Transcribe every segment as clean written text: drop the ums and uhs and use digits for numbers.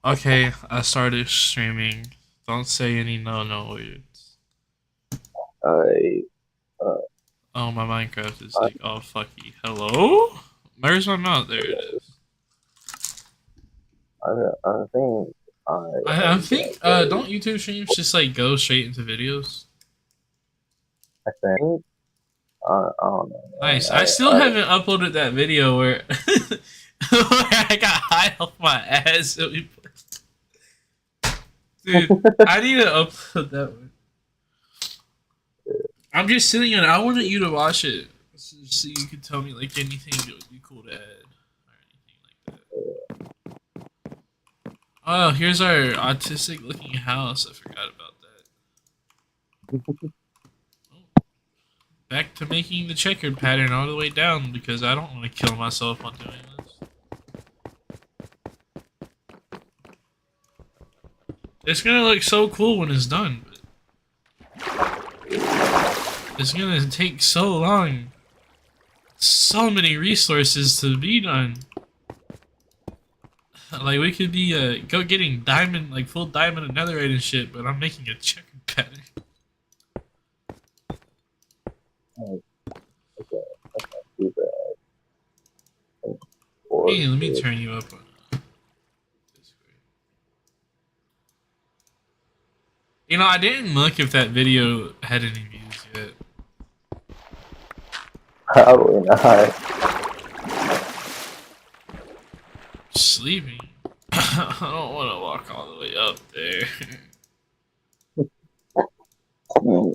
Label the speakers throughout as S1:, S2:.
S1: Okay, I started streaming. Don't say any no words.
S2: I, uh,
S1: Oh, my Minecraft is
S2: I,
S1: like all fucky. Hello? Where's my mouth? There it is.
S2: I think I
S1: I
S2: am gonna
S1: think
S2: go.
S1: don't YouTube streams just like go straight into videos?
S2: I think I don't know, man.
S1: Nice. I still haven't uploaded that video where, where I got high off my ass. Dude, I need to upload that one. I'm just sitting and I wanted you to watch it so you could tell me like anything that would be cool to add or anything like that. Oh, here's our autistic looking house. I forgot about that. Oh, back to making the checkered pattern all the way down because I don't want to kill myself on doing this. It's gonna look so cool when it's done, but it's gonna take so long. So many resources to be done. Like we could be go getting diamond, like full diamond and netherite and shit, but I'm making a checkered pattern.
S2: Okay, okay, do that. Or
S1: Hey, let me turn you up on Discord. You know, I didn't look if that video had any views yet.
S2: probably not.
S1: Sleeping. I don't want to walk all the way up there.
S2: Hmm,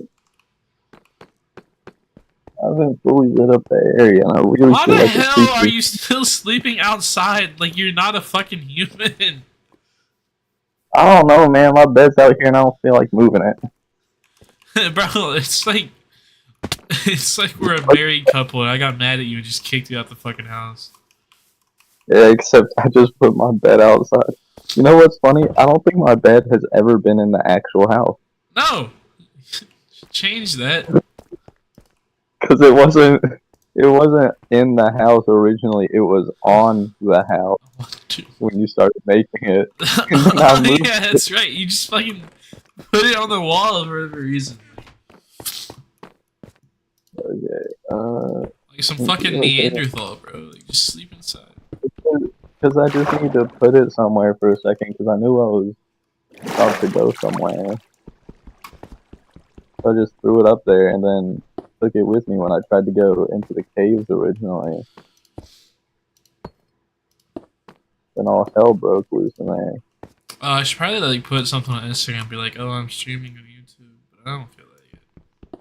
S2: I haven't fully lit up that area, and I really
S1: Why
S2: feel
S1: the
S2: like a
S1: hell are
S2: creeper.
S1: you still sleeping outside like you're not a fucking human?
S2: I don't know, man. My bed's out here, and I don't feel like moving it.
S1: Bro, it's like we're a married couple and I got mad at you and just kicked you out the fucking house.
S2: Yeah, except I just put my bed outside. You know what's funny? I don't think my bed has ever been in the actual house
S1: No! Change that.
S2: because it wasn't in the house originally. It was on the house when you started making it, and then I
S1: Oh,
S2: moved.
S1: yeah, that's right. You just fucking put it on the wall for whatever reason.
S2: Okay,
S1: Like some fucking Neanderthal, bro. Like, just sleep inside.
S2: because I just need to put it somewhere for a second because I knew I was about to go somewhere. So I just threw it up there and then took it with me when I tried to go into the caves originally. Then all hell broke loose in there.
S1: I should probably like put something on Instagram and be like, oh, I'm streaming on YouTube, but I don't feel like it.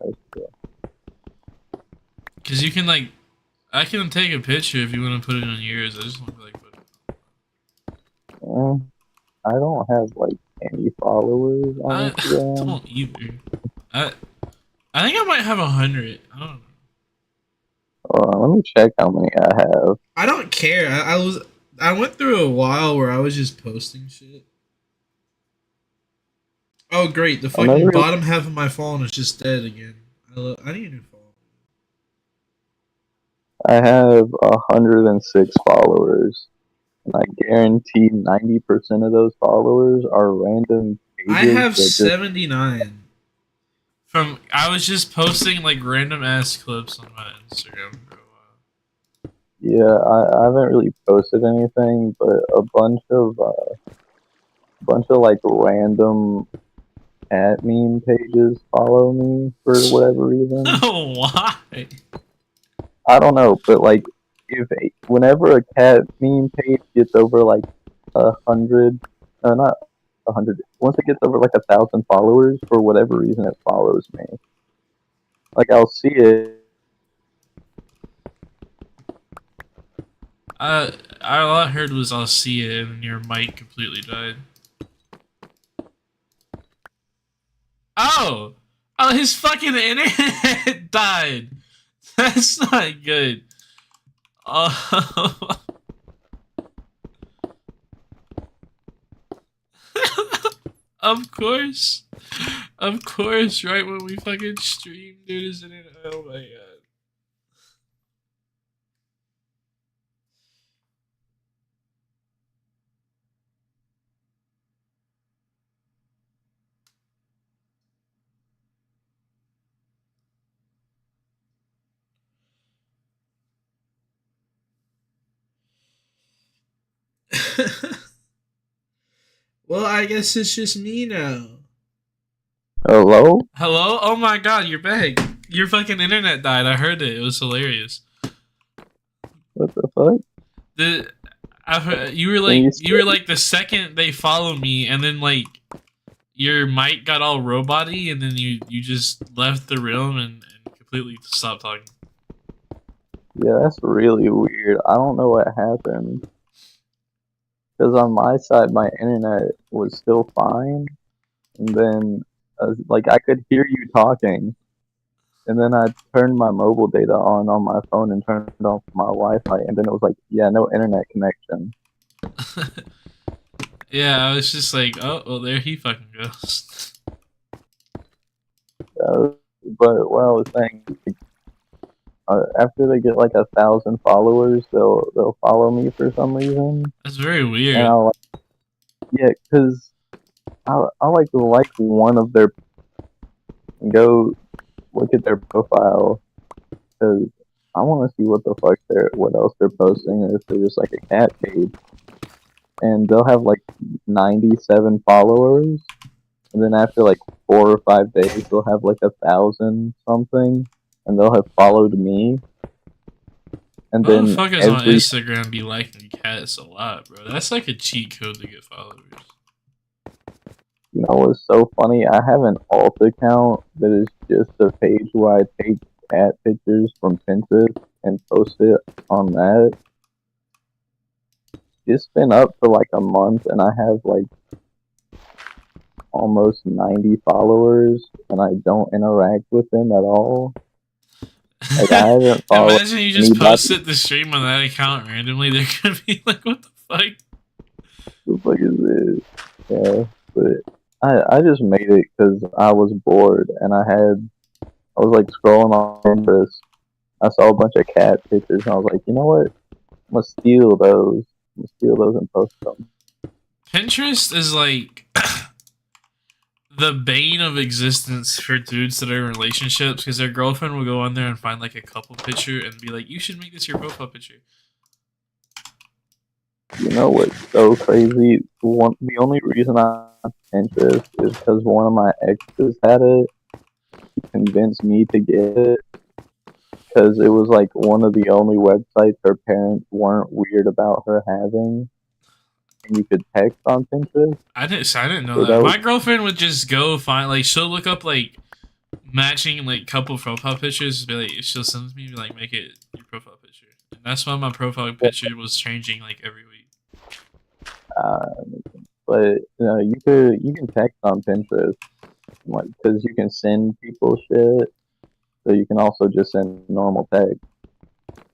S2: That's cool.
S1: Because you can like, I can take a picture if you want to put it on yours. I just want to like put it.
S2: I don't have like any followers on
S1: I
S2: Instagram.
S1: don't either. I I think I might have 100. I don't know.
S2: Let me check how many I have.
S1: I don't care. I went through a while where I was just posting shit. Oh great, the
S2: I never
S1: fucking
S2: really,
S1: bottom half of my phone is just dead again. I need a new phone.
S2: I have 106 followers, and I guarantee 90% of those followers are random
S1: I
S2: pages
S1: have
S2: that just
S1: 79. From I was just posting like random ass clips on my Instagram for a while.
S2: yeah. I haven't really posted anything, but a bunch of like random at meme pages follow me for whatever reason.
S1: Why?
S2: I don't know, but like whenever a cat meme page gets over like 100, not 100, once it gets over like 1,000 followers, for whatever reason, it follows me. Like I'll see it.
S1: I all I heard was I'll see it and your mic completely died. Oh! Oh, his fucking internet died. That's not good. Oh. Of course. Of course, right when we fucking stream, dude, his internet. Oh my god. Well, I guess it's just me now.
S2: Hello?
S1: Hello? Oh my god, you're back. Your fucking internet died. I heard it. It was hilarious.
S2: What the fuck?
S1: The I heard, you were
S2: Can you
S1: like the second they follow me, and then like your mic got all robot-y, and then you just left the room and completely stopped talking.
S2: Yeah, that's really weird. I don't know what happened. Because on my side, my internet was still fine, and then like I could hear you talking, and then I turned my mobile data on my phone and turned off my Wi-Fi, and then it was like, yeah, no internet connection.
S1: Yeah, I was just like, oh well, there he fucking goes.
S2: But what I was saying, after they get like 1,000 followers, they'll follow me for some reason,
S1: That's very
S2: and
S1: weird.
S2: I'll yeah, because I like one of their go look at their profile because I want to see what else they're posting, or if they're just like a cat page. And they'll have like 97 followers, and then after like 4 or 5 days, they'll have like 1,000 something, and they'll have followed me. And then
S1: Motherfuckers on Instagram be liking cats a lot, bro. That's like a cheat code to get followers.
S2: you know what's so funny? I have an alt account that is just a page where I take cat pictures from Pinterest and post it on that. It's been up for like a month, and I have like almost 90 followers, and I don't interact with them at all. Like I haven't followed
S1: Imagine you just
S2: anybody.
S1: posted the stream on that account randomly. They're gonna be like, "What the fuck?"
S2: What the fuck is this? Yeah, but I just made it because I was bored, and I was like scrolling on Pinterest. I saw a bunch of cat pictures, and I was like, you know what? I'm gonna steal those. I'm gonna steal those and post them.
S1: Pinterest is like the bane of existence for dudes that are in relationships because their girlfriend will go on there and find like a couple picture and be like, "You should make this your profile picture."
S2: You know what's so crazy? The only reason I have Pinterest is because one of my exes had it. He convinced me to get it because it was like one of the only websites her parents weren't weird about her having, and you could text on Pinterest.
S1: I didn't know
S2: So
S1: that.
S2: that was,
S1: My girlfriend would just go find like she'll look up like matching like couple profile pictures. Be like, she'll send me like make it your profile picture, and that's why my profile picture was changing like every week.
S2: uh, but you can text on Pinterest, like because you can send people shit. So you can also just send normal text.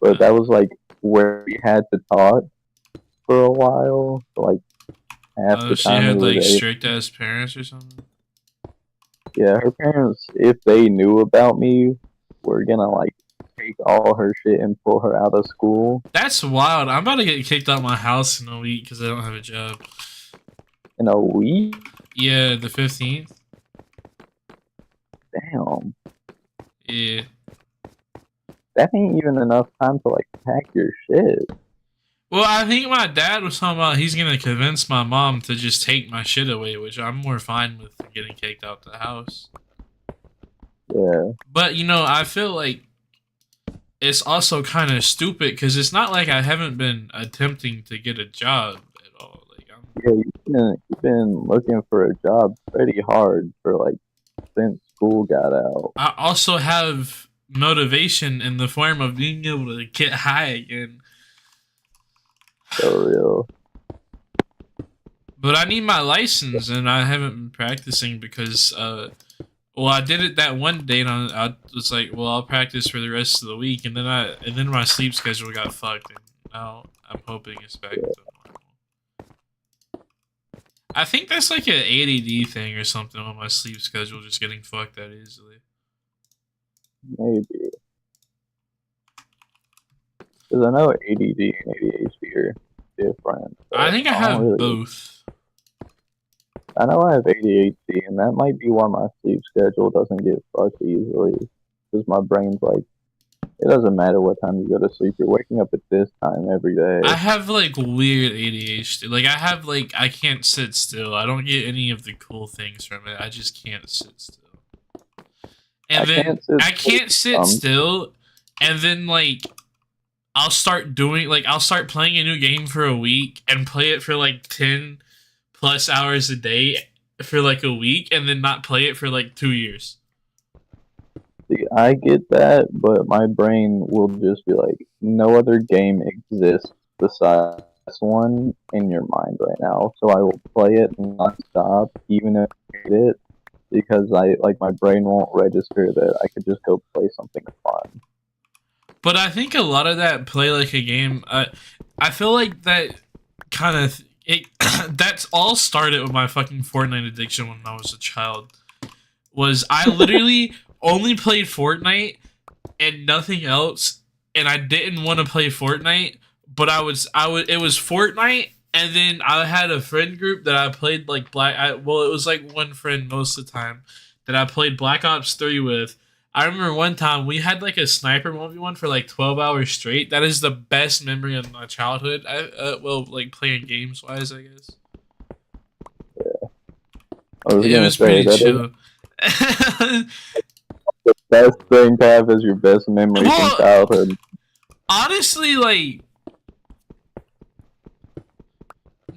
S2: But that was like where we had to talk for a while. So like half
S1: Oh,
S2: the
S1: she
S2: time we
S1: had
S2: were
S1: like
S2: there.
S1: strict ass parents or something.
S2: Yeah, her parents, if they knew about me, were gonna like take all her shit and pull her out of school
S1: That's wild. I'm about to get kicked out my house in a week because I don't have a job.
S2: in a week.
S1: Yeah, the 15th.
S2: Damn,
S1: Yeah.
S2: that ain't even enough time to like pack your shit.
S1: Well, I think my dad was talking about he's gonna convince my mom to just take my shit away, which I'm more fine with than getting kicked out the house.
S2: Yeah,
S1: But you know, I feel like it's also kind of stupid because it's not like I haven't been attempting to get a job at all. Like
S2: yeah, you've been looking for a job pretty hard for like since school got out.
S1: I also have motivation in the form of being able to get high again.
S2: So real.
S1: But I need my license, and I haven't been practicing because, well, I did it that one day, and I was like, well, I'll practice for the rest of the week, and then my sleep schedule got fucked, and now I'm hoping it's back to normal. I think that's like an ADD thing or something on my sleep schedule, just getting fucked that easily.
S2: Maybe. Because I know ADD and ADHD are different.
S1: I think I have both.
S2: I know I have ADHD, and that might be why my sleep schedule doesn't get fucked easily. Because my brain's like It doesn't matter what time you go to sleep. You're waking up at this time every day.
S1: I have like weird ADHD. Like I have like I can't sit still. I don't get any of the cool things from it. I just can't sit still. And then I can't sit still, and then like I'll start doing like I'll start playing a new game for a week and play it for like 10+ hours a day for like a week, and then not play it for like 2 years.
S2: See, I get that, but my brain will just be like, no other game exists besides this one in your mind right now. So I will play it non-stop, even if I hate it, because my brain won't register that I could just go play something fun.
S1: But I think a lot of that play like a game. I feel like that kind of it. That's all started with my fucking Fortnite addiction when I was a child. Was I literally only played Fortnite and nothing else, and I didn't want to play Fortnite, but I would. It was Fortnite, and then I had a friend group that I played like it was like one friend most of the time that I played Black Ops 3 with. I remember one time we had like a sniper 1v1 for like 12 hours straight. That is the best memory of my childhood. Like playing games wise, I guess.
S2: Yeah.
S1: It was pretty chill.
S2: The best thing to have is your best memory from childhood.
S1: Honestly, like,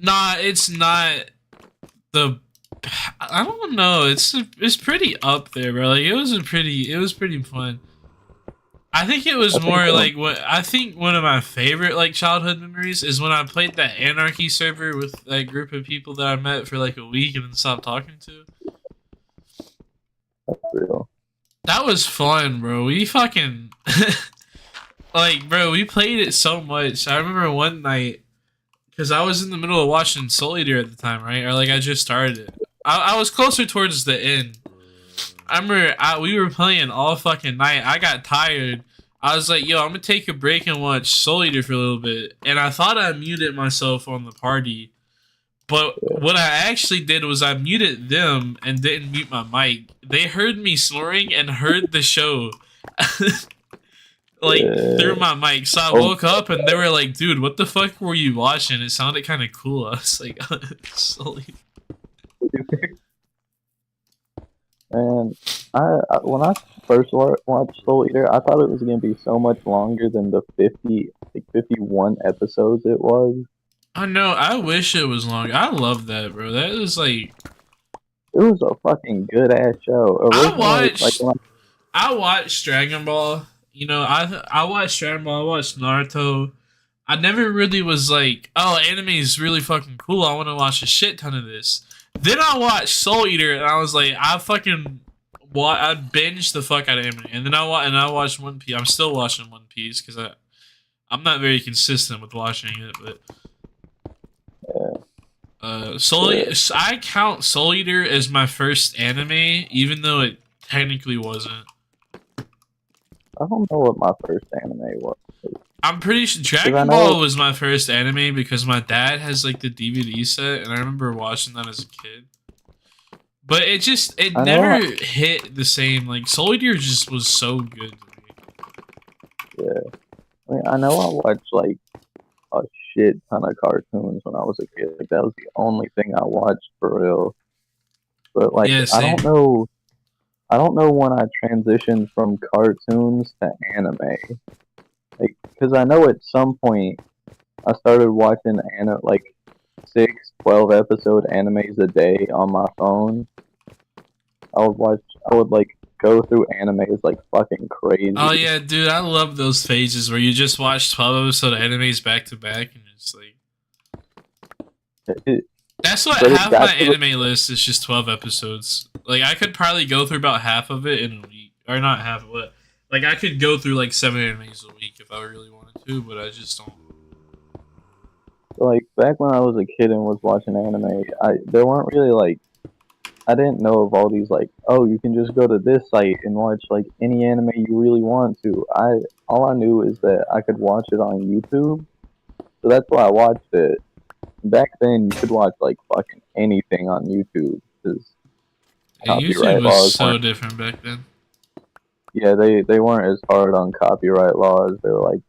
S1: nah, it's not the. I don't know. It's pretty up there, bro. Like it was pretty fun. I think it was more like what I think one of my favorite like childhood memories is when I played that Anarchy server with that group of people that I met for like a week and then stopped talking to.
S2: That's real.
S1: That was fun, bro. We fucking like, bro. We played it so much. I remember one night because I was in the middle of watching Soul Eater at the time, right? Or like I just started it. I was closer towards the end. I remember we were playing all fucking night. I got tired. I was like, yo, I'm gonna take a break and watch Soul Eater for a little bit. And I thought I muted myself on the party. But what I actually did was I muted them and didn't mute my mic. They heard me snoring and heard the show. Through my mic. So I woke up and they were like, dude, what the fuck were you watching? It sounded kind of cool. I was like, Soul Eater.
S2: And when I first watched Soul Eater, I thought it was gonna be so much longer than the 51 episodes it was.
S1: I know. I wish it was longer. I love that, bro. That was like,
S2: it was a fucking good ass show.
S1: I watched Dragon Ball. You know, I watched Dragon Ball. I watched Naruto. I never really was like, oh, anime is really fucking cool. I want to watch a shit ton of this. Then I watched Soul Eater, and I was like, I binged the fuck out of anime. And then I watched One Piece. I'm still watching One Piece because I'm not very consistent with watching it, but I count Soul Eater as my first anime, even though it technically wasn't.
S2: I don't know what my first anime was.
S1: I'm pretty sure Dragon Ball was my first anime because my dad has like the DVD set, and I remember watching that as a kid. But it never hit the same. Like Soul Eater just was so good to me.
S2: Yeah, I mean, I know I watched like a shit ton of cartoons when I was a kid. Like that was the only thing I watched for real. But like, yeah, I don't know when I transitioned from cartoons to anime. Like, because I know at some point I started watching 12 episode animes a day on my phone. I would like go through animes like fucking crazy.
S1: Oh yeah, dude, I love those phases where you just watch 12 episode animes back to back and it's like that's what half my anime list is, just 12 episodes. Like I could probably go through about half of it in a week, or not half of it. Like I could go through like 7 animes a week if I really wanted to, but I just don't.
S2: Like back when I was a kid and was watching anime, there weren't really like, I didn't know of all these like, oh, you can just go to this site and watch like any anime you really want to. All I knew is that I could watch it on YouTube, so that's why I watched it. Back then, you could watch like fucking anything on YouTube.
S1: YouTube was so different back then.
S2: Yeah, they weren't as hard on copyright laws. They were like,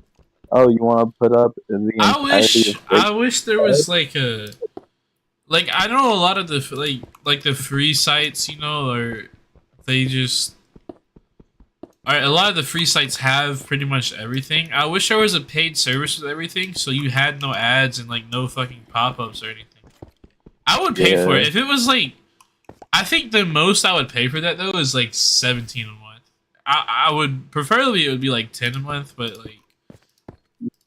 S2: oh, you want to put up the entirety of
S1: I
S2: Breaking
S1: wish there
S2: Bad?
S1: was like I know a lot of the like the free sites, you know, or they just Alright, a lot of the free sites have pretty much everything. I wish there was a paid service with everything, so you had no ads and like no fucking pop-ups or anything. I would pay for
S2: Yeah.
S1: it if it was like. I think the most I would pay for that though is like 17 a month. I would preferably it would be like 10 a month, but like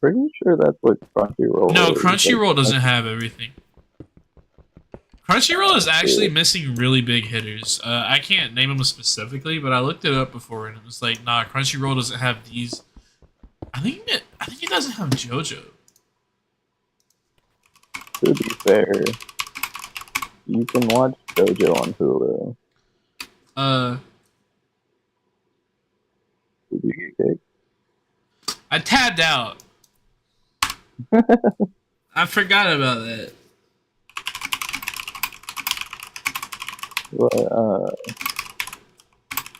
S2: Pretty sure that's what Crunchyroll
S1: no,
S2: is.
S1: Crunchyroll doesn't have everything. Crunchyroll is actually
S2: Yeah.
S1: missing really big hitters. I can't name them specifically, but I looked it up before and it was like, nah, Crunchyroll doesn't have these. I think it doesn't have JoJo.
S2: To be fair, you can watch JoJo on Hulu. Did you get kicked?
S1: I tabbed out. I forgot about that.
S2: But,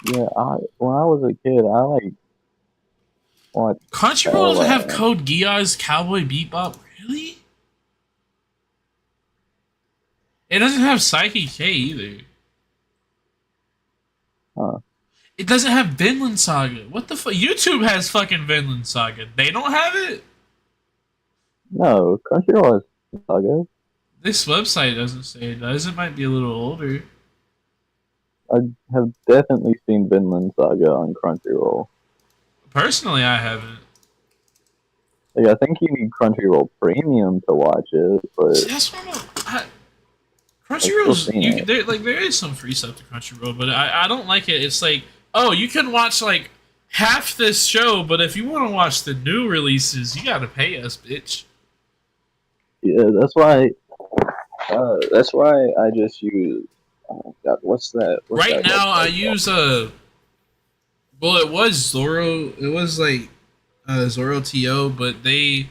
S2: yeah, when I was a kid, I like watched.
S1: Crunchyroll doesn't have Code Geass Cowboy Bebop. Really? It doesn't have Psyche K either.
S2: Huh.
S1: It doesn't have Vinland Saga. What the fuck? YouTube has fucking Vinland Saga. They don't have it?
S2: No, Crunchyroll has Saga.
S1: This website doesn't say it does. It might be a little older.
S2: I have definitely seen Vinland Saga on Crunchyroll.
S1: Personally, I haven't.
S2: Like, I think you need Crunchyroll Premium to watch it, but
S1: See, that's what Crunchyroll's
S2: seen it.
S1: there is some free stuff to Crunchyroll, but I don't like it. It's like, oh, you can watch like half this show, but if you want to watch the new releases, you gotta pay us, bitch.
S2: yeah, that's why I just use. Oh God, what's that?
S1: Right now, I use well, it was Zoro. It was like Zoro To, but they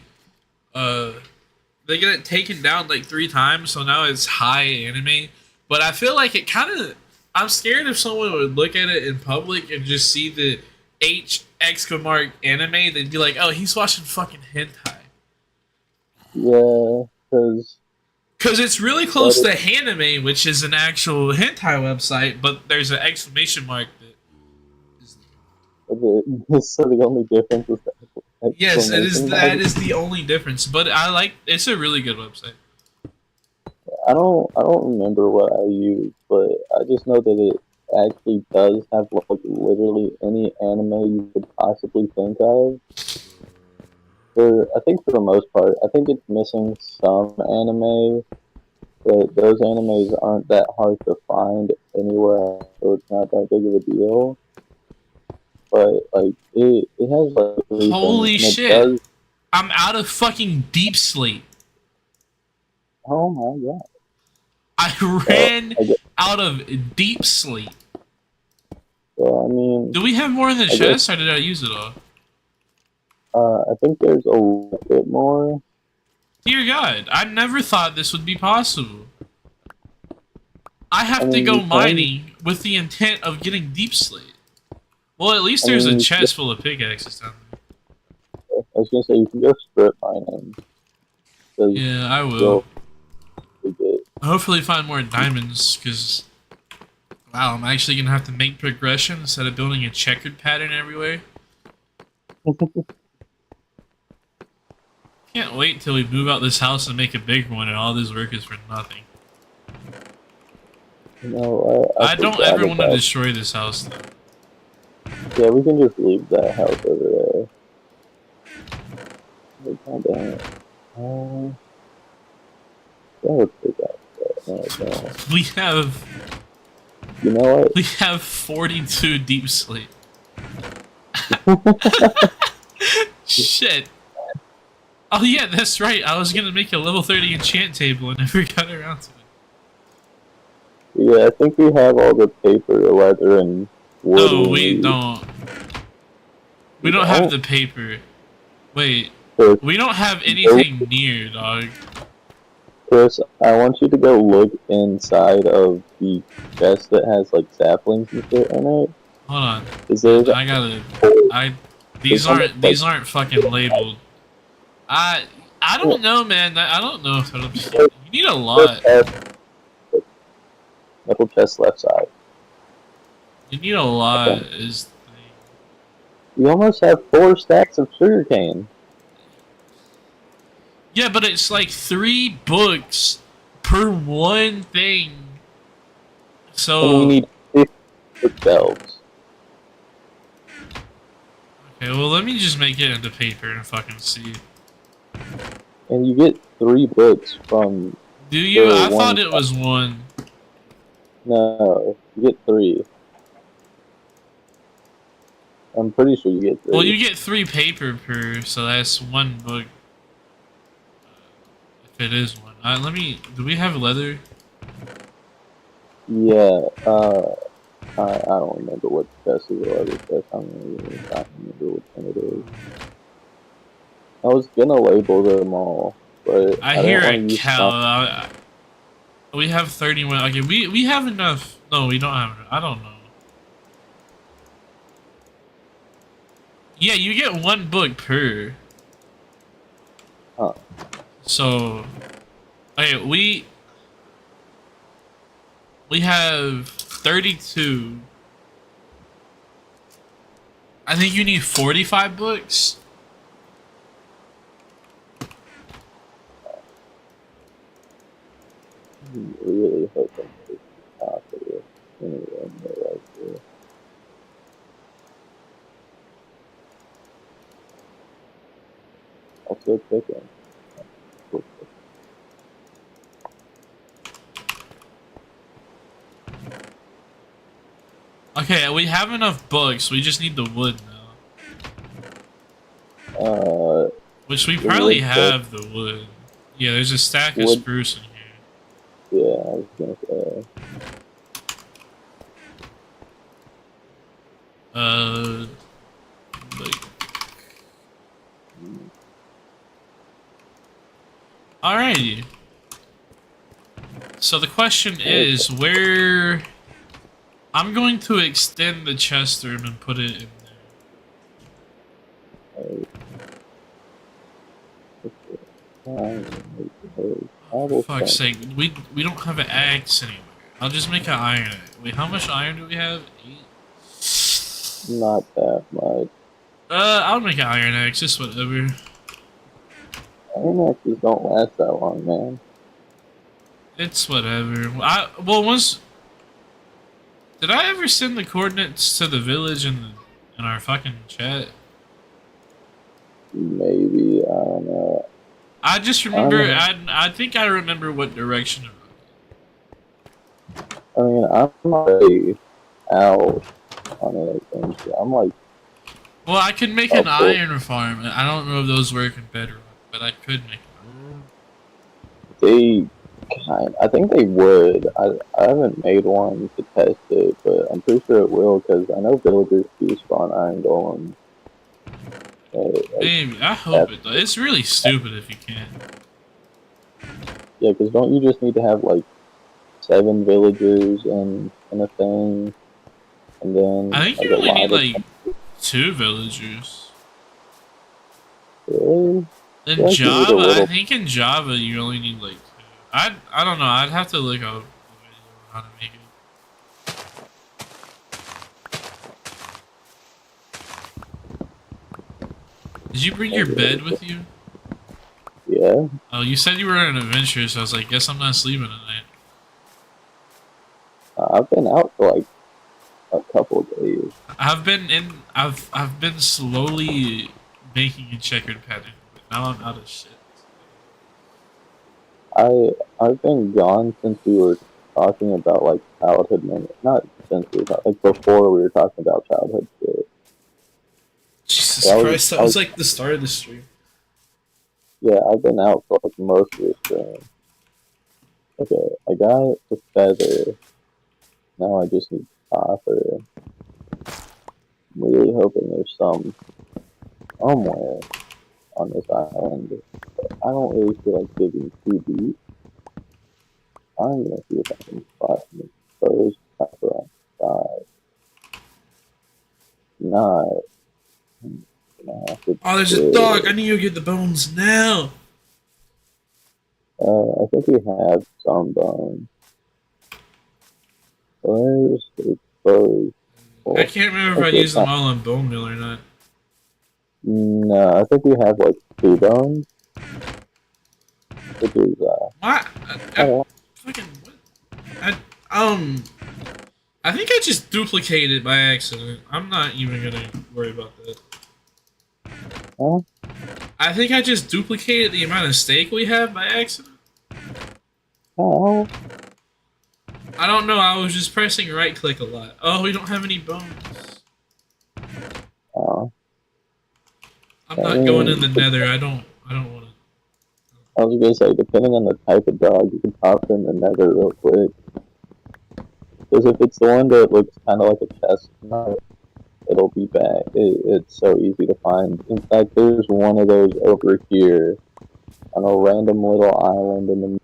S1: get it taken down like 3 times, so now it's high anime. But I feel like it kind of. I'm scared if someone would look at it in public and just see the H exclamation anime, they'd be like, "Oh, he's watching fucking hentai."
S2: Yeah,
S1: Because it's really close to Hanime, which is an actual hentai website, but there's an exclamation mark that is.
S2: so the only difference is that.
S1: Yes, it is. That is the only difference. But I like. It's a really good website.
S2: I don't remember what I used, but I just know that it actually does have like literally any anime you could possibly think of. I think for the most part, I think it's missing some anime, but those animes aren't that hard to find anywhere, so it's not that big of a deal. But like it has like everything,
S1: Holy
S2: and
S1: shit! I'm out of fucking deep sleep.
S2: Oh my god!
S1: I ran out of deep sleep.
S2: So I mean,
S1: Do we have more in the chest, or did I use it all?
S2: I think there's a little bit more.
S1: Dear God, I never thought this would be possible. I have to go mining with the intent of getting deep slate. Well, at least there's a chest full of pickaxes down there.
S2: I was gonna say you can go strip mining.
S1: Yeah, I will. Hopefully find more diamonds, because wow, I'm actually gonna have to make progression instead of building a checkered pattern everywhere. Can't wait till we move out this house and make a big one, and all this work is for nothing.
S2: No,
S1: I don't ever want to destroy this house, though.
S2: Yeah, we can just leave that house over there. Calm down. Let's take that.
S1: We have.
S2: You know what?
S1: We have 42 deep sleep. Shit. Oh yeah, that's right. I was gonna make a level 30 enchant table and never got around to it.
S2: Yeah, I think we have all the paper, leather, and wood.
S1: No, we don't. We don't have the paper. Wait. We don't have anything near, dog.
S2: Chris, I want you to go look inside of the chest that has like saplings and shit in it.
S1: Hold on.
S2: Is there?
S1: I gotta. These aren't fucking labeled. I don't know, man. I don't know if it'll. You need a lot.
S2: Metal chest left side.
S1: You need a lot. Is the thing.
S2: You almost have 4 stacks of sugarcane.
S1: Yeah, but it's like 3 books per one thing. So
S2: And we need 50 bookshelves.
S1: Okay, well let me just make it into paper and fucking see.
S2: And you get 3 books from.
S1: Do you? I thought it was 1.
S2: No, you get 3. I'm pretty sure you get 3.
S1: Well, you get 3 paper per, so that's 1 book. If it is 1. Let me. Do we have leather?
S2: Yeah. I don't remember what chest is or other chest. I don't remember which one it is. I was gonna label them all, but
S1: I hear a cow. We have 31. Okay, we have enough. No, we don't have enough. I don't know. Yeah, you get 1 book per.
S2: Huh.
S1: So, okay, we have 32. I think you need 45 books.
S2: I really hope I'm going to top of it. Anyway, right there. Also chicken.
S1: Okay, we have enough books. We just need the wood now. Which we probably have the wood. Yeah, there's a stack of spruce in here.
S2: Yeah, I was gonna say.
S1: Alrighty. So the question is, where... I'm going to extend the chest room and put it in there. For fuck's sake, we don't have an axe anymore. I'll just make an iron axe. Wait, how much iron do we have? 8?
S2: Not that much.
S1: I'll make an iron axe, just whatever.
S2: Iron axes don't last that long, man.
S1: It's whatever. Well, once... Did I ever send the coordinates to the village in our fucking chat?
S2: Maybe, I don't know.
S1: I just remember, I think I remember what direction it was.
S2: I mean, I'm already out on anything, so I'm like...
S1: Well, I could make an iron farm. I don't know if those work in Bedrock, but I could make
S2: one. I think they would. I haven't made one to test it, but I'm pretty sure it will, because I know villagers do spawn iron golems.
S1: Maybe. I hope it does. It's really stupid if you can't.
S2: Yeah, because don't you just need to have, like, 7 villagers and a thing? And then...
S1: I think you only need, like, 2 villagers.
S2: Really?
S1: In Java, I think in Java you only need, like, 2. I don't know. I'd have to look up how to make it. Did you bring your bed with you?
S2: Yeah.
S1: Oh, you said you were on an adventure, so I was like, guess I'm not sleeping tonight.
S2: I've been out for like a couple of days.
S1: I've been slowly making a checkered pattern, but now I'm out of shit.
S2: I've been gone since we were talking about like childhood memories. Not since we were like before we were talking about childhood shit.
S1: Jesus Christ, that was like the start of the stream.
S2: Yeah, I've been out for like most of the stream. Okay, I got the feather. Now I just need copper. I'm really hoping there's some somewhere on this island. But I don't really feel like digging too deep. I'm gonna see if I can spot some exposed copper on the side. not, I'm gonna have to
S1: Oh, there's a
S2: do-
S1: dog. I need to go get the bones now.
S2: I think we have some bones. Where's the exposed?
S1: I can't remember if I
S2: Okay,
S1: used them all on bone meal or not.
S2: No, I think we have like 2 bones. Which is
S1: What?
S2: oh,
S1: Fucking what? I think I just duplicated by accident. I'm not even gonna worry about that.
S2: huh?
S1: I think I just duplicated the amount of steak we have by accident.
S2: Oh,
S1: I don't know. I was just pressing right click a lot. Oh, we don't have any bones.
S2: oh.
S1: I'm not going in the nether. I don't want to.
S2: I was gonna say, depending on the type of dog, you can pop in the nether real quick. Because if it's the one that looks kind of like a chestnut, it'll be bad. It's so easy to find. In fact, there's one of those over here on a random little island in the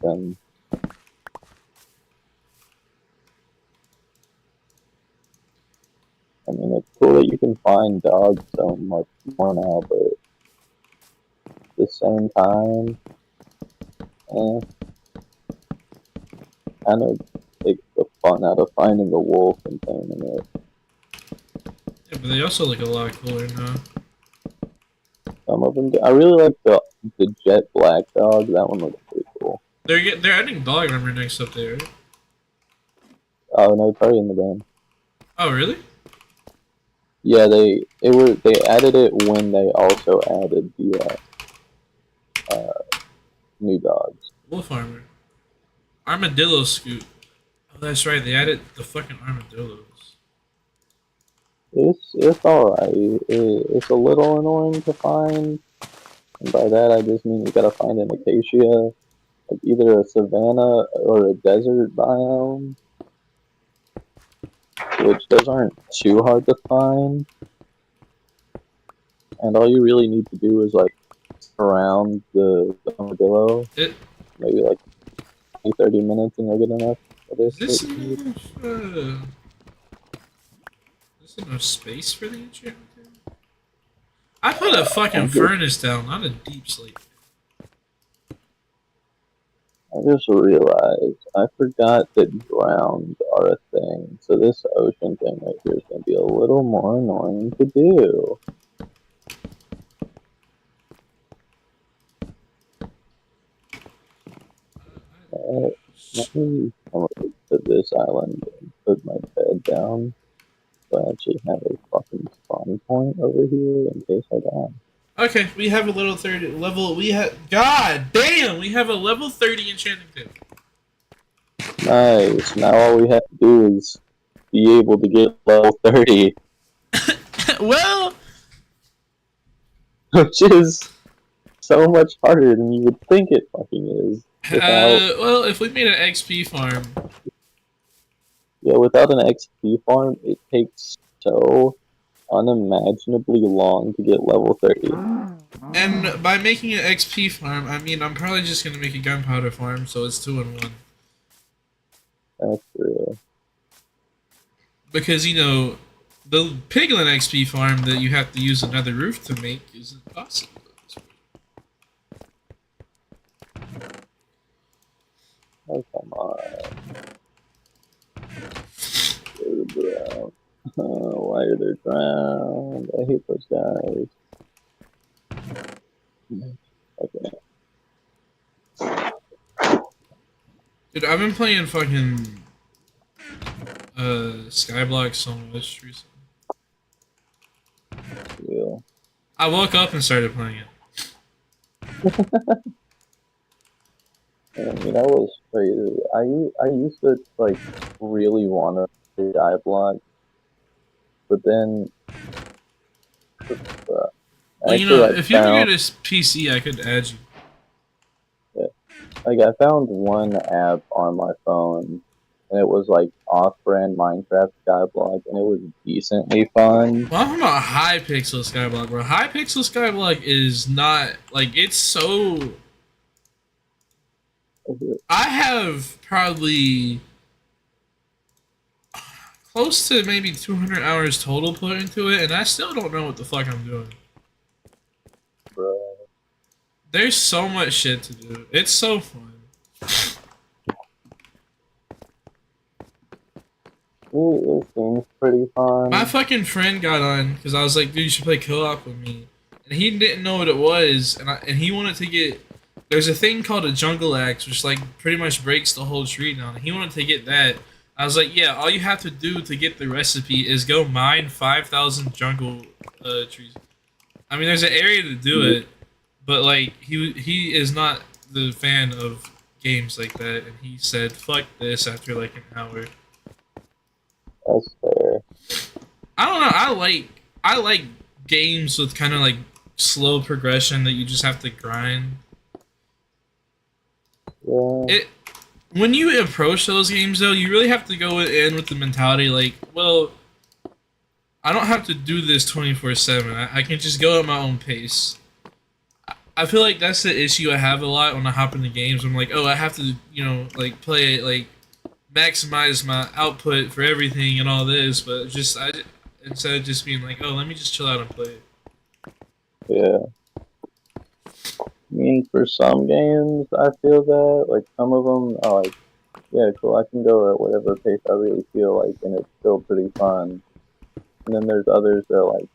S2: and I mean, it's cool that you can find dogs so much more now, but at the same time, kind of takes the fun out of finding a wolf and taming it.
S1: Yeah, but they also look a lot cooler now.
S2: Some of them, I really like the jet black dog. That one looks pretty cool.
S1: They're adding dog armor next up there, right?
S2: Oh no, it's already in the game.
S1: Oh, really?
S2: Yeah, they added it when they also added the new dogs.
S1: Wolf armor. Armadillo scoot. Oh, that's right. They added the fucking armadillos.
S2: It's alright. It's a little annoying to find, and by that I just mean you gotta find an acacia, like either a savanna or a desert biome, which those aren't too hard to find. And all you really need to do is like surround the armadillo, maybe like 30 minutes, and you'll get enough for this.
S1: Is this enough space for the enchantment? I put a fucking furnace down, not a deep sleep.
S2: I just realized I forgot that drowns are a thing, so this ocean thing right here is going to be a little more annoying to do. Let me come over to this island and put my bed down, so I actually have a fucking spawn point over here in case I die.
S1: Okay, we have a level 30 level. We have God damn, we have a level 30 enchanting table.
S2: Nice. Now all we have to do is be able to get level 30,
S1: Well,
S2: which is so much harder than you would think it fucking is.
S1: well, if we made an XP farm,
S2: Without an XP farm, it takes so unimaginably long to get level 30.
S1: and by making an XP farm, I mean I'm probably just gonna make a gunpowder farm, so it's 2 in 1.
S2: That's true.
S1: Because, you know, the piglin XP farm that you have to use another roof to make isn't possible.
S2: Oh, come on. They're drowned. Why are they drowned? I hate those guys. Okay.
S1: Dude, I've been playing fucking Skyblock so much recently.
S2: Real.
S1: I woke up and started playing it.
S2: I mean, that was crazy. I used to like really want to play Skyblock, but then
S1: Well, you know, if you ever get a PC, I could add you.
S2: Like, I found one app on my phone, and it was like off-brand Minecraft Skyblock, and it was decently fun.
S1: Well, I'm talking about Hypixel Skyblock, bro. Hypixel Skyblock is not like it's so. I have probably close to maybe 200 hours total put into it, and I still don't know what the fuck I'm doing.
S2: Bro.
S1: There's so much shit to do. It's so fun.
S2: It seems pretty fun.
S1: My fucking friend got on because I was like, dude, you should play co-op with me. And he didn't know what it was, and he wanted to get... There's a thing called a jungle axe, which like pretty much breaks the whole tree down. And he wanted to get that. I was like, yeah, all you have to do to get the recipe is go mine 5,000 jungle trees. I mean, there's an area to do it, but like he is not the fan of games like that, and he said, fuck this after like an hour.
S2: That's fair.
S1: I don't know. I like games with kind of like slow progression that you just have to grind.
S2: Yeah.
S1: When you approach those games though, you really have to go in with the mentality like, well, I don't have to do this 24/7. I can just go at my own pace. I feel like that's the issue I have a lot when I hop into games. I'm like, oh, I have to, like play it like maximize my output for everything and all this, but instead of just being like, oh, let me just chill out and play it.
S2: Yeah. I mean, for some games, I feel that. Like, some of them are like, yeah, cool, I can go at whatever pace I really feel like, and it's still pretty fun. And then there's others that are like,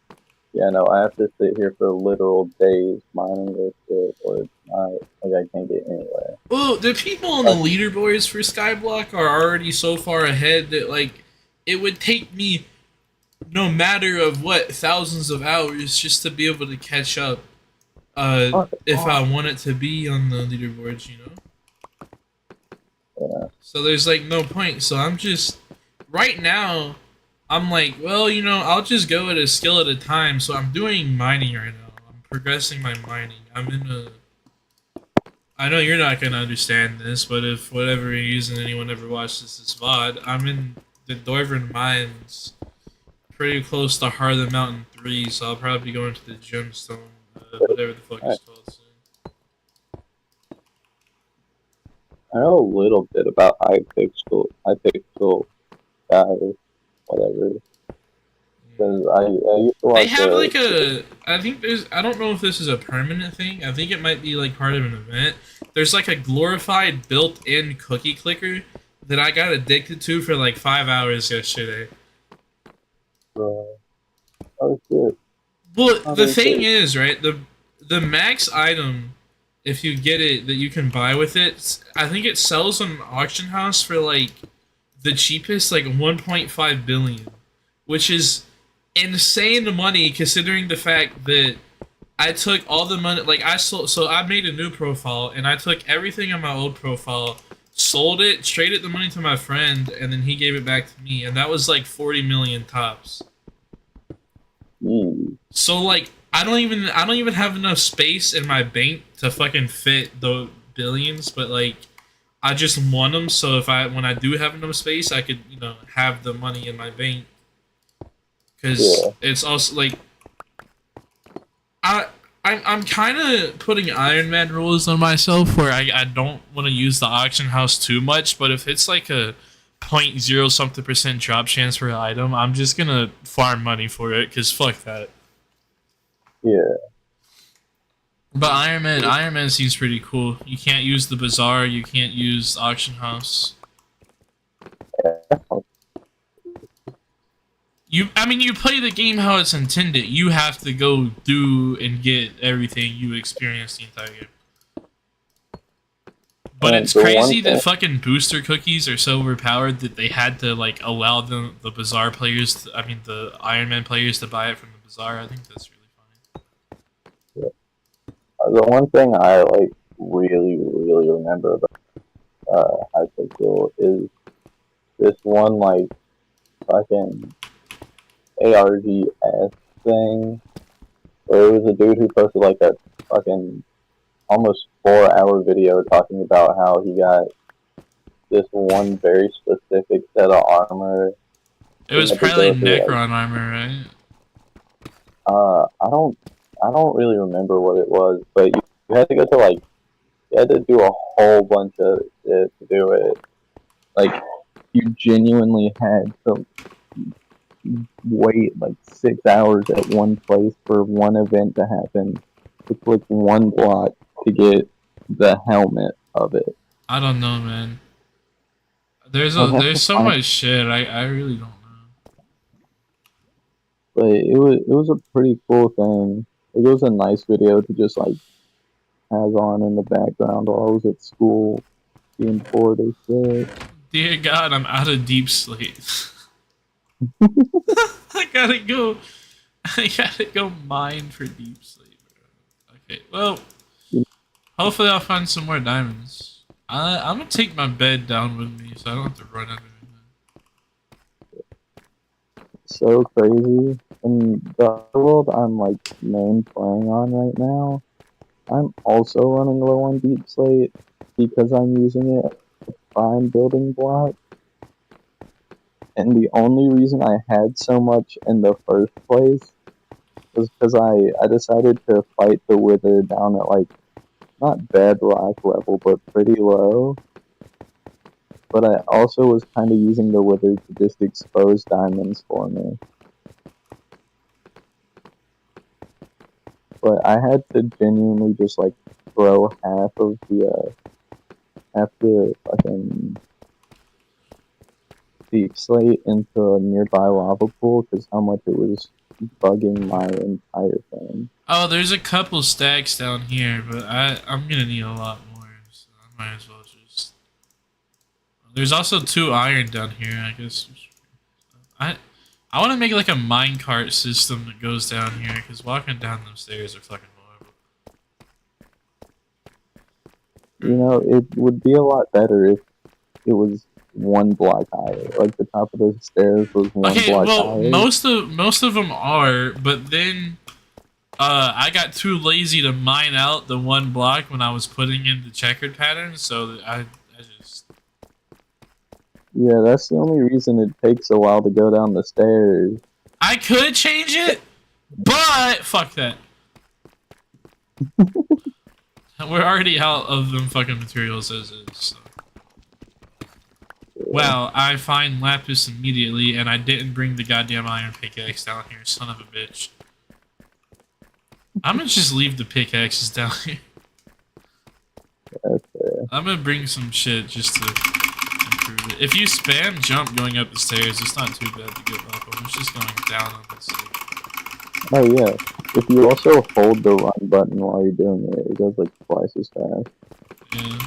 S2: yeah, no, I have to sit here for literal days mining this shit, or it's not, like, I can't get anywhere.
S1: Well, the people on the leaderboards for Skyblock are already so far ahead that, like, it would take me no matter of what, thousands of hours just to be able to catch up. If I want it to be on the leaderboards,
S2: Yeah.
S1: So there's like no point. So I'm just right now. I'm like, well, I'll just go at a skill at a time. So I'm doing mining right now. I'm progressing my mining. I know you're not gonna understand this, but if whatever reason anyone ever watches this VOD, I'm in the Dorvern Mines, pretty close to Heart of the Mountain 3. So I'll probably be going to the Gemstone. Whatever the fuck it's called soon.
S2: I know a little bit about Hypixel guys, whatever. Because I used to watch.
S1: They have like I don't know if this is a permanent thing. I think it might be like part of an event. There's like a glorified built-in cookie clicker that I got addicted to for like 5 hours yesterday.
S2: Oh shit.
S1: Well, the thing is, right, the max item, if you get it, that you can buy with it, I think it sells on an auction house for, like, the cheapest, like, 1.5 billion. Which is insane money, considering the fact that I took all the money, like, so I made a new profile, and I took everything on my old profile, sold it, traded the money to my friend, and then he gave it back to me, and that was, like, 40 million tops. So like I don't even have enough space in my bank to fucking fit the billions, but like I just want them, so when I do have enough space, I could have the money in my bank. Because it's also like I'm kind of putting Iron Man rules on myself where I don't want to use the auction house too much, but if it's like a 0.0 something% drop chance for an item, I'm just gonna farm money for it because fuck that.
S2: Yeah.
S1: But Iron Man seems pretty cool. You can't use the bazaar. You can't use auction house. You play the game how it's intended. You have to go do and get everything you experience the entire game. But it's crazy that fucking booster cookies are so overpowered that they had to like allow the bazaar players, the Iron Man players, to buy it from the bazaar. I think that's really funny.
S2: Yeah. The one thing I like really remember about Hypixel is this one like fucking ARG-S thing where it was a dude who posted like a fucking almost 4-hour video talking about how he got this one very specific set of armor.
S1: It was probably Necron armor, right?
S2: I don't really remember what it was, but you had to go to you had to do a whole bunch of shit to do it. Like, you genuinely had to wait like 6 hours at one place for one event to happen to click one block to get the helmet of it.
S1: I don't know, man.
S2: I'd have
S1: There's
S2: to
S1: so
S2: find,
S1: much shit. I really don't know.
S2: but it was a pretty cool thing. It was a nice video to just like have on in the background while I was at school being bored as shit.
S1: Dear God, I'm out of deep sleep. I gotta go. I gotta go mine for deep sleep. Bro. Okay, well, hopefully I'll find some more diamonds. I'm gonna take my bed down with me so I don't have to run under it.
S2: So crazy. In the other world I'm like main playing on right now, I'm also running low on deep slate because I'm using it as a prime building block. And the only reason I had so much in the first place was because I decided to fight the wither down at like not bedrock level but pretty low. But I also was kind of using the wither to just expose diamonds for me. But I had to genuinely just like throw half the fucking deep slate into a nearby lava pool because how much it was bugging my entire thing.
S1: Oh, there's a couple stacks down here, but I'm gonna need a lot more, so I might as well just. There's also 2 iron down here. I guess. I want to make like a minecart system that goes down here because walking down those stairs are fucking horrible.
S2: You know, it would be a lot better if it was one block higher. Like the top of the stairs was one
S1: Okay,
S2: block
S1: well,
S2: higher.
S1: most of them are, but then I got too lazy to mine out the 1 block when I was putting in the checkered pattern, so I just.
S2: Yeah, that's the only reason it takes a while to go down the stairs.
S1: I could change it, but fuck that. We're already out of them fucking materials as is. So. Well, I find lapis immediately, and I didn't bring the goddamn iron pickaxe down here, son of a bitch. I'm gonna just leave the pickaxes down here.
S2: Okay.
S1: I'm gonna bring some shit just to improve it. If you spam jump going up the stairs, it's not too bad to get up on. It's just going down on the stairs.
S2: Oh yeah. If you also hold the run button while you're doing it, it goes like twice as fast.
S1: Yeah.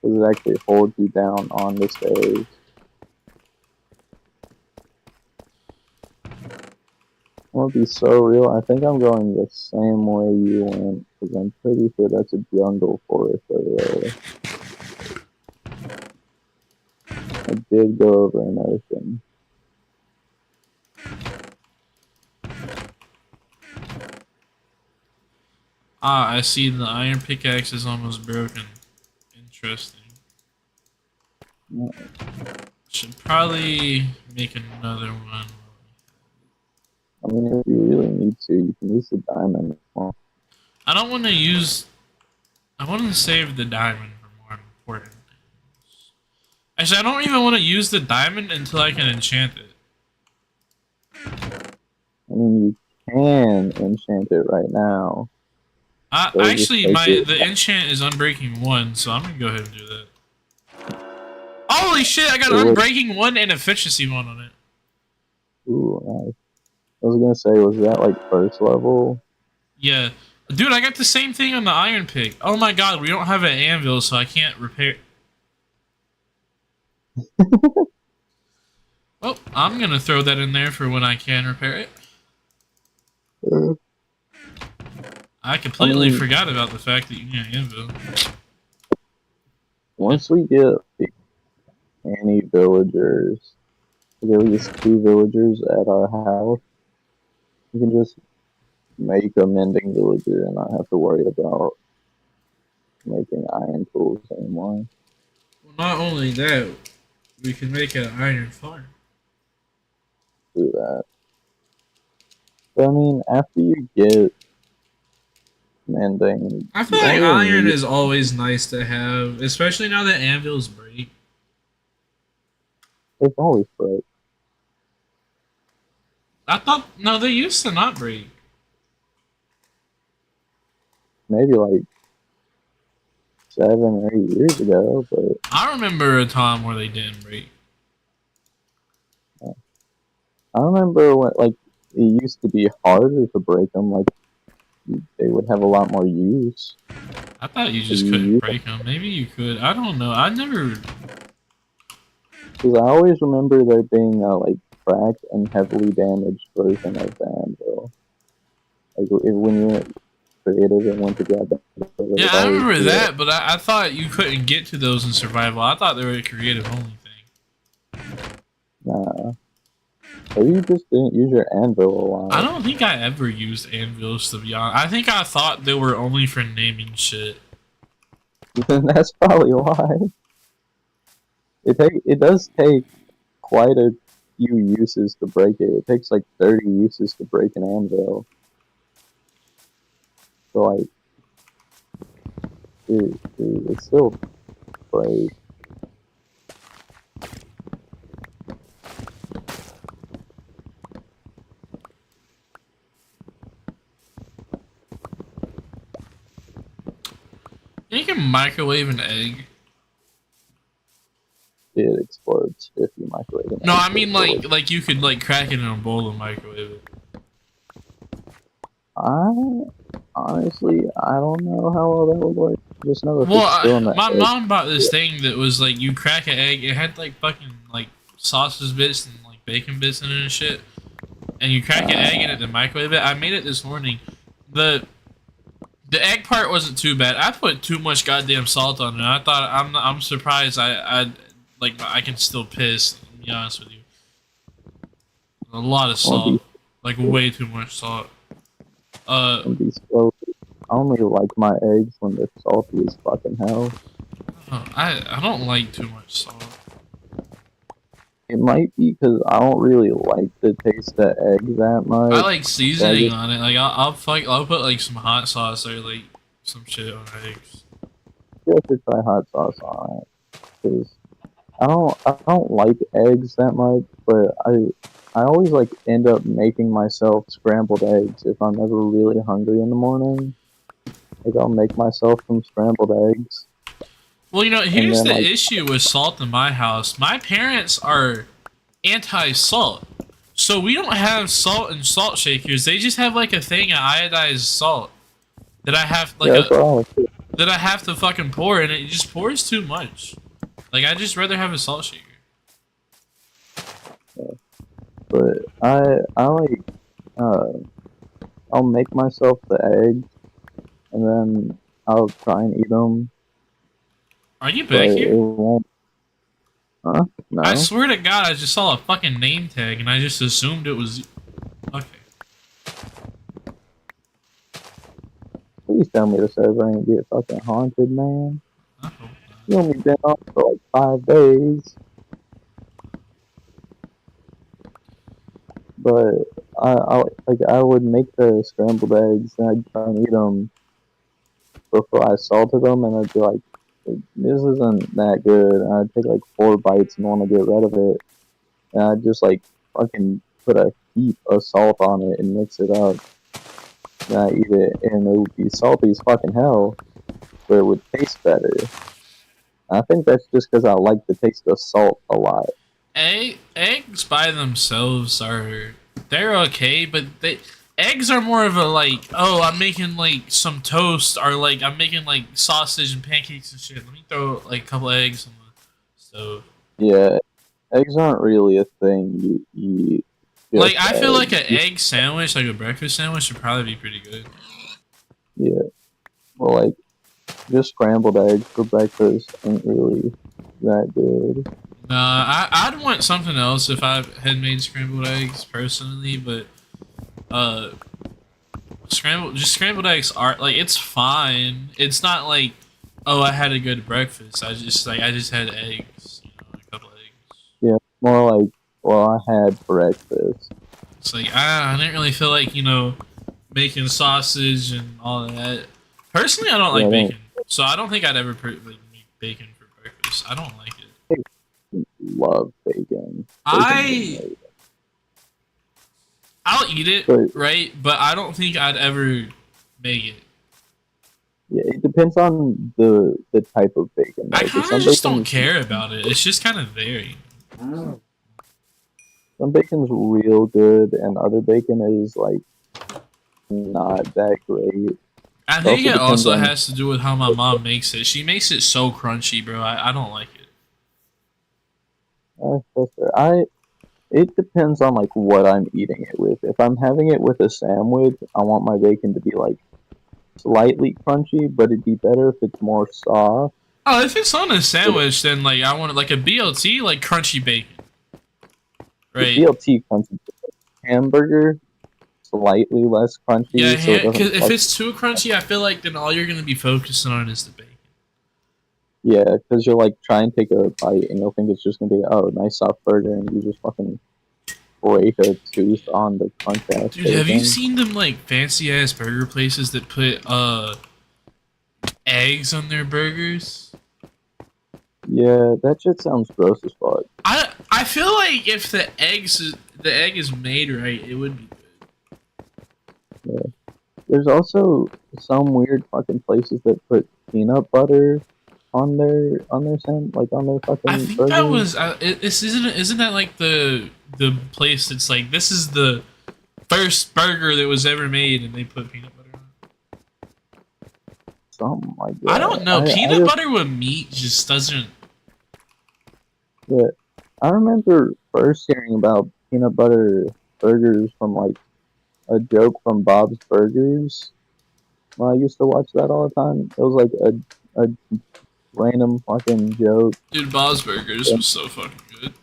S2: Because it actually holds you down on the stairs. I'm gonna be so real. I think I'm going the same way you went, because I'm pretty sure that's a jungle forest over there. I did go over an ocean.
S1: Ah, I see the iron pickaxe is almost broken. Interesting.
S2: Yeah.
S1: Should probably make another one.
S2: I mean, if you really need to, you can use the diamond. Well,
S1: I don't want to use. I want to save the diamond for more important things. Actually, I don't even want to use the diamond until I can enchant it.
S2: I mean, you can enchant it right now. So
S1: Actually,
S2: just
S1: the enchant is Unbreaking 1, so I'm gonna go ahead and do that. Holy shit! I got Unbreaking 1 and Efficiency 1 on it.
S2: Ooh, nice. I was gonna say, was that like first level?
S1: Yeah. Dude, I got the same thing on the iron pick. Oh my god, we don't have an anvil, so I can't repair. Well, I'm gonna throw that in there for when I can repair it. I completely forgot about the fact that you need an anvil.
S2: Once we get any villagers, at least 2 villagers at our house, we can just make a mending villager and not have to worry about making iron tools anymore.
S1: Well, not only that, we can make an iron farm.
S2: Do that. But I mean, after you get mending,
S1: I feel like iron is always nice to have, especially now that anvils break.
S2: It's always break.
S1: I thought no, they used to not break.
S2: Maybe like 7 or 8 years ago, but
S1: I remember a time where they didn't break.
S2: I remember when like it used to be harder to break them. Like they would have a lot more use.
S1: I thought you
S2: Like,
S1: just couldn't break them. Maybe you could. I don't know. I never.
S2: because I always remember there being a like cracked and heavily damaged version of the anvil. Like when you went creative and went to grab that, it
S1: Yeah,
S2: would
S1: I
S2: always
S1: remember
S2: be like,
S1: that, but I thought you couldn't get to those in survival. I thought they were a creative only thing.
S2: nah. Maybe you just didn't use your anvil a
S1: I
S2: lot.
S1: don't think I ever used anvils to be honest. I think I thought they were only for naming shit.
S2: And that's probably why. It does take quite a few uses to break it. It takes like 30 uses to break an anvil. So like it's still break.
S1: You can microwave an egg.
S2: It explodes if you microwave it.
S1: No, I mean like you could like crack it in a bowl and microwave it.
S2: I honestly I don't know how well that would work. Just know if it's still in the
S1: My
S2: egg.
S1: mom bought this thing that was like you crack an egg. It had like fucking like sausage bits and like bacon bits in it and shit. And you crack an egg in it to microwave it. I made it this morning. The egg part wasn't too bad. I put too much goddamn salt on it. I thought I'm surprised I like I can still piss. To be honest with you, a lot of salt, like way too much salt.
S2: Be slow. I only like my eggs when they're salty as fucking hell.
S1: I don't like too much salt.
S2: It might be because I don't really like the taste of egg that much.
S1: I like seasoning on it. Like I'll put like some hot sauce or like some shit on eggs.
S2: You have to try hot sauce on it because I don't like eggs that much, but I always like end up making myself scrambled eggs if I'm ever really hungry in the morning. Like I'll make myself some scrambled eggs.
S1: Well, you know, here's
S2: then,
S1: the
S2: like,
S1: issue with salt in my house. My parents are anti-salt, so we don't have salt and salt shakers. They just have like a thing of iodized salt that I have like
S2: yeah, that's what I like too.
S1: that I have to fucking pour, and it just pours too much. Like I just rather have a salt shaker.
S2: But I like I'll make myself the eggs and then I'll try and eat them.
S1: Are you
S2: But
S1: back
S2: it
S1: here?
S2: won't. Huh? No.
S1: I swear to God, I just saw a fucking name tag, and I just assumed it was. Okay.
S2: Please tell me the server ain't get fucking haunted, man.
S1: I hope not.
S2: You only been on for like 5 days. But I would make the scrambled eggs and I'd try and eat them before I salted them, and I'd be like, this isn't that good. And I'd take like 4 bites and want to get rid of it, and I'd just like fucking put a heap of salt on it and mix it up. And I eat it, and it would be salty as fucking hell, but it would taste better. I think that's just because I like the taste of salt a lot.
S1: Eggs by themselves they're okay, but eggs are more of a like, oh, I'm making like some toast, or like I'm making like sausage and pancakes and shit. Let me throw like a couple eggs on the stove.
S2: Yeah, eggs aren't really a thing you eat.
S1: Like I feel like
S2: eggs.
S1: an egg sandwich, like a breakfast sandwich, would probably be pretty good.
S2: Yeah, well, like just scrambled eggs for breakfast ain't really that good.
S1: I'd want something else if I had made scrambled eggs personally, but scrambled eggs are like it's fine. It's not like, oh, I had a good breakfast. I just had eggs, a couple eggs.
S2: Yeah, more like, well, I had breakfast.
S1: It's like I didn't really feel like making sausage and all of that. Personally, I don't like bacon, so I don't think I'd ever make bacon for breakfast. I don't like it.
S2: Love bacon.
S1: I I'll eat it,
S2: But
S1: right? But I don't think I'd ever make it.
S2: yeah, it depends on the type of bacon
S1: I
S2: though. Because
S1: kind of just don't care about it. It's just kind of there.
S2: some bacon's real good, and other bacon is like not that great.
S1: I
S2: It
S1: think
S2: also
S1: it
S2: depends
S1: also
S2: on
S1: has to do with how my mom makes it. She makes it so crunchy, bro. I don't like it.
S2: that's fair. It depends on like what I'm eating it with. If I'm having it with a sandwich, I want my bacon to be like slightly crunchy, but it'd be better if it's more soft.
S1: Oh, if it's on a
S2: But
S1: sandwich, then like I want it like a BLT, like crunchy bacon,
S2: the
S1: right?
S2: BLT crunchy hamburger slightly less crunchy, so it
S1: Yeah, cause
S2: doesn't
S1: if
S2: fuck.
S1: it's too crunchy, I feel like then all you're gonna be focusing on is the bacon.
S2: Yeah, because you'll like try and take a bite, and you'll think it's just gonna be oh nice soft burger, and you just fucking break a tooth on the crunch ass
S1: Dude, have you
S2: bacon.
S1: seen them like fancy ass burger places that put eggs on their burgers?
S2: Yeah, that shit sounds gross as fuck.
S1: I feel like if the egg is made right, it would be
S2: Yeah. There's also some weird fucking places that put peanut butter on their
S1: I
S2: fucking
S1: think that
S2: burgers.
S1: was isn't that like the place that's like this is the first burger that was ever made and they put peanut butter on it.
S2: Something like
S1: I don't
S2: that.
S1: know.
S2: I
S1: Peanut
S2: just
S1: butter with meat just doesn't.
S2: yeah, I remember first hearing about peanut butter burgers from like a joke from Bob's Burgers. When I used to watch that all the time. It was like a random fucking joke.
S1: Dude, Bob's Burgers
S2: Yeah,
S1: was so fucking good.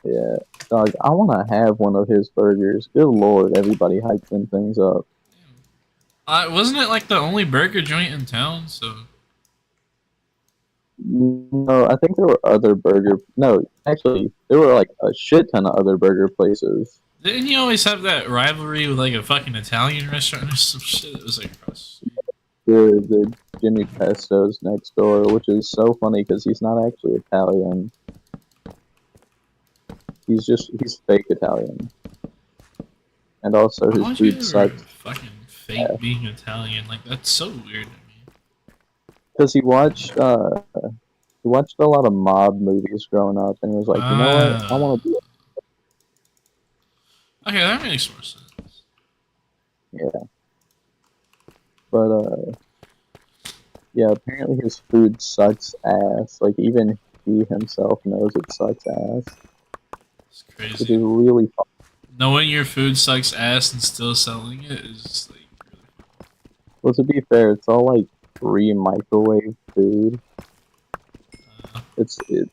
S2: yeah. Dog, I want to have one of his burgers. Good lord, everybody hyped them things up.
S1: Wasn't it like the only burger joint in town? So
S2: No, I think there were other burger. No, actually, there were like a shit ton of other burger places.
S1: didn't you always have that rivalry with like a fucking Italian restaurant or some shit? It was like across.
S2: The Jimmy Pesto's next door, which is so funny because he's not actually Italian. He's fake Italian, and also
S1: Why
S2: his
S1: would you
S2: food
S1: ever
S2: sucks.
S1: fucking fake being Italian? Like that's so weird to me.
S2: Because he watched a lot of mob movies growing up, and he was like, you know what, I
S1: Ah,
S2: want to be.
S1: okay, that makes more sense.
S2: Yeah, but yeah, apparently his food sucks ass. Like even he himself knows it sucks ass,
S1: It's
S2: which
S1: crazy.
S2: is really fun.
S1: Knowing your food sucks ass and still selling it is like really
S2: Well, to be fair, it's all like free microwave food.
S1: fun.
S2: It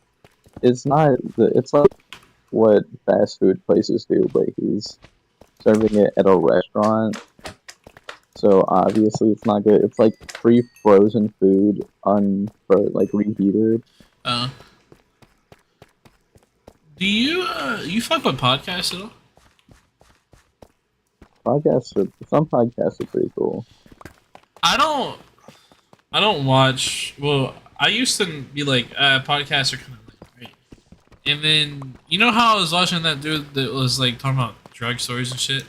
S2: it's not it's like what fast food places do, but he's serving it at a restaurant. So obviously it's not good. It's like free frozen food like reheated.
S1: Uh, do you fuck with podcasts at all?
S2: Some podcasts are pretty cool.
S1: I don't. I don't watch. Well, I used to be like, podcasts are kind of like, right? And then you know how I was watching that dude that was like talking about drug stories and shit.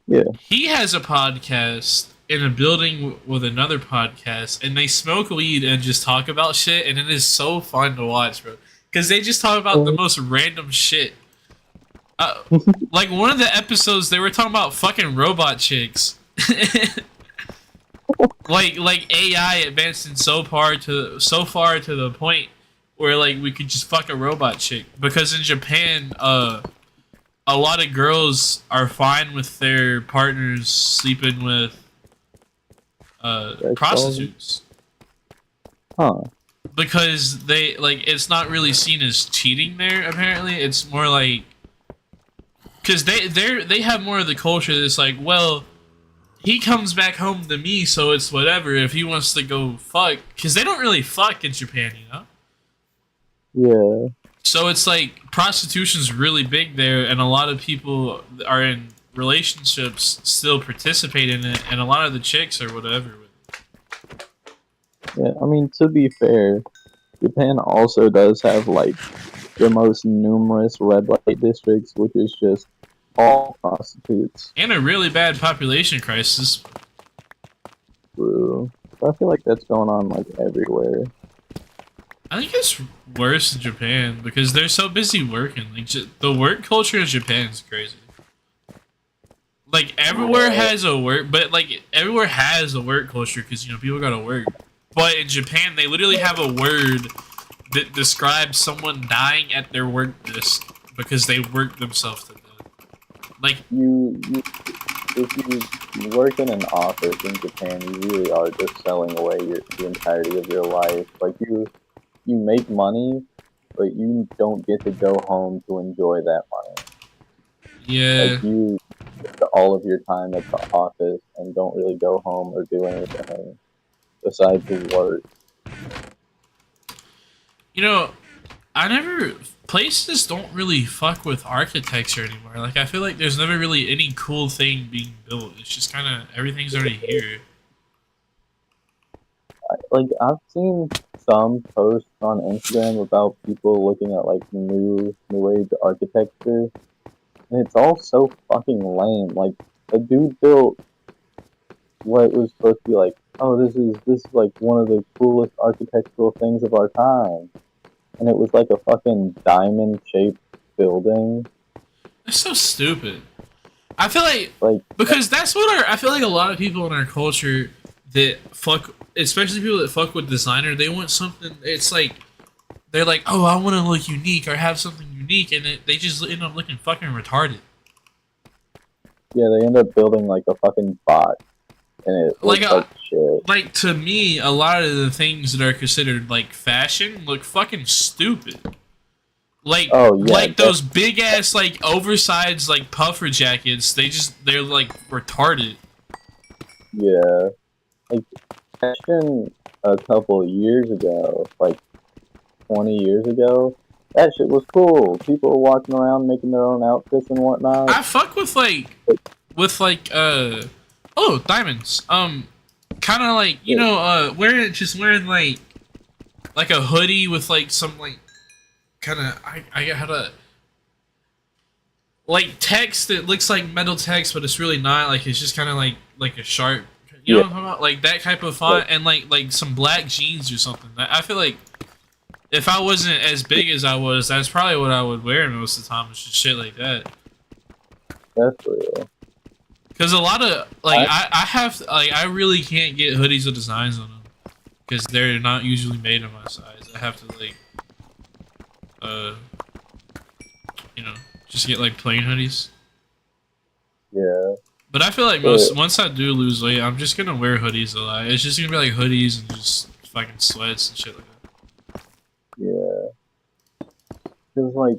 S2: Yeah.
S1: He has a podcast in a building with another podcast, and they smoke weed and just talk about shit, and it is so fun to watch, bro. Because they just talk about the most random shit. Uh, like one of the episodes, they were talking about fucking robot chicks. like AI advancing so far to the point where like we could just fuck a robot chick because in Japan a lot of girls are fine with their partners sleeping with
S2: That's all.
S1: prostitutes
S2: Huh.
S1: because they like it's not really seen as cheating there apparently it's more like because they have more of the culture that's like well he comes back home to me, so it's whatever if he wants to go fuck. Because they don't really fuck in Japan, you know?
S2: Yeah.
S1: So it's like prostitution's really big there, and a lot of people are in relationships still participate in it, and a lot of the chicks or whatever.
S2: Yeah. I mean, to be fair, Japan also does have like the most numerous red light districts, which is just all prostitutes.
S1: And a really bad population crisis.
S2: True. I feel like that's going on like everywhere.
S1: I think it's worse in Japan because they're so busy working. Like the work culture in Japan is crazy. Like everywhere has a work, but like everywhere has a work culture because people gotta work. But in Japan, they literally have a word that describes someone dying at their work desk because they work themselves to death. Like
S2: if you work in an office in Japan, you really are just selling away the entirety of your life. Like you make money, but you don't get to go home to enjoy that money.
S1: yeah.
S2: Like you spend all of your time at the office and don't really go home or do anything besides work.
S1: Places don't really fuck with architecture anymore. Like, I feel like there's never really any cool thing being built. It's just kind of, everything's already here.
S2: Like, I've seen some posts on Instagram about people looking at, like, new age architecture, and it's all so fucking lame. Like, a dude built what was supposed to be like, oh, this is like one of the coolest architectural things of our time. And it was like a fucking diamond-shaped building.
S1: It's so stupid. I feel like because that's what I feel like a lot of people in our culture that fuck, especially people that fuck with designer, they want something. It's like they're like, oh, I want to look unique or have something unique, and they just end up looking fucking retarded.
S2: Yeah, they end up building like a fucking bot, and it looks like shit.
S1: Like, to me, a lot of the things that are considered like fashion look fucking stupid. Like, like those big ass like oversized like puffer jackets. They're like retarded.
S2: Yeah, like fashion a couple years ago, like 20 years ago, that shit was cool. People were walking around making their own outfits and whatnot.
S1: I fuck with diamonds. Kind of like wearing like a hoodie with like some like kind of I get how to like text that looks like metal text, but it's really not. Like it's just kind of like a sharp, know what I'm talking about? Like that type of font and like some black jeans or something. I feel like if I wasn't as big as I was, that's probably what I would wear most of the time. It's just shit like that.
S2: That's real.
S1: Because a lot of I really can't get hoodies with designs on them because they're not usually made in my size. I have to just get like plain hoodies.
S2: Yeah.
S1: But I feel like once I do lose weight, I'm just gonna wear hoodies a lot. It's just gonna be like hoodies and just fucking sweats and shit like that.
S2: Yeah. Because like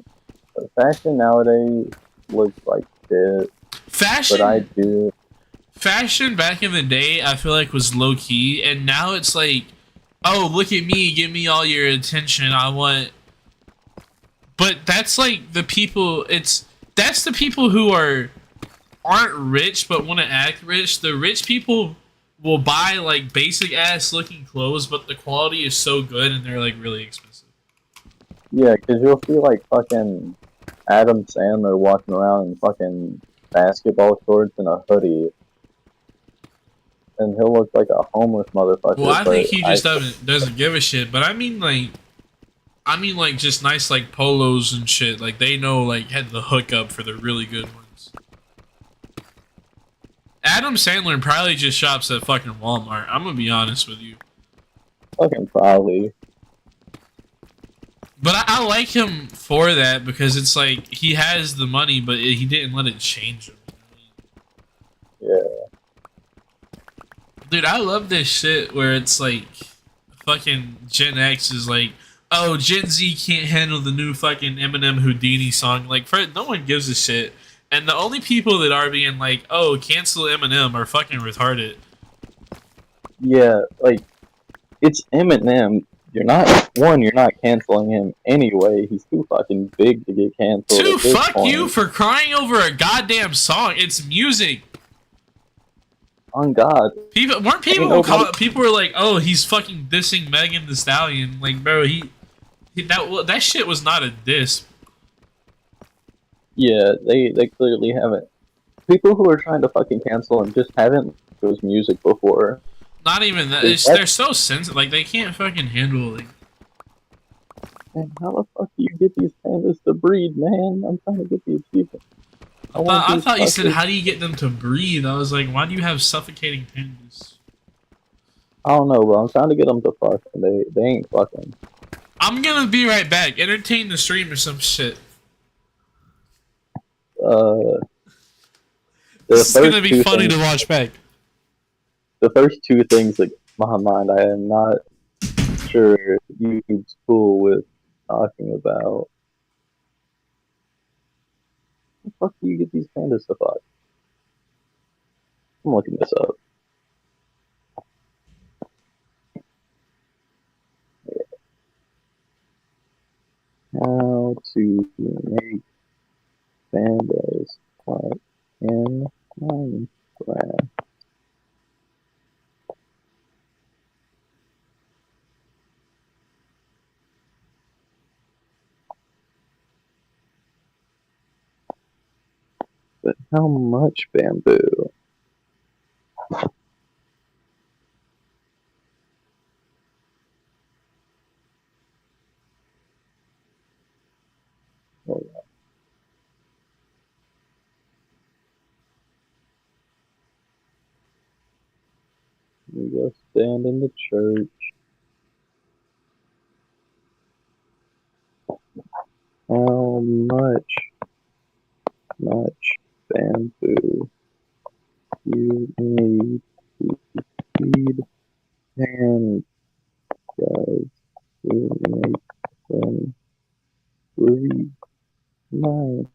S2: fashion nowadays looks like shit.
S1: Fashion back in the day, I feel like was low key, and now it's like, oh, look at me, give me all your attention. I want. But that's like the people. That's the people who aren't rich but want to act rich. The rich people will buy like basic ass looking clothes, but the quality is so good and they're like really expensive.
S2: Yeah, because you'll see like fucking Adam Sandler walking around in fucking basketball shorts and a hoodie, and he'll look like a homeless motherfucker.
S1: Well, I think he just doesn't give a shit. But I mean like just nice like polos and shit. Like they know like had the hookup for the really good ones. Adam Sandler probably just shops at fucking Walmart. I'm gonna be honest with you.
S2: Fucking probably.
S1: But I like him for that because it's like he has the money, but he didn't let it change him.
S2: Yeah.
S1: Dude, I love this shit where it's like fucking Gen X is like, oh, Gen Z can't handle the new fucking Eminem Houdini song. Like, no one gives a shit. And the only people that are being like, oh, cancel Eminem are fucking retarded.
S2: Yeah, like, it's Eminem. You're not canceling him anyway. He's too fucking big to get canceled.
S1: Dude, fuck you for crying over a goddamn song. It's music.
S2: On God.
S1: People were like, oh, he's fucking dissing Megan Thee Stallion. Like, bro, that shit was not a diss.
S2: Yeah, they clearly haven't. People who are trying to fucking cancel him just haven't his music before.
S1: Not even that.
S2: Is
S1: They're so sensitive. Like they can't fucking handle. Like,
S2: man, how the fuck do you get these pandas to breed, man? I'm trying to get the achievement.
S1: I thought you said, how do you get them to breathe? I was like, why do you have suffocating pandas?
S2: I don't know, but I'm trying to get them to fuck, and they ain't fucking.
S1: I'm gonna be right back. Entertain the stream or some shit.
S2: It's
S1: gonna be funny to watch back.
S2: The first two things that come to my mind, I am not sure YouTube's cool with talking about. How the fuck do you get these pandas to fuck? I'm looking this up. How to make pandas fuck in Minecraft. But how much bamboo? Hold on. We go stand in the church. How much bamboo you need to feed pandas to make them breathe? Minecraft.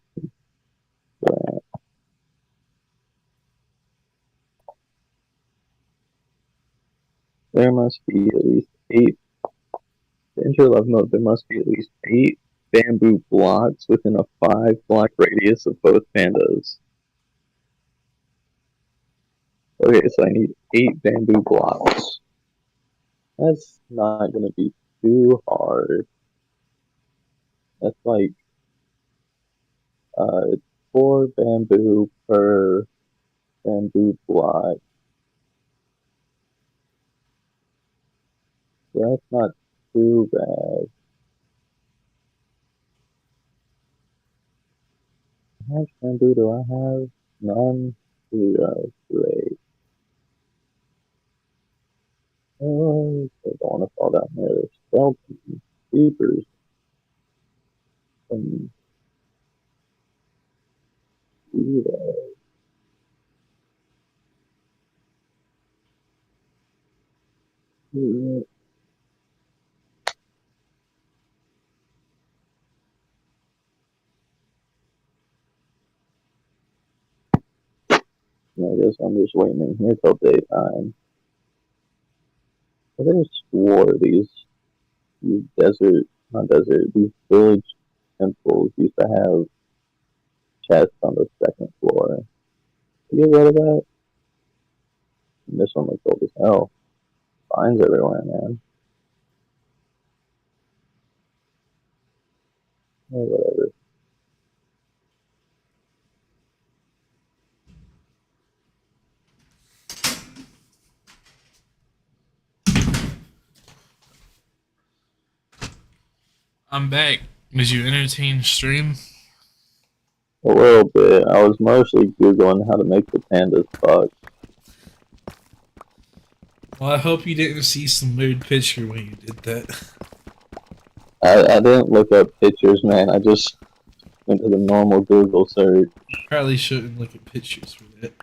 S2: There must be at least 8. To enter love mode, there must be at least 8 bamboo blocks within a 5-block radius of both pandas. Okay, so I need 8 bamboo blocks. That's not gonna be too hard. That's like 4 bamboo per bamboo block. So that's not too bad. How much bamboo do I have? None. 0. Great. Oh, I don't want to fall down there. There's skeletons, creepers, and I guess I'm just waiting in here till daytime. I just swore these these village temples used to have chests on the second floor. You get rid of that? And this one looks old as hell. Vines everywhere, man. Oh, whatever.
S1: I'm back. Did you entertain stream?
S2: A little bit. I was mostly Googling how to make the pandas fuck.
S1: Well, I hope you didn't see some weird picture when you did that.
S2: I didn't look up pictures, man. I just went to the normal Google search.
S1: Probably shouldn't look at pictures for that.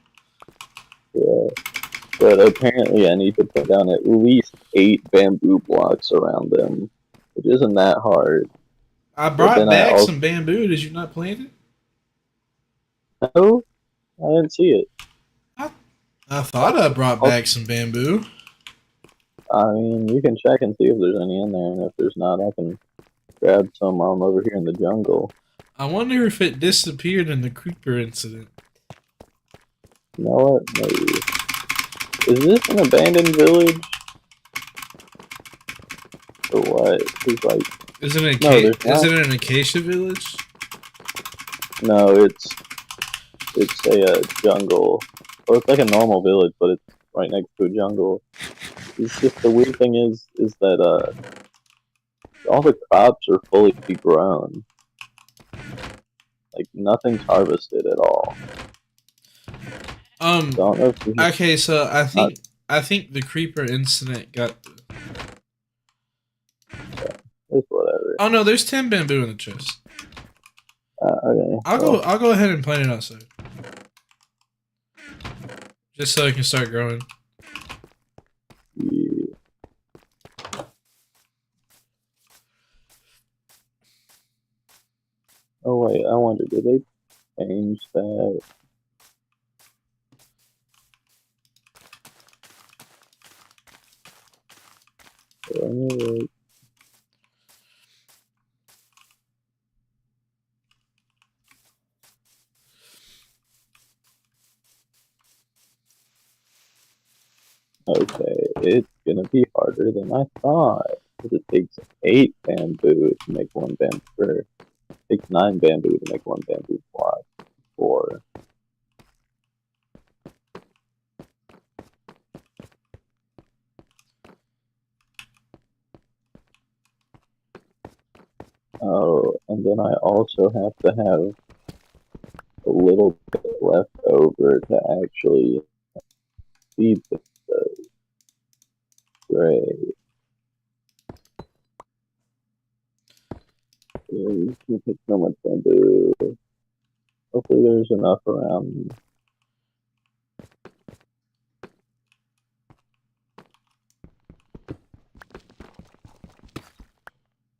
S2: Yeah. But apparently I need to put down at least 8 bamboo blocks around them, which isn't that hard.
S1: I brought back some bamboo. Did you not plant it?
S2: No, I didn't see it.
S1: I thought I brought back some bamboo.
S2: I mean, you can check and see if there's any in there, and if there's not, I can grab some while I'm over here in the jungle.
S1: I wonder if it disappeared in the creeper incident.
S2: You know what? Maybe. Is this an abandoned village? Or what? It's like...
S1: Is it an acacia village?
S2: No, it's a jungle. Well, it's like a normal village, but it's right next to a jungle. It's just the weird thing is that all the crops are fully grown. Like nothing's harvested at all. So I don't know if you
S1: Okay, so
S2: not
S1: I think the creeper incident got.
S2: it's whatever.
S1: Oh no, there's 10 bamboo in the chest.
S2: Okay. Well,
S1: I'll go ahead and plant it outside, just so it can start growing.
S2: yeah. Oh wait, I wonder did they change that? Anyway, okay, it's gonna be harder than I thought. 'Cause it takes 8 bamboo to make one bamboo. Or it takes 9 bamboo to make one bamboo block. 4. Oh, and then I also have to have a little bit left over to actually feed the gray. You can pick so much bamboo. Hopefully there's enough around.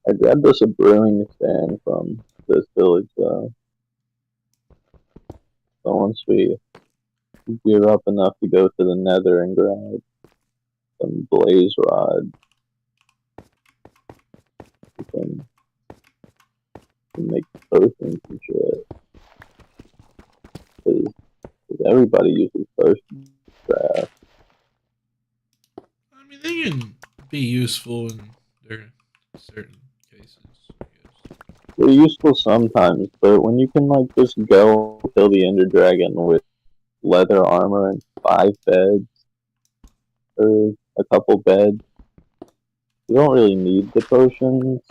S2: I grabbed us a brewing stand from this village though. So once we gear up enough to go to the nether and grab some blaze rod, we can make potions and shit. Because everybody uses potions.
S1: I mean, they can be useful in certain cases. I guess.
S2: They're useful sometimes, but when you can like just go kill the Ender Dragon with leather armor and 5 beds or a couple beds, you don't really need the potions.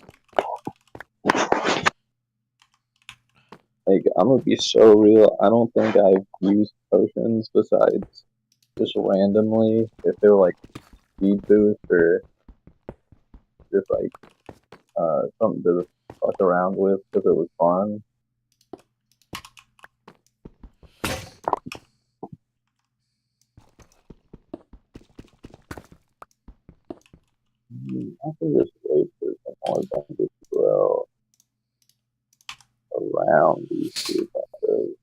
S2: Like I'm gonna be so real, I don't think I've used potions besides just randomly if they were like speed boost or just like something to fuck around with because it was fun. I think there's ways for some more bandits to grow around these two vendors.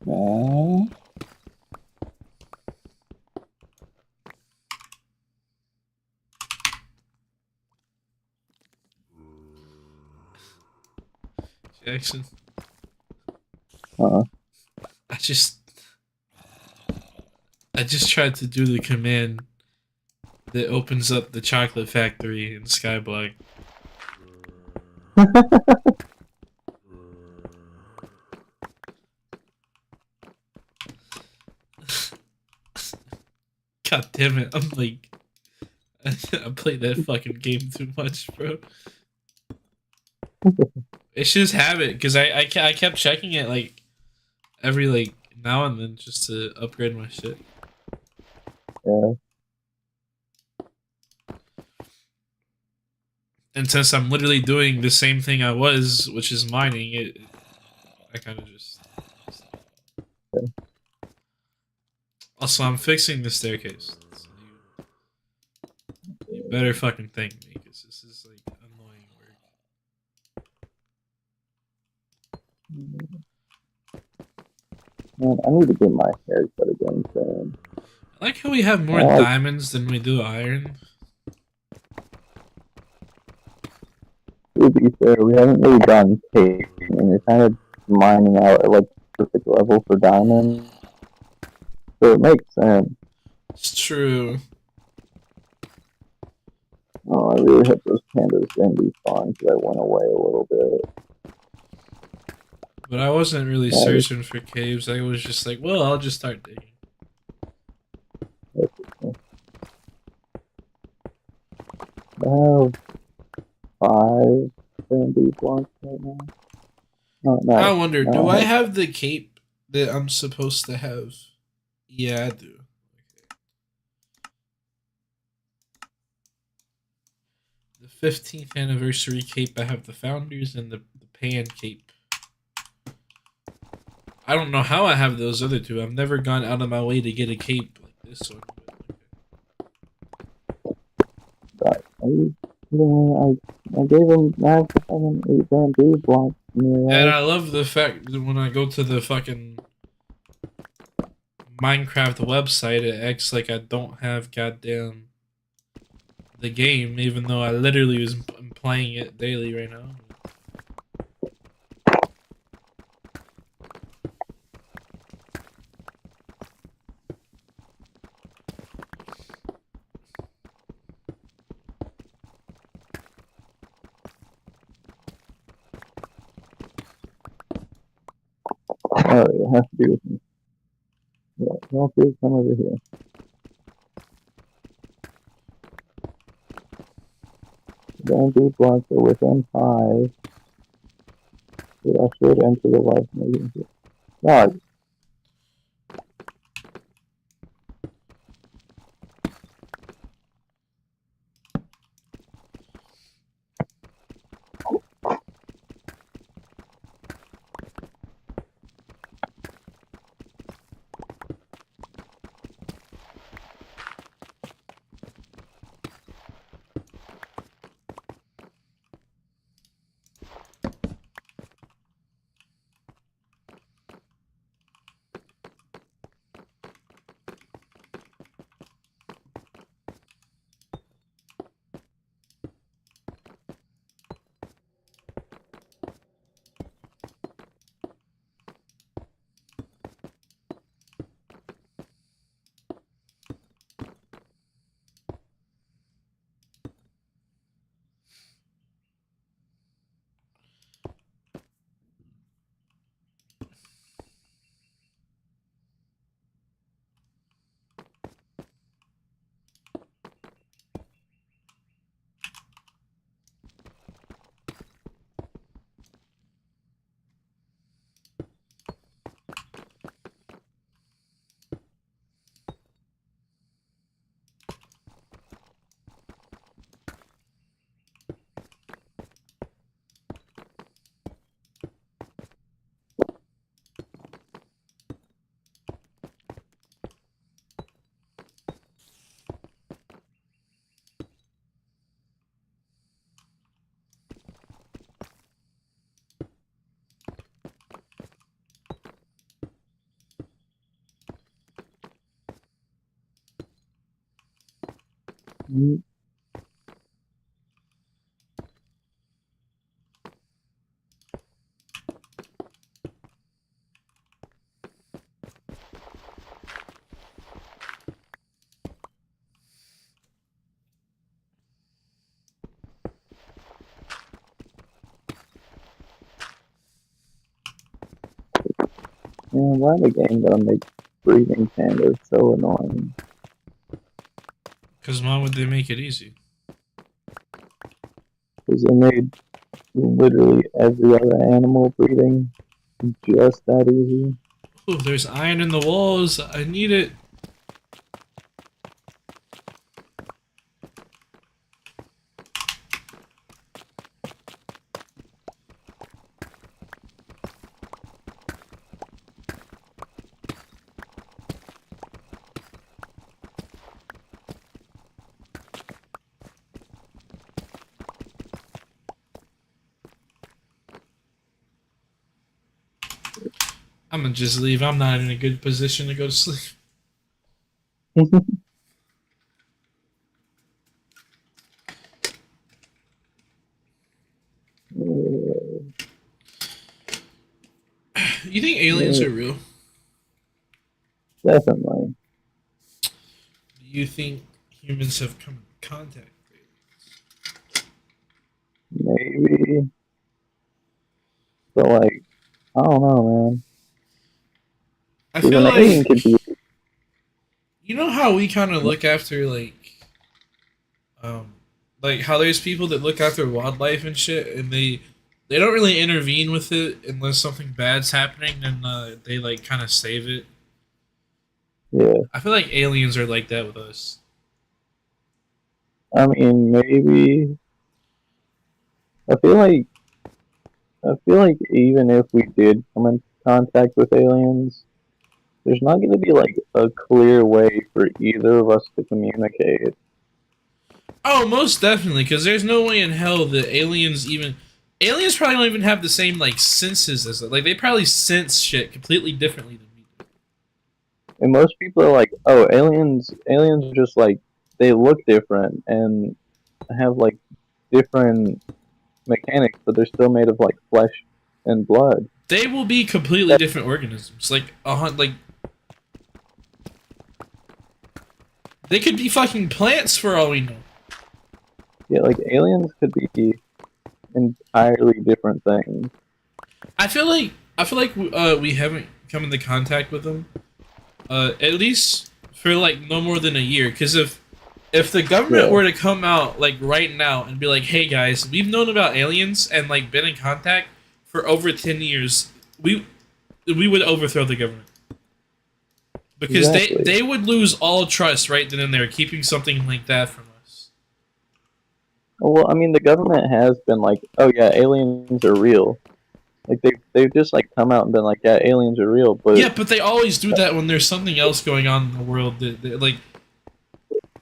S2: No.
S1: Jackson,
S2: Uh-uh.
S1: I just tried to do the command that opens up the chocolate factory in Skyblock. God damn it! I'm like, I played that fucking game too much, bro. It's just habit because I kept checking it like every like now and then just to upgrade my shit.
S2: Yeah.
S1: And since I'm literally doing the same thing I was, which is mining, I kind of just.
S2: Okay.
S1: Also, I'm fixing the staircase. better fucking thank me, because this is like annoying work.
S2: Man, I need to get my hair cut again soon.
S1: I like how we have more diamonds than we do iron.
S2: To be fair, we haven't really done cave, and you're kind of mining out at like perfect level for diamond. So it makes sense.
S1: It's true.
S2: Oh, I really hope those pandas didn't despawn because I went away a little bit.
S1: But I wasn't really searching for caves. I was just like, well, I'll just start digging.
S2: I have 5 bamboo blocks right now. No,
S1: I wonder, do I have the cape that I'm supposed to have? Yeah, I do. The 15th anniversary cape, I have the Founders and the Pan cape. I don't know how I have those other two. I've never gone out of my way to get a cape like this one.
S2: I gave him 9 to 7, 8 bamboo blocks.
S1: And I love the fact that when I go to the fucking Minecraft website, it acts like I don't have goddamn the game, even though I literally was playing it daily right now.
S2: Oh, it has to be with me. Yeah, no, please come over here. Bamboo blocks are within 5. Dude, I should enter the life maybe. God. Man, why the game gonna make breathing pandas so annoying?
S1: Because why would they make it easy?
S2: Because they made literally every other animal breathing just that easy.
S1: Oh, there's iron in the walls. I need it. I'm gonna just leave. I'm not in a good position to go to sleep. You think aliens are real?
S2: Definitely.
S1: Do you think humans have come in contact with aliens?
S2: Maybe. But like, I don't know, man.
S1: I
S2: Because
S1: feel
S2: an alien
S1: like
S2: could be.
S1: you know how we kind of look after um like how there's people that look after wildlife and shit, and they don't really intervene with it unless something bad's happening, and they like kind of save it.
S2: Yeah.
S1: I feel like aliens are like that with us.
S2: I mean, maybe. I feel like. I feel like even if we did come in contact with aliens, there's not going to be like a clear way for either of us to communicate.
S1: Oh, most definitely, because there's no way in hell that aliens probably don't even have the same like senses as like they probably sense shit completely differently than we do.
S2: And most people are like, "Oh, aliens are just like they look different and have like different mechanics, but they're still made of like flesh and blood."
S1: They will be completely different organisms. Like they could be fucking plants for all we know.
S2: Yeah, like aliens could be entirely different things.
S1: I feel like we haven't come into contact with them. At least for like no more than a year. Because if the government
S2: Yeah,
S1: were to come out like right now and be like, "Hey guys, we've known about aliens and like been in contact for over 10 years," we would overthrow the government because
S2: exactly.
S1: they would lose all trust right then and there, keeping something like that from us.
S2: Well, I mean, the government has been like, "Oh yeah, aliens are real." Like they've just like come out and been like, "Yeah, aliens are real," but
S1: Yeah, but they always do that when there's something else going on in the world that like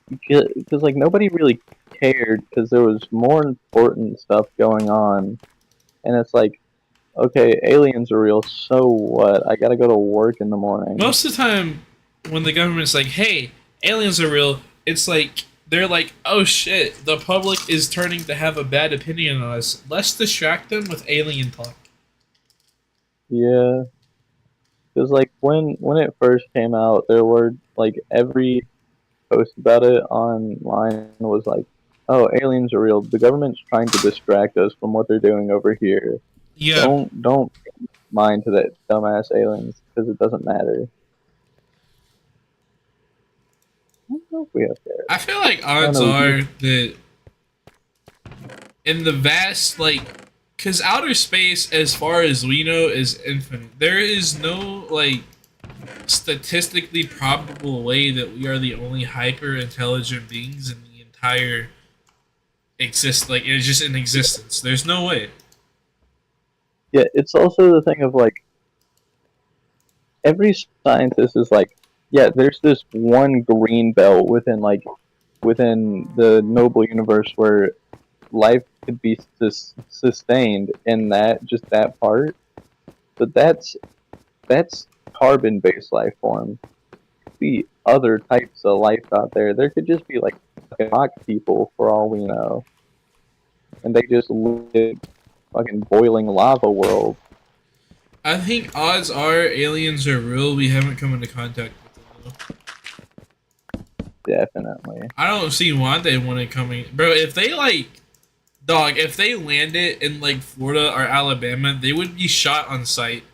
S2: because like nobody really cared because there was more important stuff going on, and it's like, okay, aliens are real, so what? I gotta go to work in the morning.
S1: most of the time when the government's like, "Hey, aliens are real," it's like they're like, "Oh shit, the public is turning to have a bad opinion on us. Let's distract them with alien talk."
S2: Yeah, because like when it first came out, there were like every post about it online was like, "Oh, aliens are real. The government's trying to distract us from what they're doing over here.
S1: Yeah,
S2: Don't mind to that dumbass aliens because it doesn't matter." I don't know if we have there.
S1: I feel like
S2: I don't
S1: odds
S2: know. We do.
S1: are that in the vast because outer space, as far as we know, is infinite. There is no like statistically probable way that we are the only hyper intelligent beings in the entire it's just in existence. There's no way.
S2: Yeah, it's also the thing of like every scientist is like, yeah, there's this one green belt within the noble universe where life could be sustained in that part, but that's carbon based life form. Be other types of life out there. There could just be like rock people for all we know, and they just live in fucking boiling lava world.
S1: I think odds are aliens are real. We haven't come into contact with them though.
S2: Definitely.
S1: I don't see why they want to come in, bro. If they dog, if they landed in like Florida or Alabama, they would be shot on sight.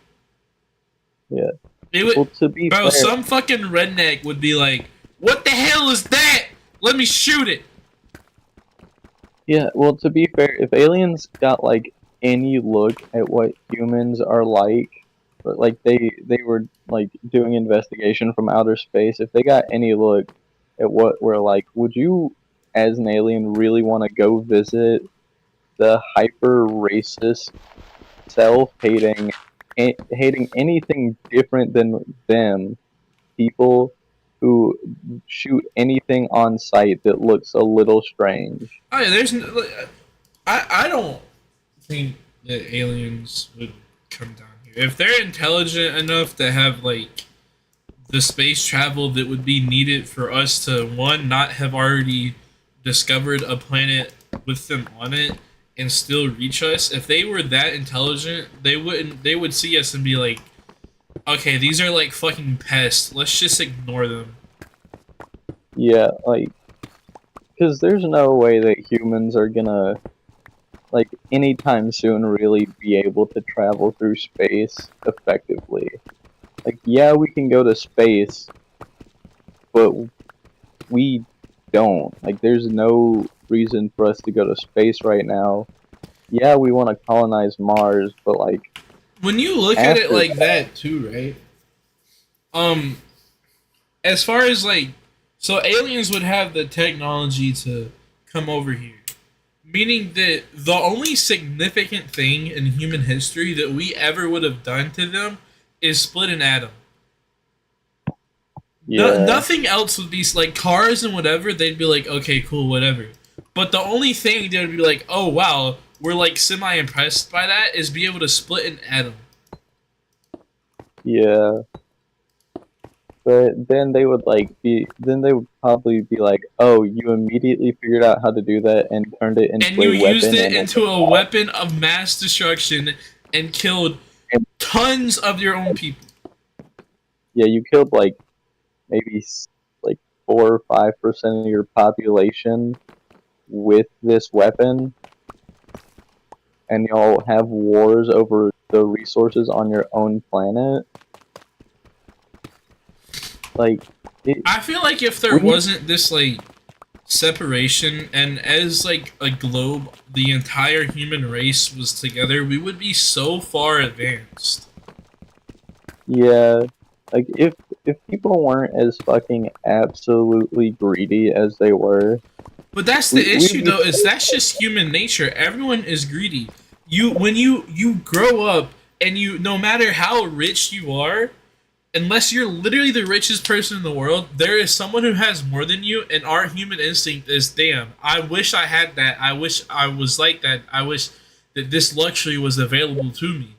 S2: Yeah.
S1: They would,
S2: Well, to be
S1: bro.
S2: fair,
S1: Some fucking redneck would be like, "What the hell is that? Let me shoot it."
S2: yeah. Well, to be fair, if aliens got like any look at what humans are like, but like they were like doing investigation from outer space, if they got any look at what we're like, would you, as an alien, really want to go visit the hyper racist, self hating, hating anything different than them people who shoot anything on sight that looks a little strange?
S1: Oh yeah, I don't think that aliens would come down here. If they're intelligent enough to have like the space travel that would be needed for us to one not have already discovered a planet with them on it and still reach us, if they were that intelligent, they would see us and be like, okay, these are like fucking pests. Let's just ignore them.
S2: Yeah, like, because there's no way that humans are gonna, like, anytime soon really be able to travel through space effectively. Like, yeah, we can go to space, but we don't. Like, there's no reason for us to go to space right now. Yeah, we want to colonize Mars, but like,
S1: When you look at it
S2: after
S1: like that too, right? Um, as far as like, so aliens would have the technology to come over here, meaning that the only significant thing in human history that we ever would have done to them is split an atom. No,
S2: yeah,
S1: nothing else would be like cars and whatever. They'd be like, okay, cool, whatever. But the only thing they would be like, oh wow, we're like semi impressed by that is be able to split an atom.
S2: yeah. But then they would then they would probably be like, "Oh, you immediately figured out how to do that and turned it into
S1: And you
S2: a
S1: used
S2: weapon."
S1: it
S2: And
S1: into a weapon of mass destruction and killed tons of your own people.
S2: yeah, you killed like maybe like 4 or 5% of your population with this weapon, and y'all have wars over the resources on your own planet. Like,
S1: I feel like if there wasn't this like separation and as like a globe the entire human race was together, we would be so far advanced.
S2: yeah, like if people weren't as fucking absolutely greedy as they were.
S1: But that's the issue though, is that's just human nature. Everyone is greedy. You grow up and you, no matter how rich you are, unless you're literally the richest person in the world, there is someone who has more than you, and our human instinct is, damn, I wish I had that. I wish I was like that. I wish that this luxury was available to me.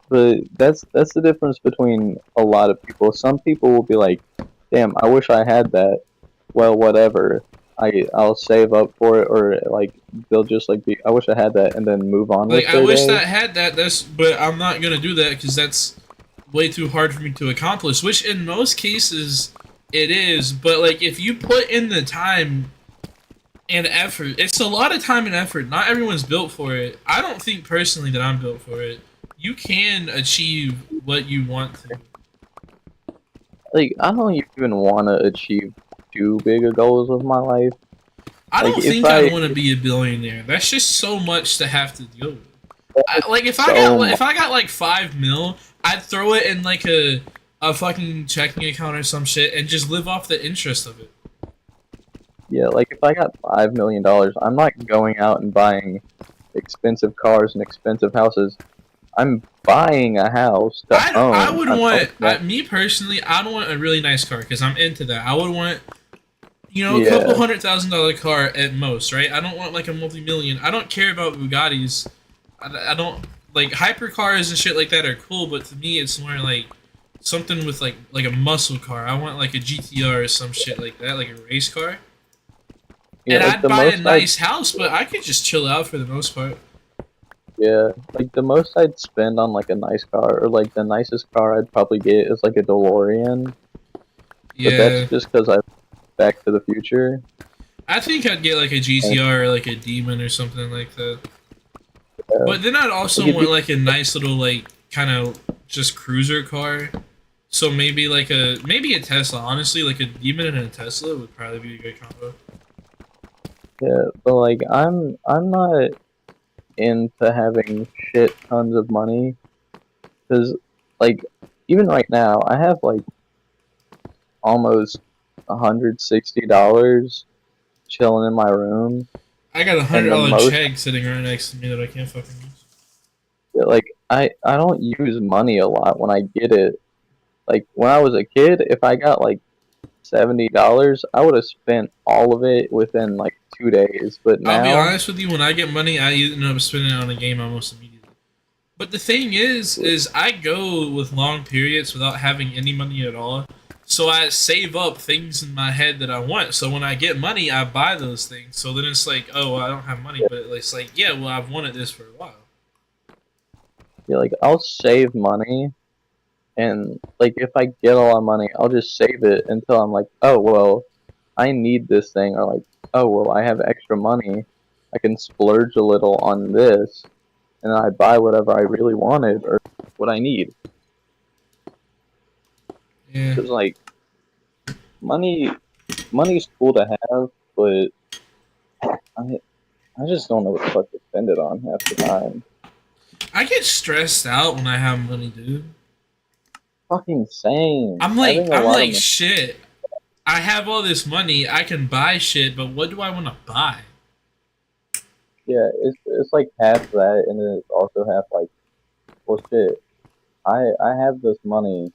S2: But that's the difference between a lot of people. Some people will be like, "Damn, I wish I had that." Well, whatever. I'll save up for it, or like they'll just like be, "I wish I had that," and then move on
S1: Like,
S2: with
S1: I
S2: their
S1: wish
S2: day.
S1: that I had that. But I'm not gonna do that because that's way too hard for me to accomplish. Which in most cases it is. But like, if you put in the time and effort, it's a lot of time and effort. Not everyone's built for it. I don't think personally that I'm built for it. You can achieve what you want to.
S2: Like, I don't even want to achieve too big of goals with my life.
S1: I
S2: Like,
S1: don't think I'd want to be a billionaire. That's just so much to have to deal with. Like if I got like 5 mil, I'd throw it in like a fucking checking account or some shit and just live off the interest of it.
S2: Yeah, like if I got $5 million, I'm not going out and buying expensive cars and expensive houses. I'm buying a house to own.
S1: I would want me personally. I'd want a really nice car because I'm into that. I would want, you know, a couple $100,000 car at most, right? I don't want like a multi-million. I don't care about Bugattis. I don't like hypercars and shit like that are cool, but to me it's more like something with like a muscle car. I want like a GTR or some shit like that, like a race car. Yeah, and like I'd buy a nice house, but I could just chill out for the most part.
S2: Yeah, like the most I'd spend on like a nice car, or like the nicest car I'd probably get is like a DeLorean.
S1: Yeah.
S2: But that's just because I'm Back to the Future.
S1: I think I'd get like a GTR or like a Demon or something like that. Yeah. But then I'd also want like a nice little like kind of just cruiser car. So maybe like a Tesla. Honestly, like a Demon and a Tesla would probably be a good combo.
S2: Yeah, but like I'm not into having shit tons of money, because like even right now I have like almost $160 chilling in my room.
S1: I got $100 check sitting right next to me that I can't fucking use.
S2: Yeah, like I don't use money a lot when I get it. Like when I was a kid, if I got like $70, I would have spent all of it within like 2 days. But now,
S1: I'll be honest with you, when I get money, I end up spending it on a game almost immediately. But the thing is I go with long periods without having any money at all. So I save up things in my head that I want. So when I get money, I buy those things. So then it's like, oh, well, I don't have money,
S2: Yeah,
S1: but it's like, yeah, well, I've wanted this for a while.
S2: yeah, like I'll save money, and like if I get a lot of money, I'll just save it until I'm like, oh well, I need this thing, or like, oh well, I have extra money, I can splurge a little on this, and I buy whatever I really wanted or what I need.
S1: Yeah.
S2: Because like money, money's cool to have, but I I just don't know what the fuck to spend it on half the time.
S1: I get stressed out when I have money, dude.
S2: Fucking same.
S1: I'm like,
S2: Having a
S1: I'm
S2: lot of
S1: like,
S2: money,
S1: shit. I have all this money. I can buy shit, but what do I want to buy?
S2: yeah, it's like half that, and then it's also half like, well, shit. I have this money,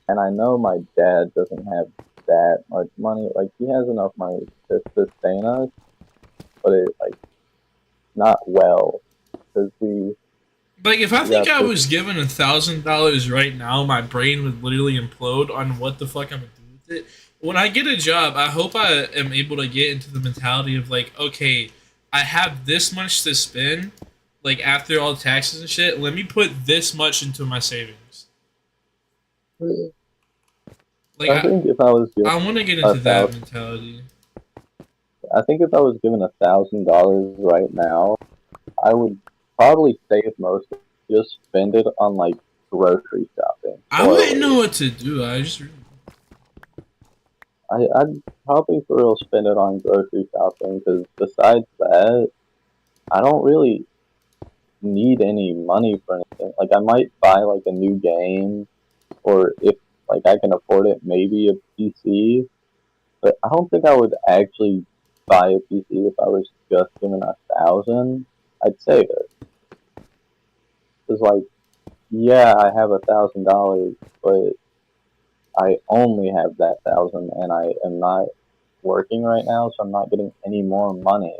S2: and I know my dad doesn't have that much money. Like he has enough money to sustain us, but it like not well because
S1: Like, if I
S2: we
S1: think
S2: got
S1: I
S2: this.
S1: was given $1,000 right now, my brain would literally implode on what the fuck I'm gonna do with it. When I get a job, I hope I am able to get into the mentality of like, okay, I have this much to spend, like after all taxes and shit. Let me put this much into my savings. Like,
S2: I think if I was given
S1: I want to get
S2: a
S1: into that
S2: thousand,
S1: mentality.
S2: I think if I was given $1,000 right now, I would probably save most of it, just spend it on like grocery shopping
S1: I wouldn't know
S2: slowly.
S1: what to do. I just
S2: I'd probably for real spend it on grocery shopping because besides that, I don't really need any money for anything. Like I might buy like a new game, or if like I can afford it, maybe a PC. But I don't think I would actually buy a PC if I was just given 1,000. I'd save it. Cause like, yeah, I have $1,000, but I only have that thousand, and I am not working right now, so I'm not getting any more money.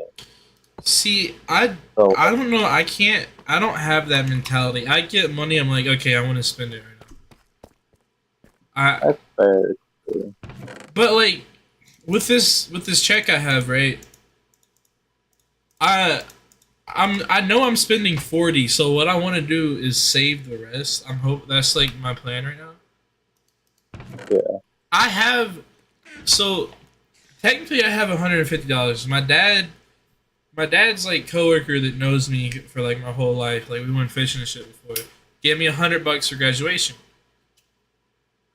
S1: see. I
S2: So
S1: I don't know. I can't. I don't have that mentality. I get money. I'm like, okay, I want to spend it right now. I
S2: that's fair. Too.
S1: but like with this check I have, right? I I know I'm spending 40, so what I want to do is save the rest. I'm hope that's like my plan right now.
S2: Yeah,
S1: I have so technically I have $150. My dad's like coworker that knows me for like my whole life. Like we went fishing and shit before. Gave me $100 for graduation,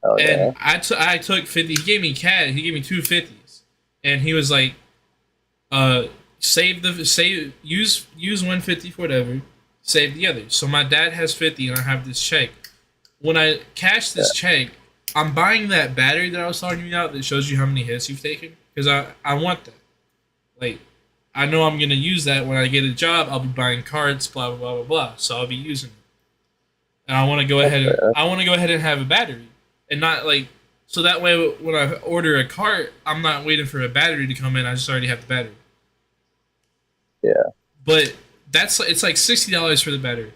S2: hell yeah,
S1: and I took 50. He gave me cash. He gave me two fifties, and he was like, save use 150 for whatever, save the other. So my dad has 50, and I have this check. When I cash
S2: yeah,
S1: this check, I'm buying that battery that I was talking about that shows you how many hits you've taken because I want that. Like, I know I'm gonna use that when I get a job. I'll be buying cards, blah blah blah blah blah. So I'll be using it, and I want to go
S2: that's
S1: ahead and
S2: fair.
S1: I want to go ahead and have a battery, and not like so that way when I order a cart, I'm not waiting for a battery to come in. I just already have the battery.
S2: Yeah,
S1: But it's like $60 for the battery.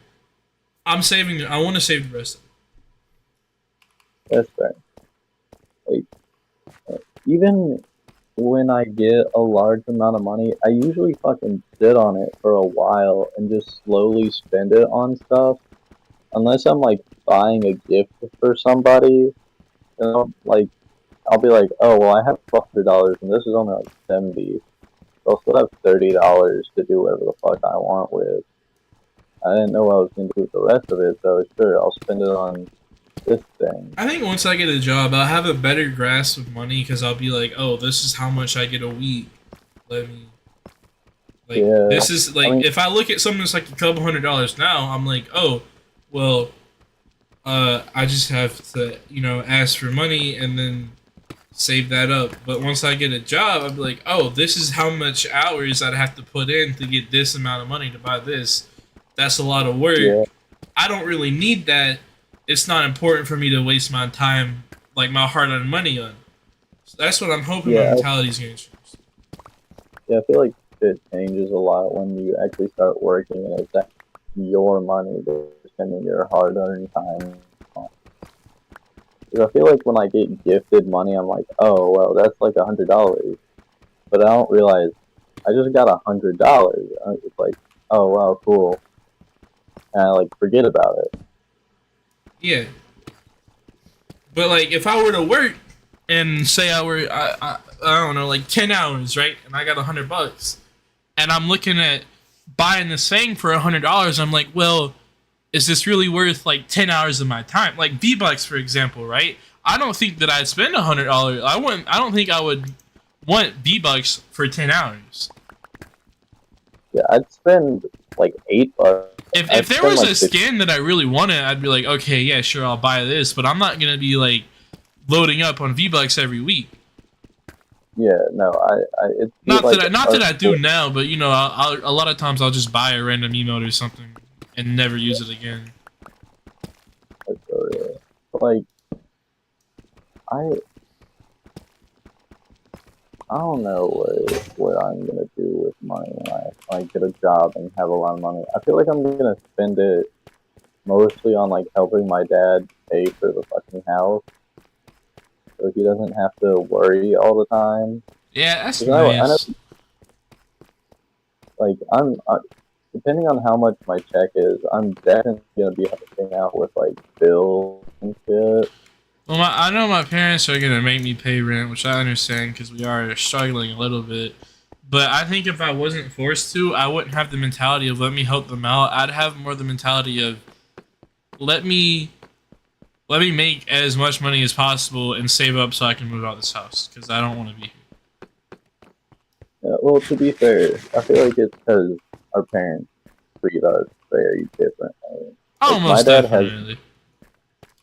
S1: I'm saving. I want to save the rest of it.
S2: that's fair. Like even when I get a large amount of money, I usually fucking sit on it for a while and just slowly spend it on stuff. Unless I'm like buying a gift for somebody, like I'll be like, oh well, I have $100 and this is only like 70. So I'll still have $30 to do whatever the fuck I want with. I didn't know what I was gonna do with the rest of it, so sure, I'll spend it on this thing.
S1: I think once I get a job, I'll have a better grasp of money because I'll be like, oh, this is how much I get a week. Let me like
S2: Yeah,
S1: this is
S2: I
S1: like
S2: mean,
S1: if I look at something that's like a couple $100 now, I'm like, oh, well, I just have to ask for money and then save that up. But once I get a job, I'll be like, oh, this is how much hours I'd have to put in to get this amount of money to buy this. That's a lot of work.
S2: yeah,
S1: I don't really need that. It's not important for me to waste my time, like my hard-earned money on. So that's what I'm hoping my
S2: yeah,
S1: mentality's gonna change.
S2: yeah. I feel like shit changes a lot when you actually start working and it's your money they're spending your hard-earned time on. 'Cause I feel like when I get gifted money, I'm like, oh well, that's like $100, but I don't realize I just got $100. It's like, oh wow, cool, and I like forget about it.
S1: Yeah. But like, if I were to work and say I don't know, like 10 hours, right, and I got $100, and I'm looking at buying this thing for $100, I'm like, well, is this really worth like 10 hours of my time? Like V-Bucks, for example, right? I don't think that I'd spend $100. I wouldn't. I don't think I would want V-Bucks for 10 hours.
S2: Yeah, I'd spend like $8.
S1: If there was a skin that I really wanted, I'd be like, okay, yeah, sure, I'll buy this. But I'm not gonna be like loading up on V-Bucks every week.
S2: Yeah, no, it's
S1: Not
S2: like
S1: that I do now, but you know, a lot of times I'll just buy a random emote or something and never use it again.
S2: Like, I don't know what I'm gonna do with money when I get a job and have a lot of money. I feel like I'm gonna spend it mostly on like helping my dad pay for the fucking house, so he doesn't have to worry all the time.
S1: Yeah, that's nice.
S2: Like depending on how much my check is, I'm definitely gonna be helping out with like bills and shit.
S1: Well, I know my parents are gonna make me pay rent, which I understand because we are struggling a little bit. But I think if I wasn't forced to, I wouldn't have the mentality of let me help them out. I'd have more the mentality of let me make as much money as possible and save up so I can move out of this house because I don't want to be here.
S2: Yeah, well, to be fair, I feel like it's because our parents treat us very differently.
S1: Oh, most definitely.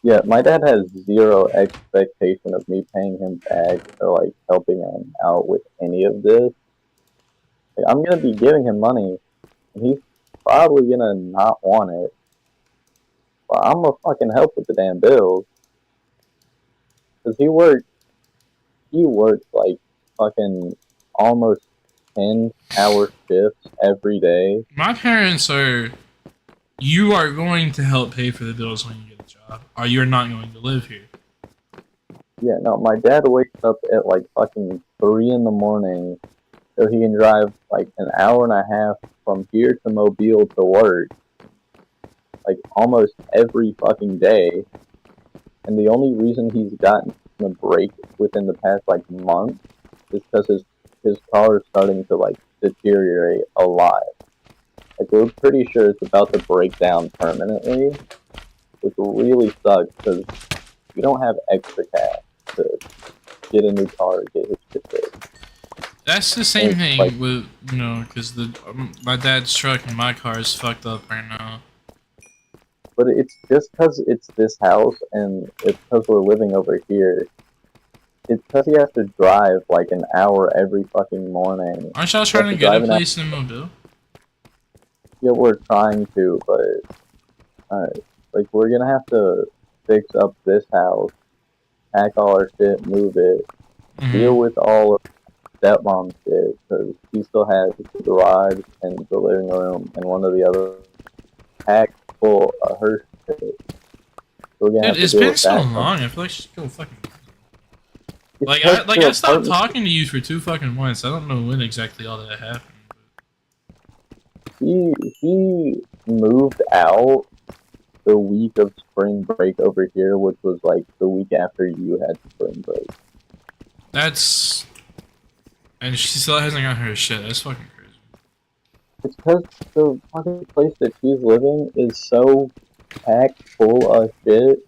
S2: Yeah, my dad has zero expectation of me paying him back or like helping him out with any of this. Like, I'm gonna be giving him money, and he's probably gonna not want it. But I'm gonna fucking help with the damn bills, cause he works like fucking almost 10-hour shifts every day.
S1: My parents are. You are going to help pay for the bills when you get a job, or you're not going to live here.
S2: Yeah, no, my dad wakes up at like fucking 3 in the morning so he can drive like an hour and a half from here to Mobile to work. Like almost every fucking day. And the only reason he's gotten a break within the past like month is because his car is starting to like deteriorate a lot. Like we're pretty sure it's about to break down permanently, which really sucks because we don't have extra cash to get a new car or get his shit fixed.
S1: That's the same thing like, with, you know, because my dad's truck and my car is fucked up right now.
S2: But it's just because it's this house and it's because we're living over here. It's because he has to drive like an hour every fucking morning.
S1: Aren't y'all trying to get a place in Mobile?
S2: Yeah, we're trying to, but like we're gonna have to fix up this house, pack all our shit, move it, deal with all of stepmom's shit because he still has the garage and the living room and one of the other packed full of her shit. So
S1: dude, it's been so long. I feel like she's go fucking. I stopped talking to you for 2 fucking months. I don't know when exactly all that happened.
S2: He moved out the week of spring break over here, which was like the week after you had spring break.
S1: That's... And she still hasn't got her shit. That's fucking crazy.
S2: It's because the fucking place that she's living is so packed full of shit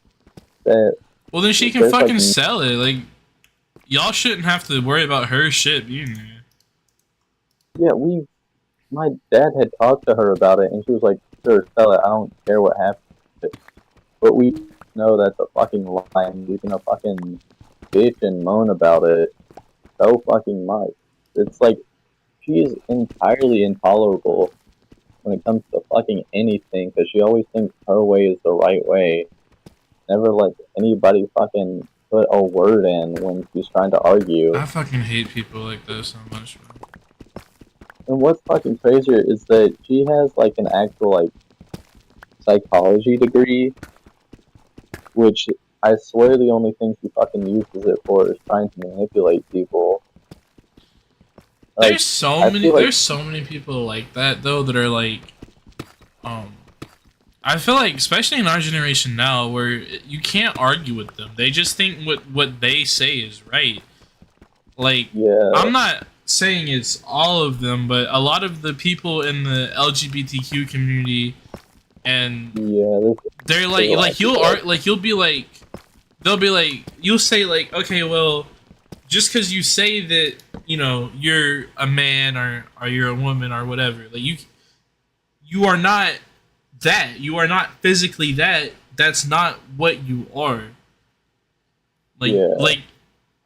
S2: that...
S1: Well, then she can fucking sell it. Like, y'all shouldn't have to worry about her shit being there.
S2: Yeah, my dad had talked to her about it, and she was like, sure, sell it, I don't care what happens. But we know that's a fucking lie, and he's gonna fucking bitch and moan about it so fucking much. It's like, she is entirely intolerable when it comes to fucking anything, because she always thinks her way is the right way. Never let anybody fucking put a word in when she's trying to argue.
S1: I fucking hate people like this so much, man.
S2: And what's fucking crazier is that she has like an actual like psychology degree, which I swear the only thing she fucking uses it for is trying to manipulate people. Like,
S1: There's so
S2: I
S1: many.
S2: feel like
S1: There's so many people like that though that are like, um, I feel like especially in our generation now, where you can't argue with them. They just think what they say is right. Like,
S2: yeah,
S1: I'm not saying it's all of them, but a lot of the people in the LGBTQ community, and
S2: yeah,
S1: they're like you'll be like, they'll be like, you'll say like, okay, well, just because you say that, you know, you're a man or you're a woman or whatever, like you are not that. You are not physically that. That's not what you are. Like
S2: yeah.
S1: like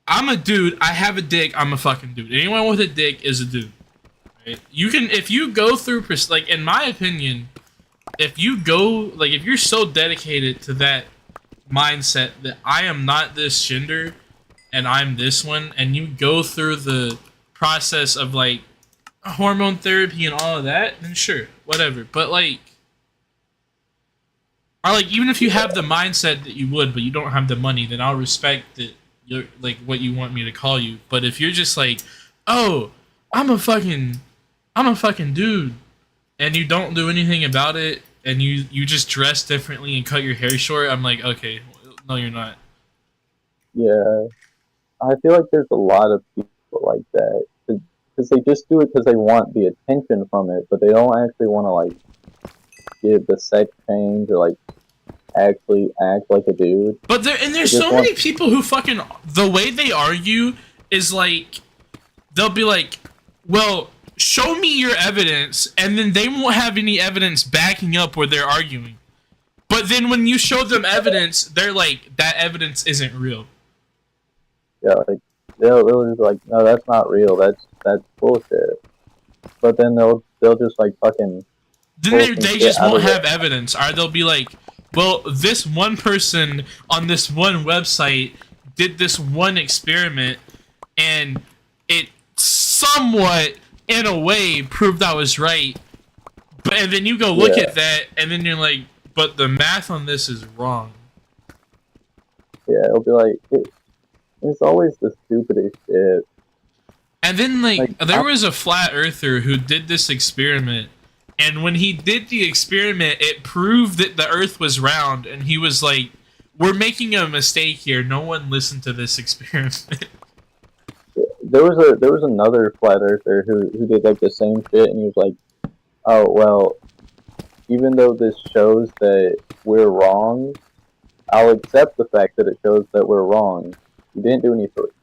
S1: I'm a dude. I have a dick. I'm a fucking dude. Anyone with a dick is a dude. Right? You can, if you go through, like, in my opinion, if you go, like, if you're so dedicated to that mindset that I am not this gender and I'm this one, and you go through the process of, like, hormone therapy and all of that, then sure, whatever. But, like, or, like, even if you have the mindset that you would, but you don't have the money, then I'll respect that you're, like, what you want me to call you. But if you're just like, oh, I'm a fucking dude, and you don't do anything about it, and you just dress differently and cut your hair short, I'm like, okay, no, you're not.
S2: Yeah, I feel like there's a lot of people like that because they just do it because they want the attention from it, but they don't actually want to like give the sex change or like actually act like a dude.
S1: But there's so many people who fucking, the way they argue is like, they'll be like, well, show me your evidence, and then they won't have any evidence backing up what they're arguing. But then when you show them evidence, they're like, that evidence isn't real.
S2: Yeah, like they'll just like, no, that's not real. That's bullshit. But then they'll just like fucking.
S1: Then they just won't have evidence, or they'll be like, well, this one person on this one website did this one experiment, and it somewhat, in a way, proved I was right. But and then you go look at that, and then you're like, but the math on this is wrong.
S2: Yeah, it'll be like it's always the stupidest shit.
S1: And then like there was a flat earther who did this experiment, and when he did the experiment, it proved that the Earth was round, and he was like, "We're making a mistake here. No one listened to this experiment."
S2: There was another flat earther who did like the same shit, and he was like, "Oh well, even though this shows that we're wrong, I'll accept the fact that it shows that we're wrong. You didn't do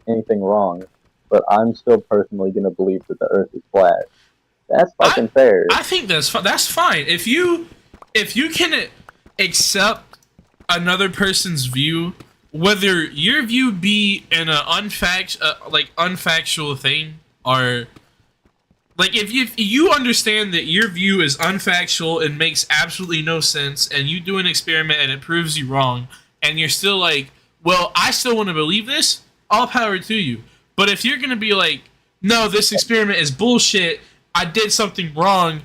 S2: anything wrong, but I'm still personally gonna believe that the Earth is flat." That's fucking fair.
S1: I think that's fine. If you can accept another person's view, whether your view be in a unfactual thing, or like if you understand that your view is unfactual and makes absolutely no sense, and you do an experiment and it proves you wrong, and you're still like, well, I still want to believe this, all power to you. But if you're gonna be like, no, this experiment is bullshit, I did something wrong,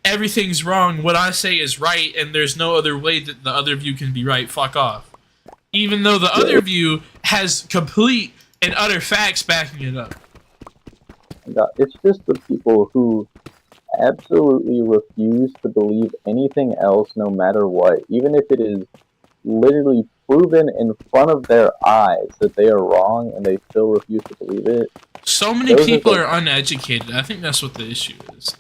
S1: everything's wrong, what I say is right, and there's no other way that the other view can be right, fuck off. Even though the other view has complete and utter facts backing it up.
S2: It's just the people who absolutely refuse to believe anything else no matter what, even if it is literally proven in front of their eyes that they are wrong, and they still refuse to believe it.
S1: So many people are uneducated. I think that's what the issue is.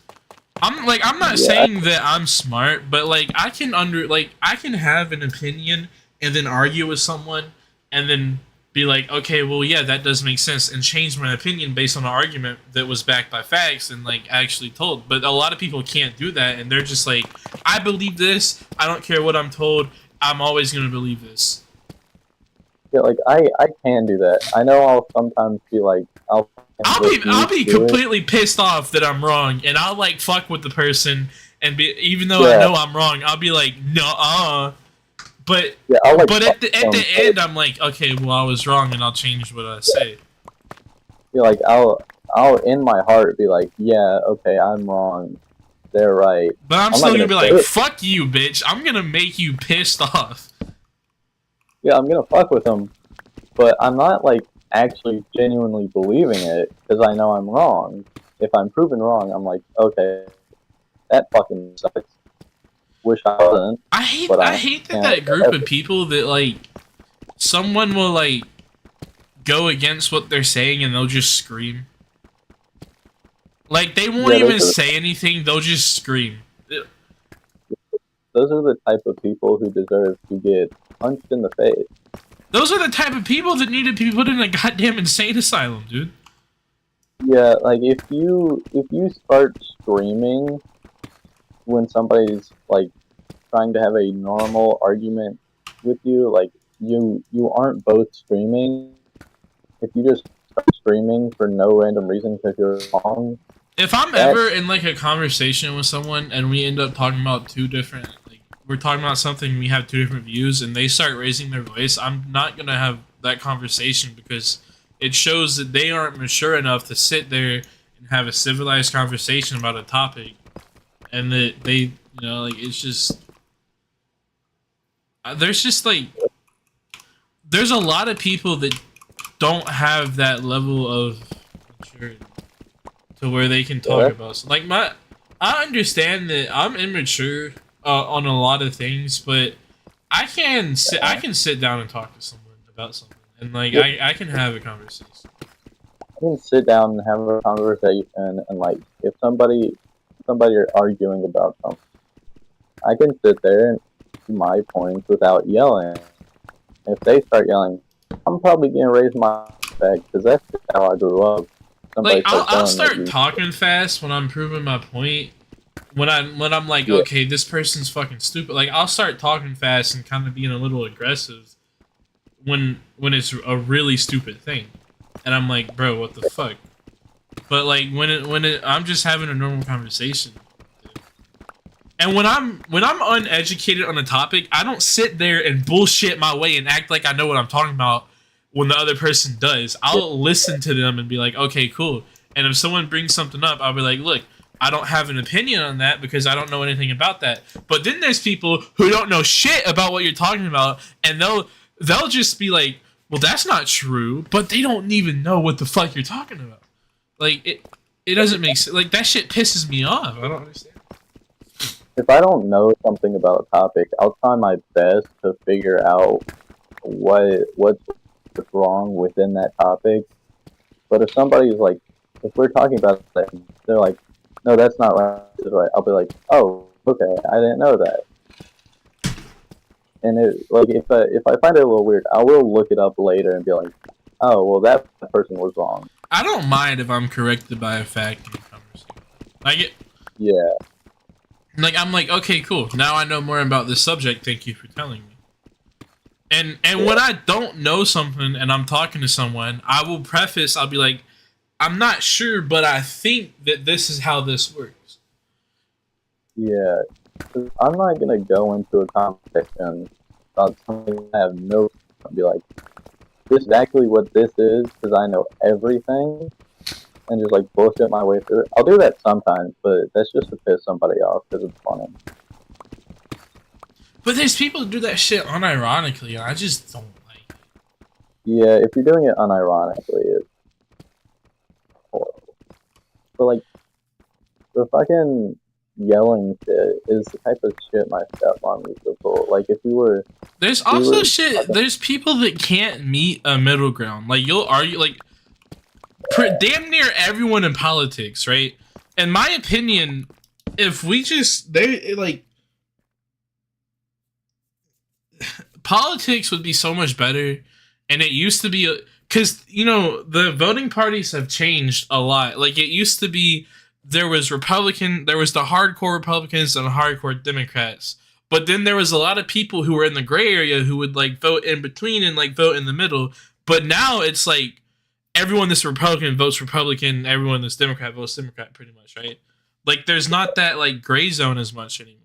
S1: I'm not saying that I'm smart, but like I can have an opinion and then argue with someone and then be like, okay, well, yeah, that does make sense, and change my opinion based on an argument that was backed by facts and like actually told. But a lot of people can't do that, and they're just like, I believe this, I don't care what I'm told, I'm always gonna believe this.
S2: Yeah, like I can do that. I know I'll sometimes be like, I'll
S1: be completely pissed off that I'm wrong, and I'll like fuck with the person, and be, even though I know I'm wrong, I'll be like, no, but at the end, I'm like, okay, well, I was wrong, and I'll change what I say.
S2: Yeah, like I'll in my heart be like, yeah, okay, I'm wrong, they're right.
S1: But I'm
S2: not
S1: still gonna be
S2: say
S1: like,
S2: it.
S1: fuck you, bitch. I'm gonna make you pissed off.
S2: Yeah, I'm gonna fuck with them, but I'm not like actually genuinely believing it because I know I'm wrong. If I'm proven wrong, I'm like, okay, that fucking sucks. Wish I wasn't.
S1: I hate
S2: But
S1: I hate that group of people that like someone will like go against what they're saying and they'll just scream. Like they won't even say anything, they'll just scream.
S2: Those are the type of people who deserve to get punched in the face.
S1: Those are the type of people that need to be put in a goddamn insane asylum, dude.
S2: Yeah, like if you start screaming when somebody's like trying to have a normal argument with you, like you aren't both screaming. If you just start screaming for no random reason because you're wrong.
S1: If I'm ever in like a conversation with someone and we end up talking about two different, like we're talking about something, we have two different views, and they start raising their voice, I'm not gonna have that conversation because it shows that they aren't mature enough to sit there and have a civilized conversation about a topic, and that they, you know, like it's just there's just like there's a lot of people that don't have that level of maturity to where they can talk about something. Like I understand that I'm immature on a lot of things, but I can sit down and talk to someone about something, and like I can have a conversation.
S2: I can sit down and have a conversation, and like if somebody are arguing about something, I can sit there and do my points without yelling. If they start yelling, I'm probably gonna raise my respect because that's just how I grew up.
S1: Like I'll start talking fast when I'm proving my point. When I'm like, okay, this person's fucking stupid. Like I'll start talking fast and kind of being a little aggressive when it's a really stupid thing, and I'm like, bro, what the fuck? But like when I'm just having a normal conversation, and when I'm uneducated on a topic, I don't sit there and bullshit my way and act like I know what I'm talking about. When the other person does, I'll listen to them and be like, okay, cool. And if someone brings something up, I'll be like, look, I don't have an opinion on that because I don't know anything about that. But then there's people who don't know shit about what you're talking about, and they'll just be like, well, that's not true, but they don't even know what the fuck you're talking about. Like it doesn't make sense. Like that shit pisses me off. I don't understand.
S2: If I don't know something about a topic, I'll try my best to figure out what's wrong within that topic. But if somebody's like, if we're talking about that, they're like, no, that's not right. This is right. I'll be like, oh, okay, I didn't know that. And if I find it a little weird, I will look it up later and be like, oh, well, that person was wrong.
S1: I don't mind if I'm corrected by a fact in a conversation.
S2: Yeah.
S1: Like I'm like, okay, cool. Now I know more about this subject. Thank you for telling me. And when I don't know something and I'm talking to someone, I will preface, I'll be like, I'm not sure, but I think that this is how this works.
S2: Yeah. I'm not going to go into a conversation about something I have no... I'll be like, this is actually what this is, because I know everything, and just like bullshit my way through it. I'll do that sometimes, but that's just to piss somebody off, because it's funny.
S1: But there's people who do that shit unironically, and I just don't like it.
S2: Yeah, if you're doing it unironically, it's horrible. But like, the fucking yelling shit is the type of shit my stepmom used to pull. Like, if we were...
S1: There's also shit, there's people that can't meet a middle ground. Like, you'll argue, like, damn near everyone in politics, right? In my opinion, if we just... politics would be so much better, and it used to be because you know the voting parties have changed a lot. Like it used to be there was the hardcore Republicans and the hardcore Democrats, but then there was a lot of people who were in the gray area who would like vote in between and like vote in the middle. But now it's like everyone that's Republican votes Republican, everyone that's Democrat votes Democrat, pretty much, right? Like there's not that like gray zone as much anymore.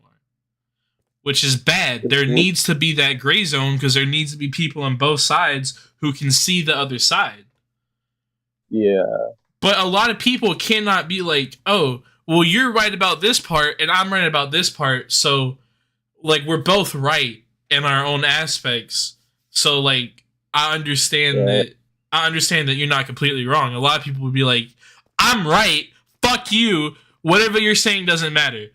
S1: Which is bad. There needs to be that gray zone because there needs to be people on both sides who can see the other side.
S2: Yeah.
S1: But a lot of people cannot be like, oh, well, you're right about this part, and I'm right about this part. So, like, we're both right in our own aspects. So, like, I understand
S2: Yeah.
S1: that. I understand that you're not completely wrong. A lot of people would be like, "I'm right. Fuck you. Whatever you're saying doesn't matter."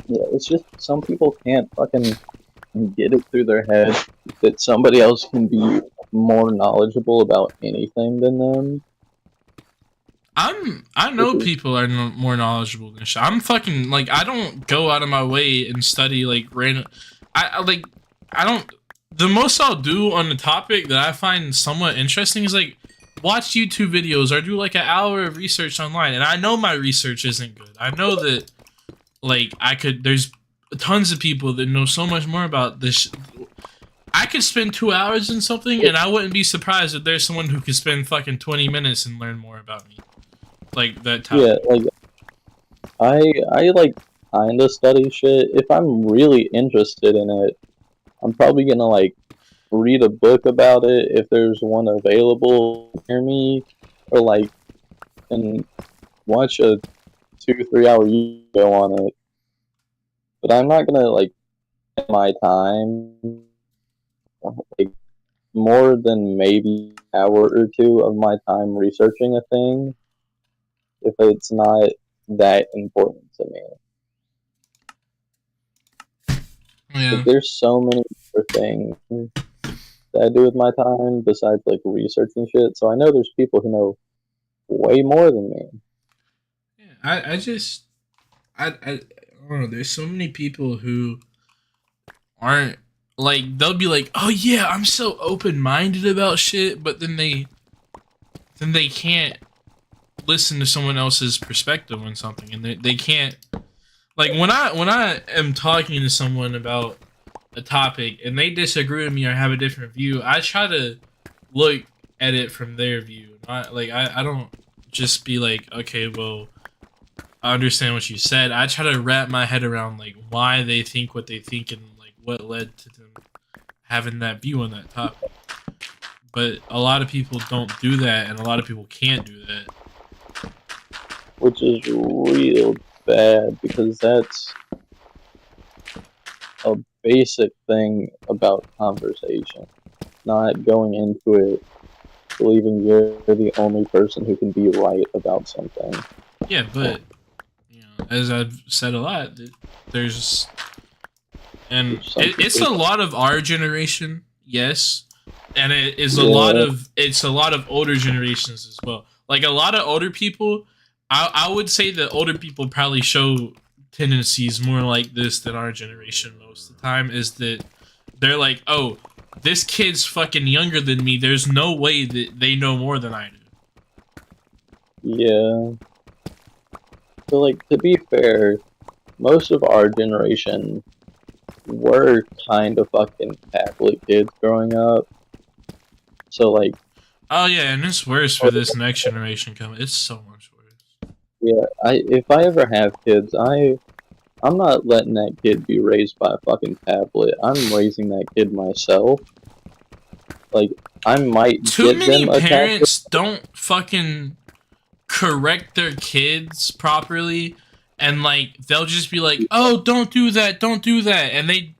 S2: Yeah, it's just some people can't fucking get it through their head that somebody else can be more knowledgeable about anything than them.
S1: I know people are more knowledgeable than shit. I'm fucking like I don't go out of my way and study like random. I like I don't. The most I'll do on the topic that I find somewhat interesting is like watch YouTube videos or do like an hour of research online. And I know my research isn't good. I know that like I could. There's tons of people that know so much more about this. I could spend 2 hours in something, and I wouldn't be surprised if there's someone who could spend fucking 20 minutes and learn more about me. Like that topic.
S2: Yeah, like I like kinda study shit. If I'm really interested in it, I'm probably gonna like read a book about it if there's one available near me, or like and watch a 2 3 hour video on it. But I'm not gonna like spend my time like more than maybe an hour or two of my time researching a thing if it's not that important to me.
S1: Yeah.
S2: Like, there's so many other things that I do with my time besides like researching shit. So I know there's people who know way more than me.
S1: Yeah. I just I don't know. There's so many people who aren't like they'll be like, oh yeah, I'm so open minded about shit, but then they can't listen to someone else's perspective on something, and they can't like when I am talking to someone about a topic and they disagree with me or have a different view, I try to look at it from their view. Not like I don't just be like, okay, well, I understand what you said. I try to wrap my head around like why they think what they think and like what led to them having that view on that topic. But a lot of people don't do that, and a lot of people can't do that.
S2: Which is real bad because that's a basic thing about conversation. Not going into it believing you're the only person who can be right about something.
S1: Yeah, but you know, as I've said a lot, there's and it's a lot of our generation, yes, and it is a lot of older generations as well. Like a lot of older people, I would say that older people probably show tendencies more like this than our generation most of the time. Is that they're like, oh, this kid's fucking younger than me. There's no way that they know more than I do.
S2: Yeah. So, like, to be fair, most of our generation were kind of fucking tablet kids growing up. So, like...
S1: Oh, yeah, and it's worse for this next generation coming. It's so much worse.
S2: Yeah, if I ever have kids, I'm not letting that kid be raised by a fucking tablet. I'm raising that kid myself. Like, I might
S1: Too
S2: get
S1: many
S2: them a
S1: parents
S2: tablet.
S1: don't fucking correct their kids properly, and like they'll just be like, "Oh, don't do that, and they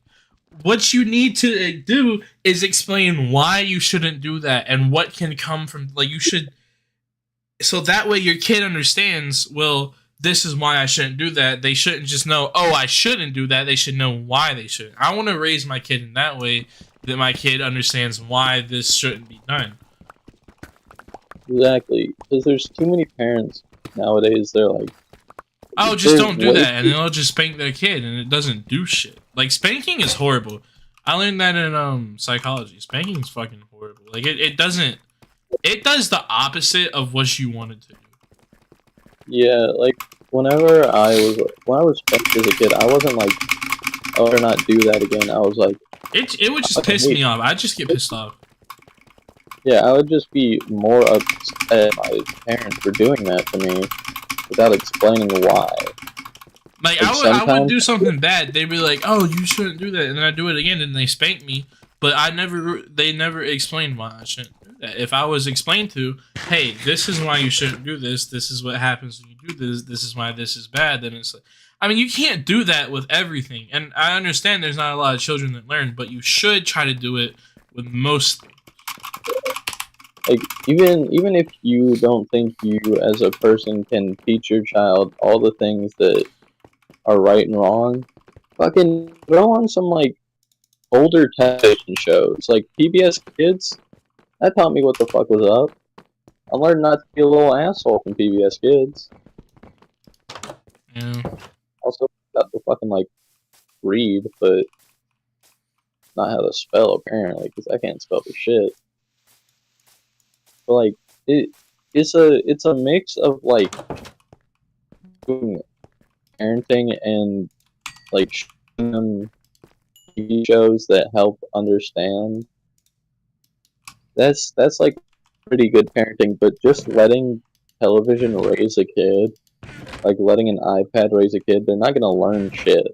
S1: what you need to do is explain why you shouldn't do that and what can come from like you should, so that way your kid understands, well, this is why I shouldn't do that. They shouldn't just know, oh, I shouldn't do that. They should know why they shouldn't. I want to raise my kid in that way, that my kid understands why this shouldn't be done.
S2: Exactly, because there's too many parents nowadays. They're like,
S1: oh, just don't do that, and then they'll just spank their kid, and it doesn't do shit. Like spanking is horrible. I learned that in psychology. Spanking is fucking horrible. Like it doesn't. It does the opposite of what you wanted to do.
S2: Yeah, like when I was spanked as a kid, I wasn't like, oh, better not do that again. I was like,
S1: it would just piss me off. I'd just get pissed off.
S2: Yeah, I would just be more upset at my parents for doing that to me without explaining why.
S1: Like I would do something bad. They'd be like, "Oh, you shouldn't do that," and then I do it again, and they spank me. But they never explained why I shouldn't do that if I was explained to, hey, this is why you shouldn't do this. This is what happens when you do this. This is why this is bad. Then it's like, I mean, you can't do that with everything. And I understand there's not a lot of children that learn, but you should try to do it with most things.
S2: Like, even if you don't think you as a person can teach your child all the things that are right and wrong, fucking go on some, like, older television shows. Like, PBS Kids, that taught me what the fuck was up. I learned not to be a little asshole from PBS Kids.
S1: Yeah.
S2: Also, got to fucking, like, read, but not how to spell, apparently, because I can't spell for shit. But, like, it's a mix of, like, doing parenting and, like, showing them TV shows that help understand. That's like pretty good parenting, but just letting television raise a kid, like letting an iPad raise a kid, they're not gonna learn shit.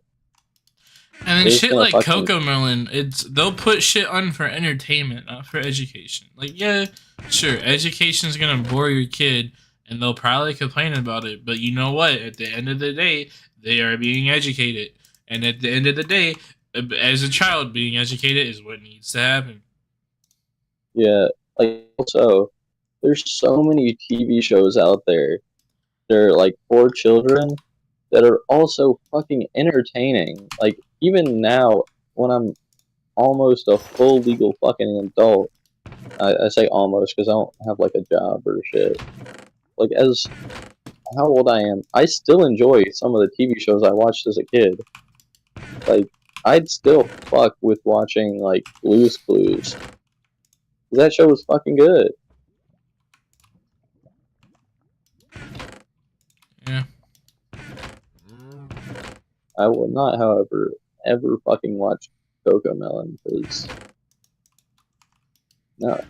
S1: And then shit like CoComelon, they'll put shit on for entertainment, not for education. Like, yeah, sure, education's gonna bore your kid, and they'll probably complain about it. But you know what? At the end of the day, they are being educated, and at the end of the day, as a child, being educated is what needs to happen.
S2: Yeah, like also, there's so many TV shows out there. They're like for children that are also fucking entertaining. Like, even now, when I'm almost a full legal fucking adult, I say almost because I don't have like a job or shit. Like, as how old I am, I still enjoy some of the TV shows I watched as a kid. Like, I'd still fuck with watching like Blue's Clues. That show was fucking good.
S1: Yeah.
S2: I will not, however, ever fucking watch CoComelon, because no.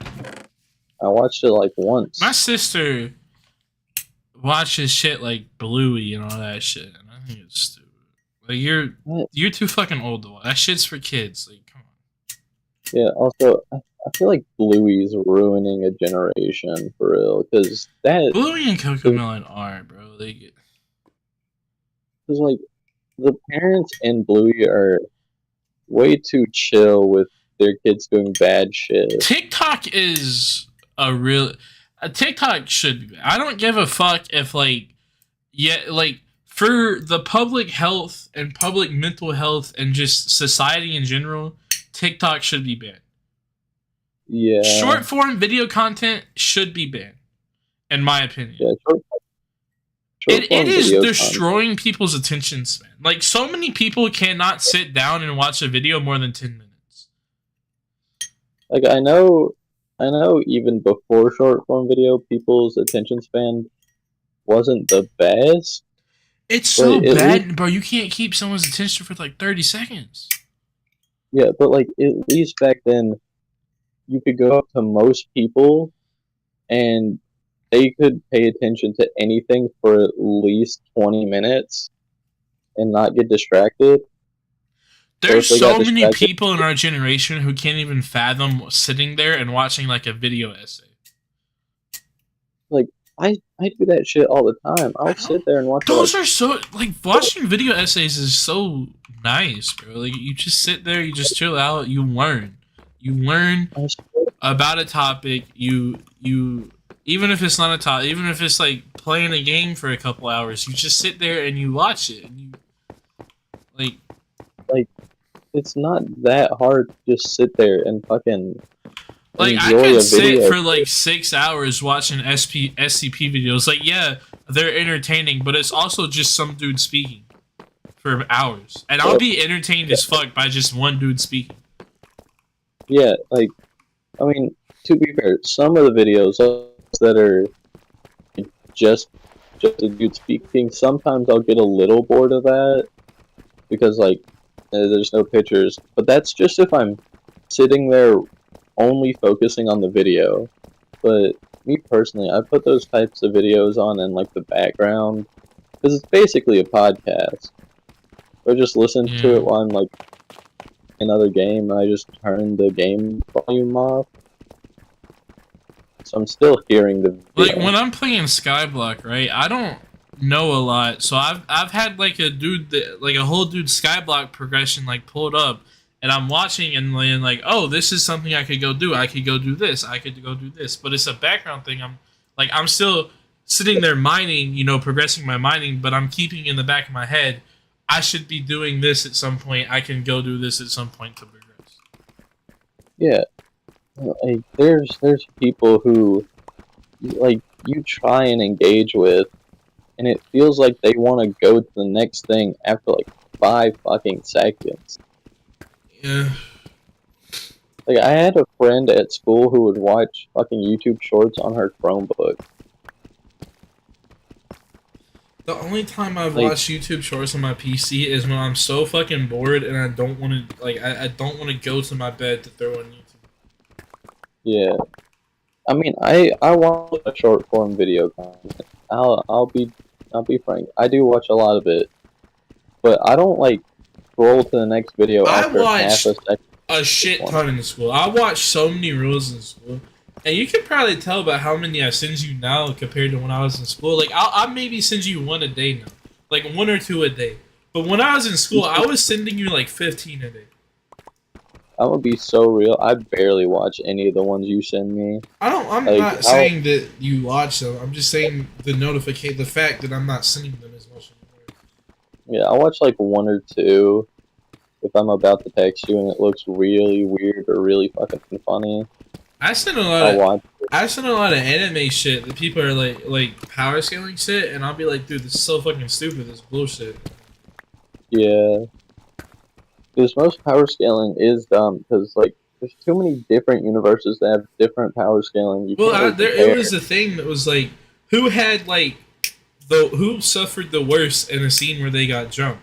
S2: I watched it like once.
S1: My sister watches shit like Bluey and all that shit, and I think it's stupid. Like, you're too fucking old to watch. That shit's for kids. Like, come on.
S2: Yeah, also, I feel like Bluey's ruining a generation for real, because that...
S1: Bluey and CoComelon are, bro. They get...
S2: Because, like, the parents in Bluey are way too chill with their kids doing bad shit.
S1: TikTok is a real... TikTok should be bad. I don't give a fuck if, like... Yeah, like... For the public health and public mental health and just society in general, TikTok should be banned.
S2: Yeah.
S1: Short form video content should be banned, in my opinion.
S2: Yeah,
S1: it is destroying people's attention span. Like, so many people cannot sit down and watch a video more than 10 minutes.
S2: Like, I know even before short form video, people's attention span wasn't the best.
S1: It's so bad, bro. You can't keep someone's attention for like 30 seconds.
S2: Yeah, but like, at least back then, you could go up to most people and they could pay attention to anything for at least 20 minutes and not get distracted.
S1: There's so many people in our generation who can't even fathom sitting there and watching like a video essay.
S2: Like, I do that shit all the time. I'll sit there and watch.
S1: Those are so, like, watching video essays is so nice, bro. Like, you just sit there, you just chill out, you learn. You learn about a topic. You even if it's not a topic, even if it's like playing a game for a couple hours, you just sit there and you watch it, and you like
S2: it's not that hard to just sit there and fucking.
S1: Like, I could sit for like 6 hours watching SCP videos. Like, yeah, they're entertaining, but it's also just some dude speaking for hours. And I'll be entertained as fuck by just one dude speaking.
S2: Yeah, like, I mean, to be fair, some of the videos that are just a dude speaking, sometimes I'll get a little bored of that, because, like, there's no pictures. But that's just if I'm sitting there only focusing on the video. But me personally, I put those types of videos on in like the background, because it's basically a podcast. Or just listen to it while I'm like in another game, and I just turn the game volume off. so I'm still hearing the
S1: Like
S2: video.
S1: when I'm playing Skyblock, right? I don't know a lot, so I've had like a dude that, like a whole dude Skyblock progression like pulled up, and I'm watching and then like, oh, this is something I could go do. I could go do this. I could go do this. But it's a background thing. I'm still sitting there mining, progressing my mining, but I'm keeping in the back of my head, I should be doing this at some point. I can go do this at some point to progress.
S2: Yeah, like there's people who like you try and engage with, and it feels like they want to go to the next thing after like 5 fucking seconds.
S1: Yeah.
S2: Like I had a friend at school who would watch fucking YouTube shorts on her Chromebook.
S1: The only time I've
S2: Like-
S1: watched YouTube shorts on my PC is when I'm so fucking bored and I don't want to I don't want to go to my bed to throw on YouTube.
S2: Yeah, I mean I watch a short form video content. I'll be frank. I do watch a lot of it, but I don't like scroll to the next video
S1: I
S2: after half
S1: watched-
S2: a second.
S1: A shit ton in school. I watched so many reels in school, and you can probably tell by how many I send you now compared to when I was in school. Like I maybe send you one a day now, like 1 or 2 a day. But when I was in school, I was sending you like 15 a day.
S2: I'm gonna be so real. I barely watch any of the ones you send me.
S1: I'm
S2: Like,
S1: not saying that you watch them. I'm just saying the fact that I'm not sending them as much anymore.
S2: Yeah, I watch like 1 or 2 if I'm about to text you and it looks really weird or really fucking funny.
S1: I send a
S2: I'll
S1: lot.
S2: watch.
S1: I send a lot of anime shit that people are like power scaling shit, and I'll be like, dude, this is so fucking stupid. This bullshit.
S2: Yeah, because most power scaling is dumb. Because like, there's too many different universes that have different power scaling. You
S1: Well,
S2: can't really
S1: it
S2: compare.
S1: was a thing that was like, who had like who suffered the worst in a scene where they got jumped,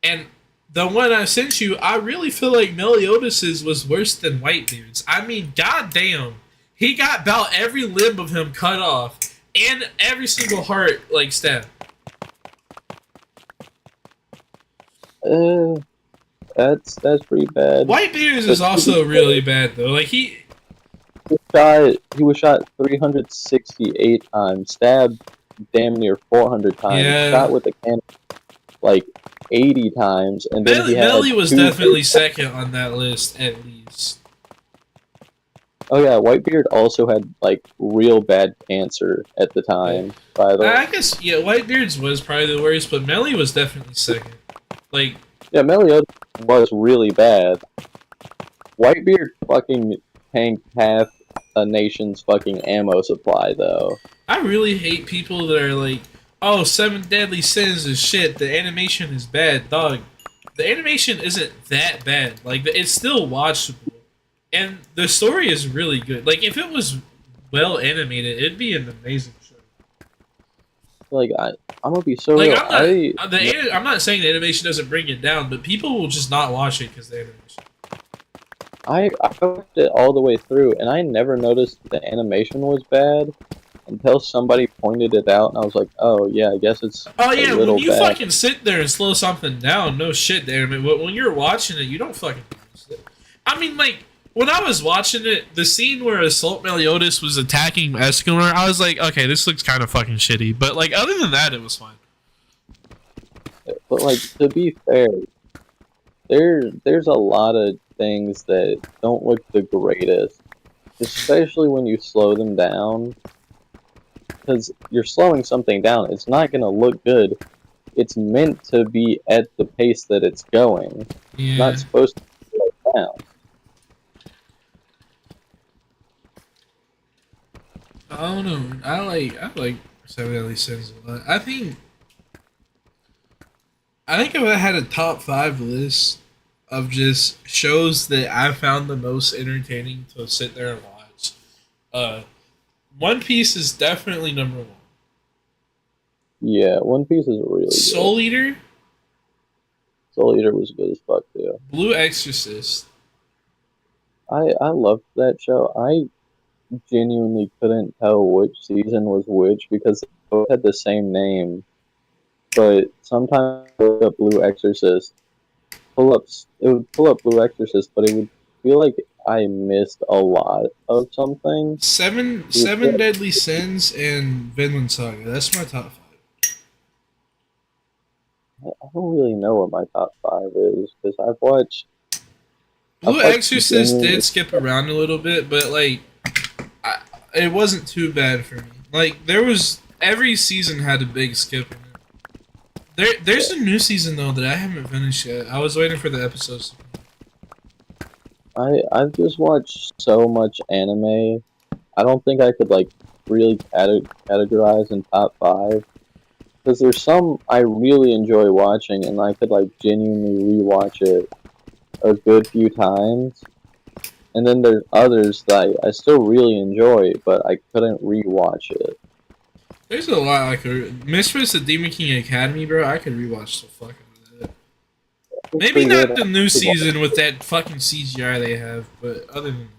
S1: and the one I sent you, I really feel like Meliodas' was worse than Whitebeard's. I mean, goddamn, he got about every limb of him cut off, and every single heart like stabbed.
S2: That's pretty bad.
S1: Whitebeard's is also really bad though. Like he
S2: He was shot 368 times, stabbed damn near 400 times,
S1: Yeah.
S2: shot with a cannon like 80 times, and then he had
S1: Melly was
S2: 2
S1: definitely second on that list at least.
S2: Oh yeah, Whitebeard also had like real bad cancer at the time. By the way,
S1: I guess yeah, Whitebeard's was probably the worst, but Melly was definitely second. Like
S2: yeah, Meliodas was really bad. Whitebeard fucking tanked half a nation's fucking ammo supply though.
S1: I really hate people that are like, oh, 7 Deadly Sins is shit. The animation is bad, dog. The animation isn't that bad. Like it's still watchable, and the story is really good. Like if it was well animated, it'd be an amazing show.
S2: Like I'm gonna be so
S1: Like
S2: real.
S1: I'm not saying the animation doesn't bring it down, but people will just not watch it because the animation.
S2: I watched it all the way through, and I never noticed the animation was bad until somebody pointed it out, and I was like, "Oh yeah, I guess it's
S1: Oh
S2: a
S1: yeah,
S2: little
S1: when you
S2: bad."
S1: fucking sit there and slow something down, no shit, there. But when you're watching it, you don't fucking. I mean, like when I was watching it, the scene where Assault Meliodas was attacking Escanor, I was like, okay, this looks kind of fucking shitty. But like other than that, it was fine.
S2: But like to be fair, there's a lot of things that don't look the greatest, especially when you slow them down. Because you're slowing something down, it's not gonna look good. It's meant to be at the pace that it's going. It's
S1: Yeah.
S2: not supposed to slow down.
S1: I don't know. I like Seven Deadly Sins a lot. I think if I had a top 5 list of just shows that I found the most entertaining to sit there and watch, One Piece is definitely number 1.
S2: Yeah, One Piece is really good.
S1: Soul Eater,
S2: Soul Eater was good as fuck too.
S1: Blue Exorcist.
S2: I loved that show. I genuinely couldn't tell which season was which because they both had the same name. But sometimes I look up Blue Exorcist, it would pull up Blue Exorcist, but it would feel like I missed a lot of something.
S1: Seven Deadly Sins and Vinland Saga. That's my top 5.
S2: I don't really know what my top 5 is because
S1: Blue
S2: I've watched
S1: Exorcist
S2: genuinely.
S1: did skip around a little bit, but like, it wasn't too bad for me. Like, there was every season had a big skip in it. There's a new season though that I haven't finished yet. I was waiting for the episodes.
S2: I've just watched so much anime. I don't think I could like really categorize in top 5 because there's some I really enjoy watching and I could like genuinely rewatch it a good few times. And then there's others that I still really enjoy, but I couldn't rewatch it.
S1: There's a lot I could. Mistress of Demon King Academy, bro. I could rewatch the fuck out of that.
S2: It's
S1: Maybe
S2: pretty good.
S1: not the new season with that fucking CGI they have, but other than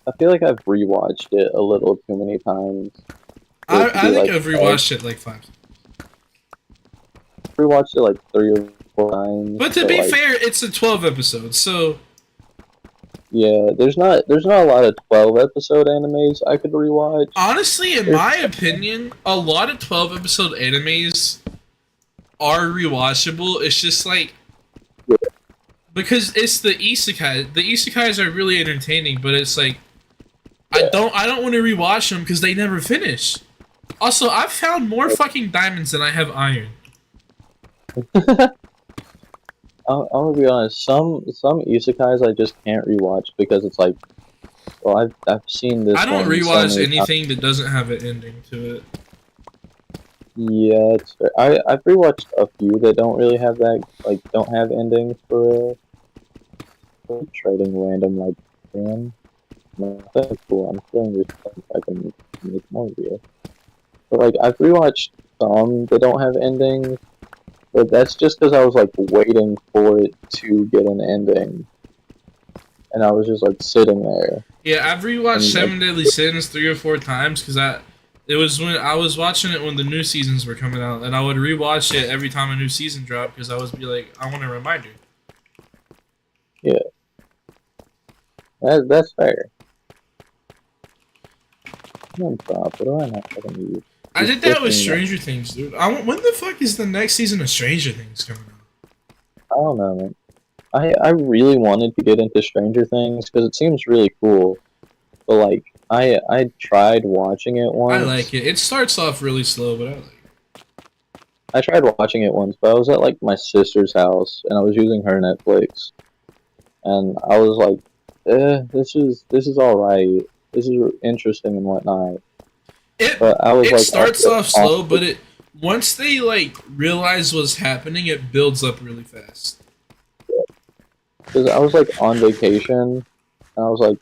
S2: I feel like I've rewatched it a little too many times.
S1: I think
S2: Like,
S1: I've rewatched it like 5 times.
S2: rewatched it like 3 or 4 times.
S1: But to be
S2: like,
S1: fair, it's a 12 episode, so
S2: yeah, there's not a lot of 12 episode animes I could rewatch.
S1: honestly, in my opinion, a lot of 12 episode animes are rewatchable. It's just like
S2: Yeah.
S1: because it's the isekai. The isekais are really entertaining, but it's like I don't want to rewatch them because they never finish. Also, I've found more fucking diamonds than I have iron.
S2: I'm gonna be honest. Some isekais I just can't rewatch because it's like, well, I've seen this.
S1: I don't
S2: one so
S1: rewatch
S2: many times.
S1: anything that doesn't have an ending to it.
S2: Yeah, it's fair. I've rewatched a few that don't really have that, like, don't have endings for real. Trading random like fan. No, that's cool. I'm feeling this I can make more here. But like I've rewatched some that don't have endings, but that's just because I was like waiting for it to get an ending, and I was just like sitting there.
S1: Yeah, I've rewatched
S2: And,
S1: Seven Deadly Sins 3 or 4 times because it was when I was watching it when the new seasons were coming out, and I would rewatch it every time a new season dropped because I was be like, I want a reminder.
S2: That's fair. What do I not fucking use?
S1: I did that with
S2: Just
S1: Stranger Things, dude. When the fuck is the next season of Stranger Things coming out?
S2: I don't know, man. I really wanted to get into Stranger Things because it seems really cool, but like I tried watching it once.
S1: I like it. It starts off really slow, but I like it.
S2: I tried watching it once, but I was at like my sister's house and I was using her Netflix, and I was like, this is all right. This is interesting and whatnot. But I was
S1: It
S2: like,
S1: starts off slow, but it once they like realize what's happening, it builds up really fast.
S2: because I was like on vacation, and I was like,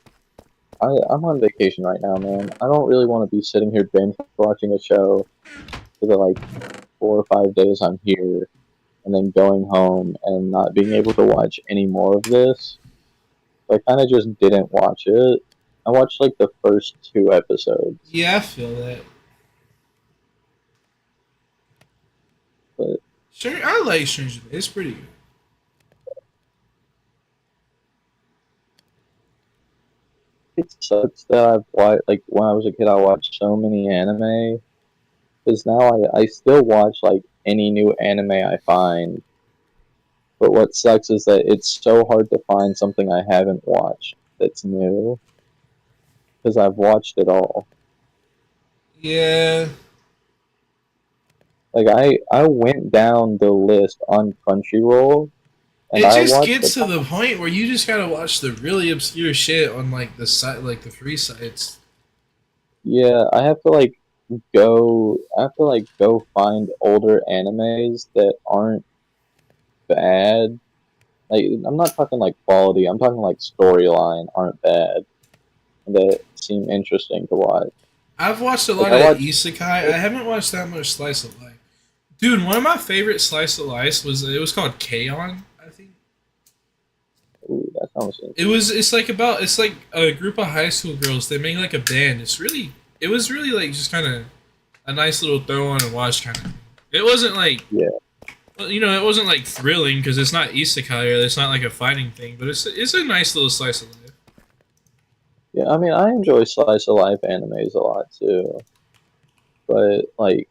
S2: I'm on vacation right now, man. I don't really want to be sitting here binge watching a show for the like 4 or 5 days I'm here, and then going home and not being able to watch any more of this. So I kind of just didn't watch it. I watched like the first 2 episodes.
S1: Yeah, I feel that.
S2: But
S1: Sure, I like Stranger Things. It's pretty good.
S2: it sucks that I've watched, like, when I was a kid, I watched so many anime. Because now I still watch, like, any new anime I find. But what sucks is that it's so hard to find something I haven't watched that's new. Because I've watched it all.
S1: Yeah.
S2: Like, I went down the list on Crunchyroll. And
S1: It
S2: I
S1: just
S2: watched
S1: gets to the point where you just gotta watch the really obscure shit on like the site, like the free sites.
S2: Yeah, I have to go find older animes that aren't bad. Like, I'm not talking like quality, I'm talking like storyline aren't bad that seem interesting to watch.
S1: I've watched a
S2: Like,
S1: lot
S2: I
S1: of
S2: watched
S1: isekai. I haven't watched that much slice of life. Dude, one of my favorite slice of life was called K-On! I think.
S2: Ooh, that sounds
S1: It's like a group of high school girls. They make like a band. It was really like just kind of a nice little throw on and watch kind of thing. It wasn't like
S2: yeah.
S1: well, it wasn't like thrilling because it's not isekai or it's not like a fighting thing, but it's a nice little slice of life.
S2: Yeah, I mean, I enjoy slice of life animes a lot too, but like,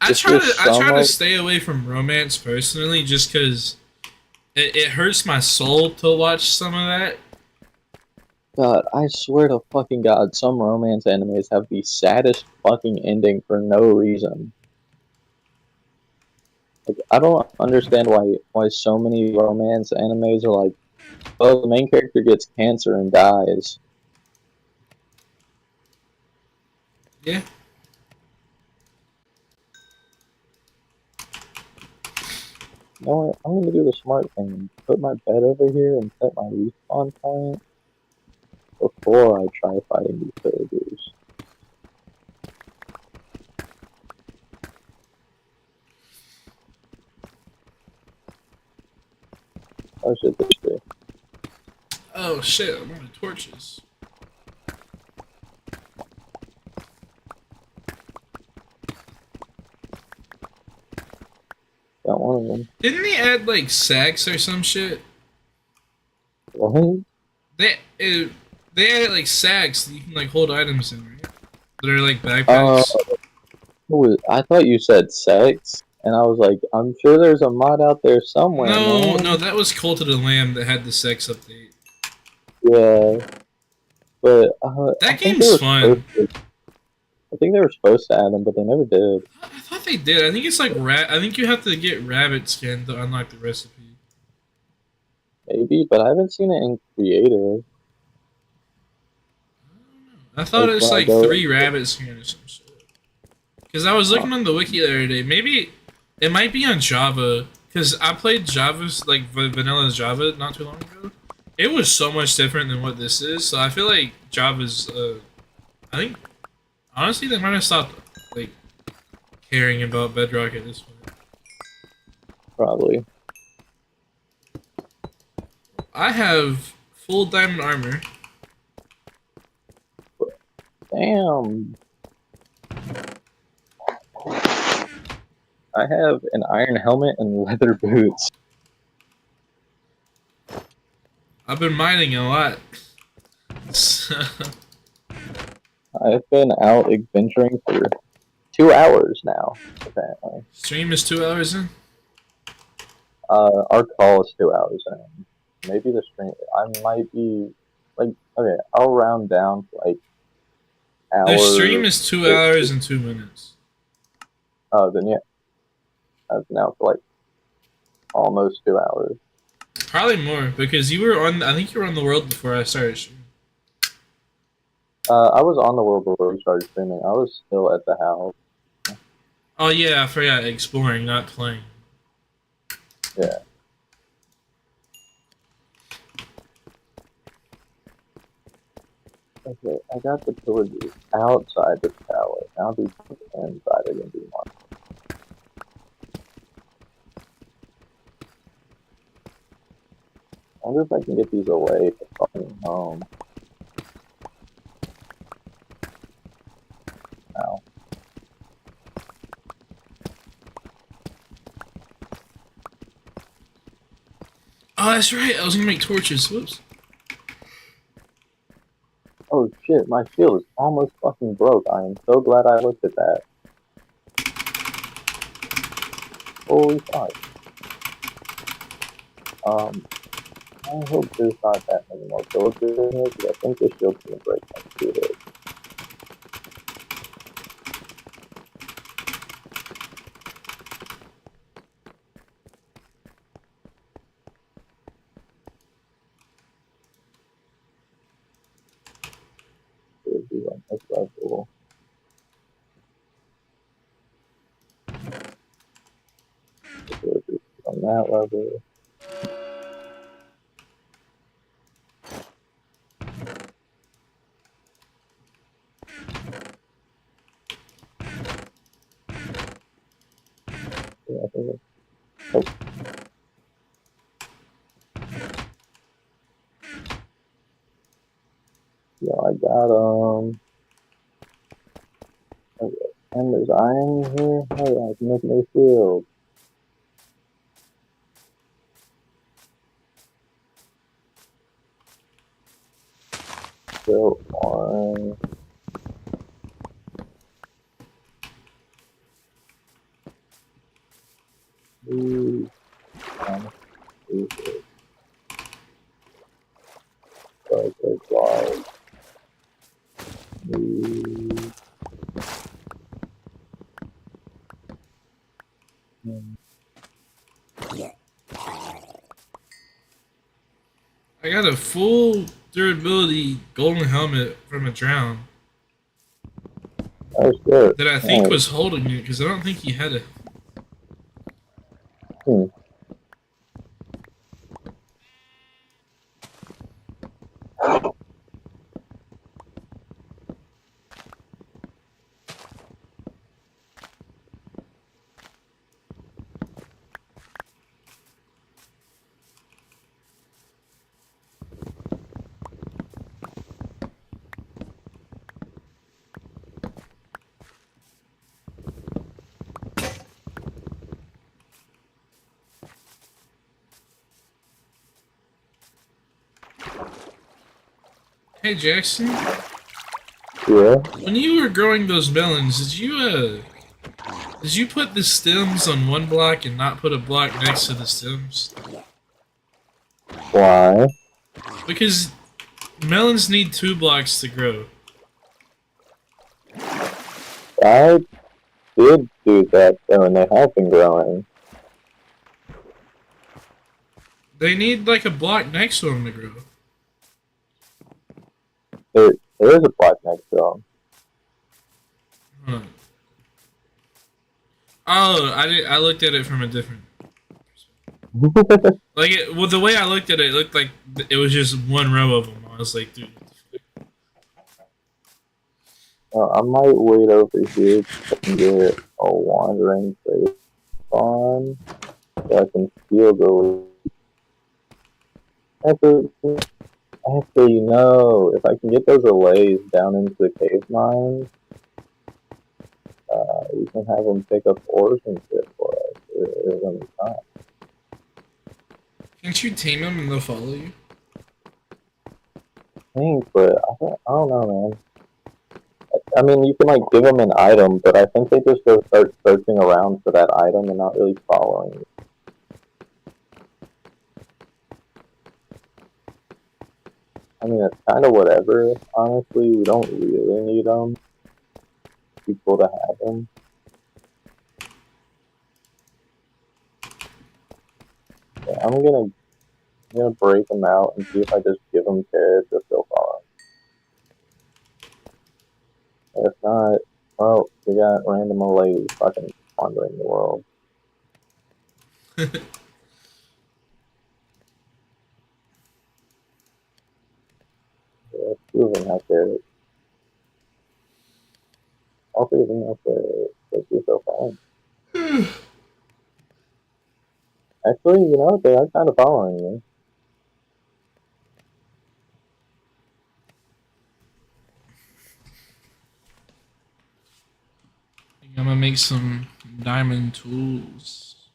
S2: it's just
S1: I
S2: some
S1: try to
S2: of
S1: stay away from romance personally, just because it hurts my soul to watch some of that.
S2: God. I swear to fucking God, some romance animes have the saddest fucking ending for no reason. Like, I don't understand why so many romance animes are like, oh, the main character gets cancer and dies.
S1: Yeah.
S2: No, I'm gonna do the smart thing and put my bed over here and set my respawn point before I try fighting these villagers. Oh shit, this way.
S1: Oh shit! I'm out of torches.
S2: Got one of them.
S1: Didn't they add like sacks or some shit?
S2: What?
S1: They uh, they added like sacks that you can like hold items in, right? That are like
S2: Uh,
S1: backpacks.
S2: I thought you said sex, and I was like, I'm sure there's a mod out there somewhere,
S1: No, no,
S2: man.
S1: that was Cult of the Lamb that had the sex update.
S2: Yeah, but I
S1: That
S2: think they
S1: game's
S2: were supposed
S1: fun.
S2: to. I think they were supposed to add them, but they never did.
S1: I thought they did. I think it's like rat. I think you have to get rabbit skin to unlock the recipe.
S2: Maybe, but I haven't seen it in creative.
S1: I thought
S2: Like
S1: it was
S2: when I
S1: like
S2: go,
S1: 3 rabbit skin or some shit. Because I was
S2: huh,
S1: looking on the wiki the other day. Maybe it might be on Java. Because I played Java's like vanilla Java not too long ago. It was so much different than what this is. So I feel like Java's. I think honestly they might have stopped like caring about Bedrock at this point.
S2: probably.
S1: I have full diamond armor.
S2: Damn. I have an iron helmet and leather boots.
S1: I've been mining a lot.
S2: I've been out adventuring for 2 hours now, apparently.
S1: Stream is 2 hours in.
S2: Our call is 2 hours in. Maybe the stream. I might be like, okay, I'll round down to like
S1: Their stream
S2: hour
S1: is 2 hours
S2: 50.
S1: and 2 minutes.
S2: Oh, then yeah, I've been out for like almost 2 hours.
S1: Probably more because you were on. I think you were on the world before I started streaming.
S2: I was on the world before we started streaming. I was still at the house.
S1: Oh yeah, I forgot exploring, not playing.
S2: Yeah. Okay, I got the pillagers outside the tower. Now the inside are gonna be more. I wonder if I can get these away from fucking home. Now.
S1: Oh, that's right. I was gonna make torches. Whoops.
S2: Oh shit, my shield is almost fucking broke. I am so glad I looked at that. Holy fuck. I hope there's not that many more villagers in here, because I think this shield's gonna break like 2 hits. It would be like this level. The villagers on that level. Yeah, I think oh, yeah, I got okay. And there's iron in here. Oh yeah, I can make no shield. Still on. Ooh, stupid. Like a fly. Ooh.
S1: I got a full durability golden helmet from a drown
S2: Oh shit.
S1: that I think was holding it because I don't think he had it.
S2: Hmm.
S1: Hey Jackson,
S2: Yeah.
S1: when you were growing those melons, did you put the stems on one block and not put a block next to the stems?
S2: Why?
S1: Because melons need 2 blocks to grow.
S2: I did do that though, and they have been growing.
S1: They need like a block next to them to grow.
S2: There is a block next to them.
S1: Huh. Oh, I looked at it from a different. Like, well, the way I looked at it, it looked like it was just one row of them. I was like, dude.
S2: I might wait over here and get a wandering face on so I can steal the. Actually, no. If I can get those allays down into the cave mines, we can have them pick up ores and shit for us. It won't time.
S1: Can't you team them and they'll follow you?
S2: But I don't know, man. I mean, you can like give them an item, but I think they just go start searching around for that item and not really following you. I mean, it's kind of whatever. Honestly, we don't really need them. People to have them. Yeah, I'm gonna break them out and see if I just give them carrots if they'll follow. If not, well, we got random allays fucking wandering the world. Yeah, 2 of them have carrots. All 3 of them have carrots. Let's see if they'll follow. Actually, you know, they are kind of following me.
S1: I'm gonna make some diamond tools.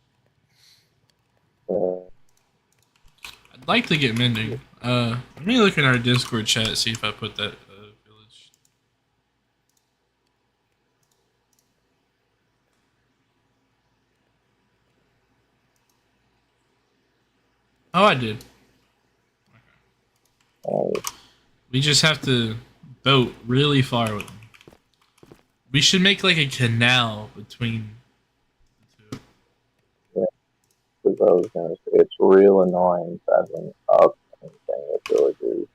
S1: I'd like to get mending. Let me look in our Discord chat, see if I put that village. Oh, I did. We just have to boat really far with them. We should make like a canal between the two.
S2: Because I was gonna say it's real annoying traveling up and staying with villagers.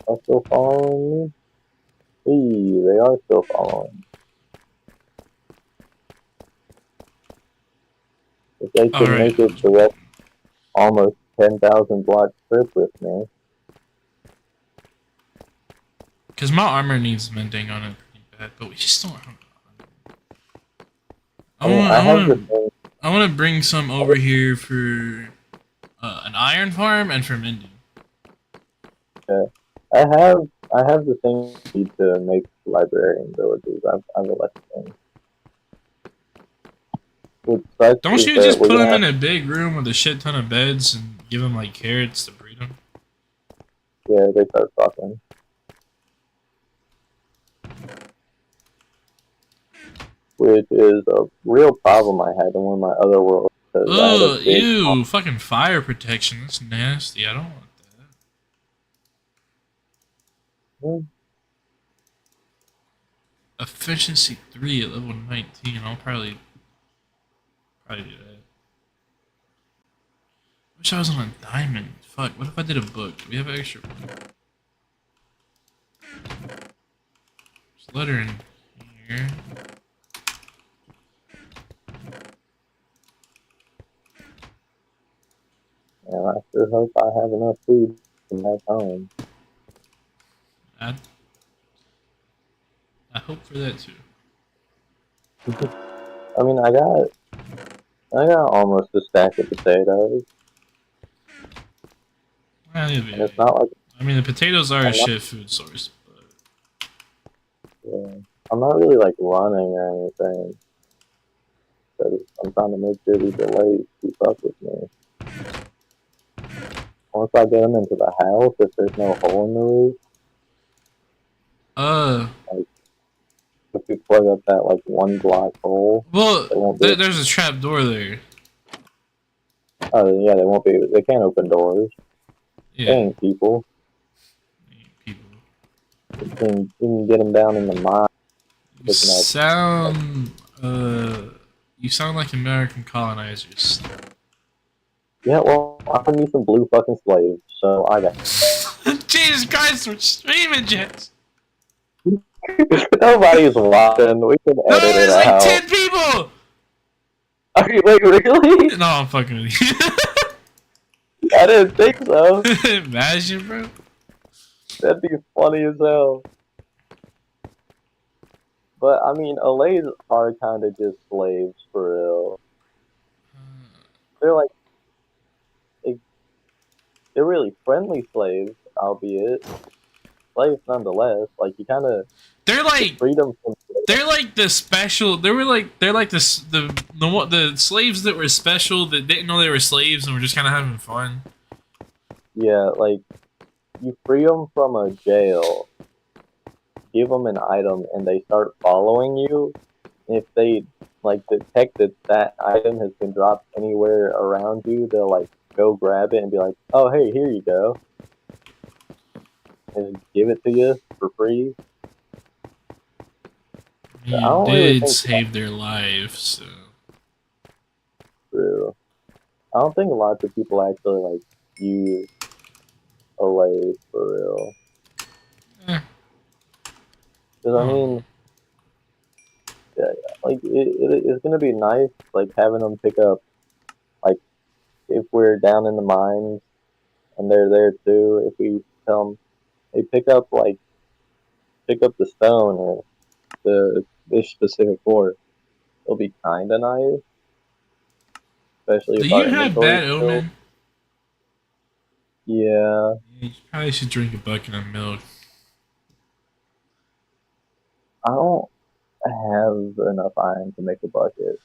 S2: Are they still following me? Hey, they are still following. If they can make it the rest almost 10,000 block trip with me.
S1: Because my armor needs mending on it pretty bad, but we just don't have I want to bring some over here for an iron farm and for mending.
S2: Yeah, I have the thing to make librarian villages. I've elected things.
S1: Don't you just put them in a big room with a shit ton of beds and give them like carrots to breed them?
S2: Yeah, they start fucking. Which is a real problem I had in one of my other worlds. Because I had a
S1: Ugh,
S2: big.
S1: ew, fucking fire protection. That's nasty. I don't want that. Efficiency 3 at level 19. I'll probably do that. Wish I was on a diamond. Fuck, what if I did a book? Do we have an extra book? There's a letter in here.
S2: And I sure hope I have enough food from that home.
S1: I hope for that too.
S2: I mean, I got almost a stack of potatoes.
S1: Well,
S2: And it's not like
S1: I mean, the potatoes are a shit food source, but
S2: yeah, I'm not really like running or anything. Because I'm trying to make sure these delays keep up with me. Once I get them into the house, if there's no hole in the roof, like, if you plug up that like one block hole,
S1: well, there's a trap door there.
S2: Oh yeah, they won't be. They can't open doors.
S1: Yeah.
S2: They ain't people. You can get them down in the mine.
S1: You sound like American colonizers.
S2: Yeah, well, I need some blue fucking slaves, so I got.
S1: Jesus Christ, we're streaming, Jets.
S2: Nobody's watching. We can edit it out.
S1: There's like 10 people.
S2: Wait, really?
S1: No, I'm fucking with you.
S2: I didn't think so.
S1: Imagine, bro.
S2: That'd be funny as hell. But I mean, Alays are kind of just slaves for real. They're like, they're really friendly slaves, albeit slaves nonetheless. Like you kind of.
S1: They're like
S2: freedom.
S1: They're like the special. They're like the slaves that were special that didn't know they were slaves and were just kind of having fun.
S2: Yeah, like you free them from a jail, give them an item, and they start following you. If they like detect that that item has been dropped anywhere around you, they'll like go grab it and be like, "Oh, hey, here you go," and give it to you for free.
S1: You did save their lives, so.
S2: True. I don't think lots of people actually like use Alays for real. Because I mean, yeah, like it's gonna be nice, like having them pick up, like if we're down in the mines and they're there too. If we tell them, hey, pick up the stone or this specific ore, it'll be kind of nice. Especially
S1: do you have bad omen?
S2: Yeah.
S1: You probably should drink a bucket of milk.
S2: I don't have enough iron to make a bucket.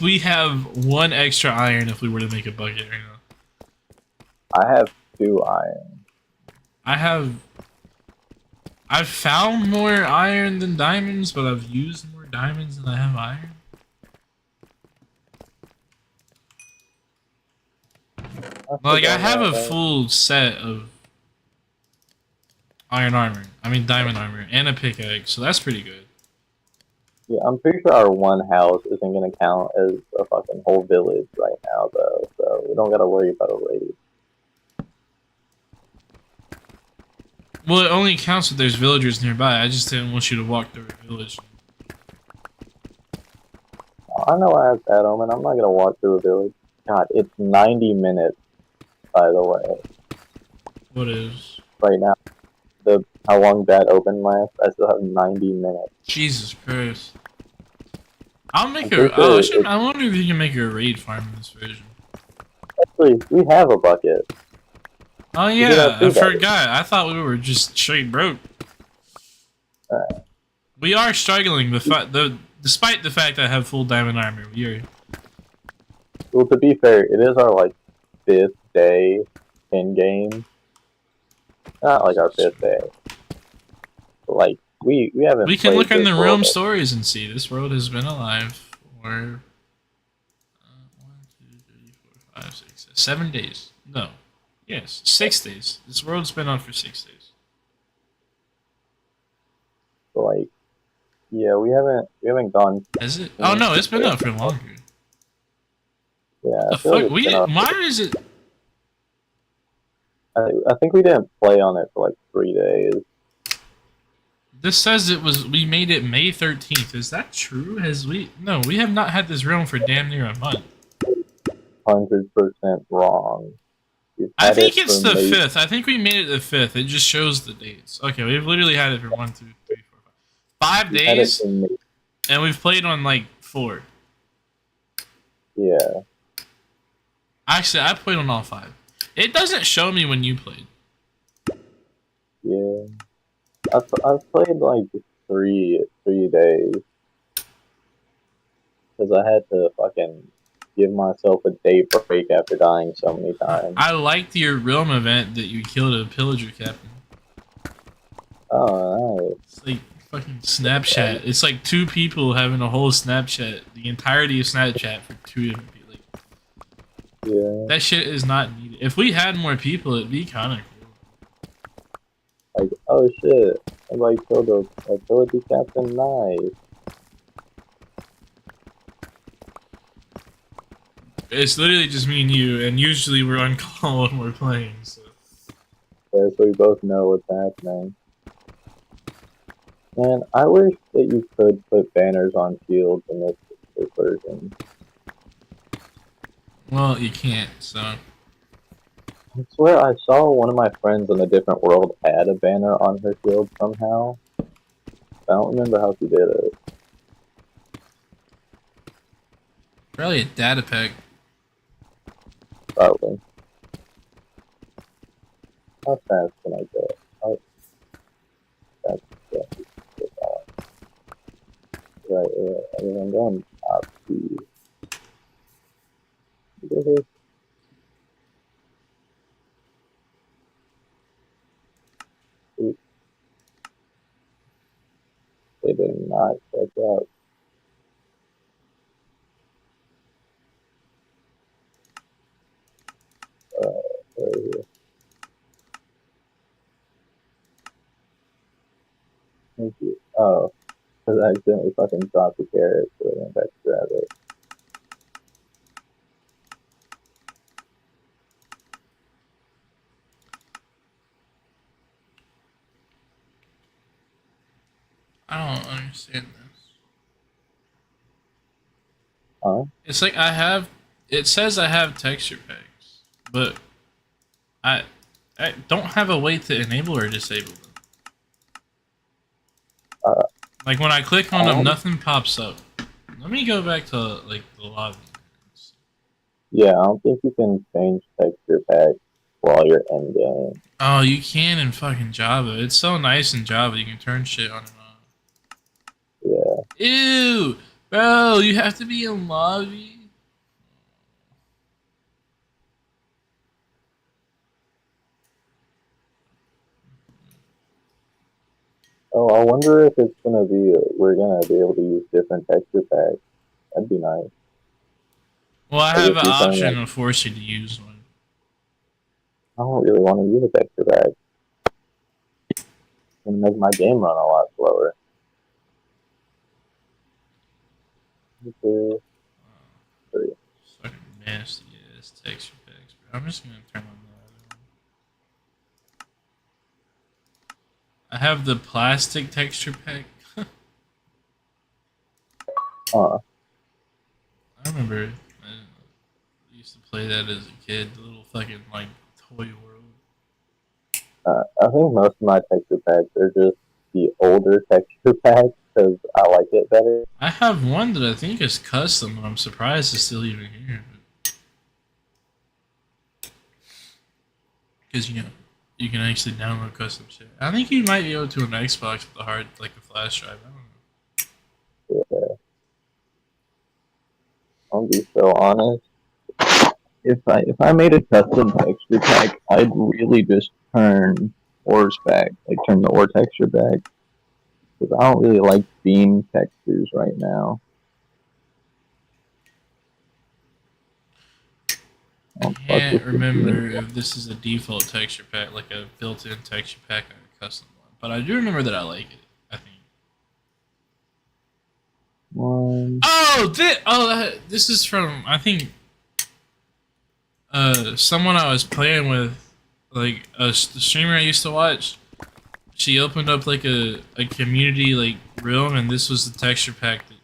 S1: We have 1 extra iron if we were to make a bucket right now.
S2: I have 2 iron.
S1: I've found more iron than diamonds, but I've used more diamonds than I have iron. Like, I have a full set of iron armor. I mean, diamond armor, and a pickaxe, so that's pretty good.
S2: Yeah, I'm pretty sure our one house isn't going to count as a fucking whole village right now, though, so we don't got to worry about a raid.
S1: Well, it only counts if there's villagers nearby. I just didn't want you to walk through a village.
S2: I know I have bad omen. I'm not going to walk through a village. God, it's 90 minutes, by the way.
S1: What is?
S2: Right now. How long that open lasts, I still have 90 minutes.
S1: Jesus Christ. I'll make I wonder if you can make a raid farm in this version.
S2: Actually, we have a bucket.
S1: Oh yeah, I forgot. I thought we were just straight broke. We are struggling. Despite the fact that I have full diamond armor, we are.
S2: Well, to be fair, it is our like 5th day in game. Not like our 5th day. But like we haven't.
S1: We can
S2: played
S1: look in
S2: this
S1: the
S2: world
S1: realm stories and see this world has been alive for 1, 2, 3, 4, 5, 6, 7 days. No, yes, 6 days. This world's been on for 6 days.
S2: So like, yeah, we haven't gone.
S1: Has it? Oh no, it's been up for longer.
S2: Yeah,
S1: The
S2: I feel like
S1: fuck?
S2: it's been up.
S1: Why is it?
S2: I think we didn't play on it for like 3 days.
S1: This says it was. We made it May 13th. Is that true? Has we? No, we have not had this realm for damn near a month.
S2: 100% wrong.
S1: I think it's the 5th. I think we made it the 5th. It just shows the dates. Okay, we've literally had it for 1, 2, 3, 4, 5. 5 days, and we've played on like 4.
S2: Yeah.
S1: Actually, I played on all 5. It doesn't show me when you played.
S2: Yeah. I've played like 3 days. Because I had to fucking give myself a day break after dying so many times.
S1: I liked your realm event that you killed a pillager captain.
S2: Oh, nice.
S1: It's like fucking Snapchat. It's like 2 people having a whole Snapchat, the entirety of Snapchat for 2 different people. Like,
S2: yeah.
S1: that shit is not needed. If we had more people, it'd be kind of cool.
S2: Like, oh shit. Somebody killed a pillager captain. Nice.
S1: It's literally just me and you, and usually we're on call when we're playing, so.
S2: Yeah, so we both know what's happening. Man, I wish that you could put banners on shields in this version.
S1: Well, you can't, so.
S2: I swear I saw one of my friends in a different world add a banner on her shield somehow. I don't remember how she did it.
S1: Probably a data pack.
S2: Probably. How fast can I go? That's right. I mean, I'm going top speed. They did not catch up. Right here. Thank you. Oh, because I accidentally fucking dropped the carrot, so I went back to grab it.
S1: I don't understand this.
S2: Huh?
S1: It's like it says I have texture packs, but I don't have a way to enable or disable them. Like when I click on them, nothing pops up. Let me go back to like the lobby.
S2: Yeah, I don't think you can change texture pack while you're in game.
S1: Oh, you can in fucking Java. It's so nice in Java. You can turn shit on and on.
S2: Yeah.
S1: Ew, bro, you have to be in lobby.
S2: Oh, I wonder if it's gonna be. We're gonna be able to use different texture packs. That'd be nice.
S1: Well, I have an option to force you to use one.
S2: I don't really want to use a texture pack. It's gonna make my game run a lot slower. Okay.
S1: Fucking nasty ass texture packs, bro. I'm just gonna turn on the other one. I have the plastic texture pack. I remember I used to play that as a kid. The little fucking like toy world.
S2: I think most of my texture packs are just the older texture packs because I like it better.
S1: I have one that I think is custom, and I'm surprised it's still even here. Because you can actually download custom shit. I think you might be able to an Xbox with like a flash drive. I don't know.
S2: Yeah. I'll be so honest. if I made a custom texture pack, I'd really just turn ores back, like turn the ore texture back, because I don't really like beam textures right now. I
S1: I
S2: don't fuck
S1: can't
S2: with the beam
S1: remember if this is a default texture pack, like a built-in texture pack or a custom one, but I do remember that I like it. I think.
S2: one.
S1: This is from I think someone I was playing with, like the streamer I used to watch. She opened up like a community like room, and this was the texture pack that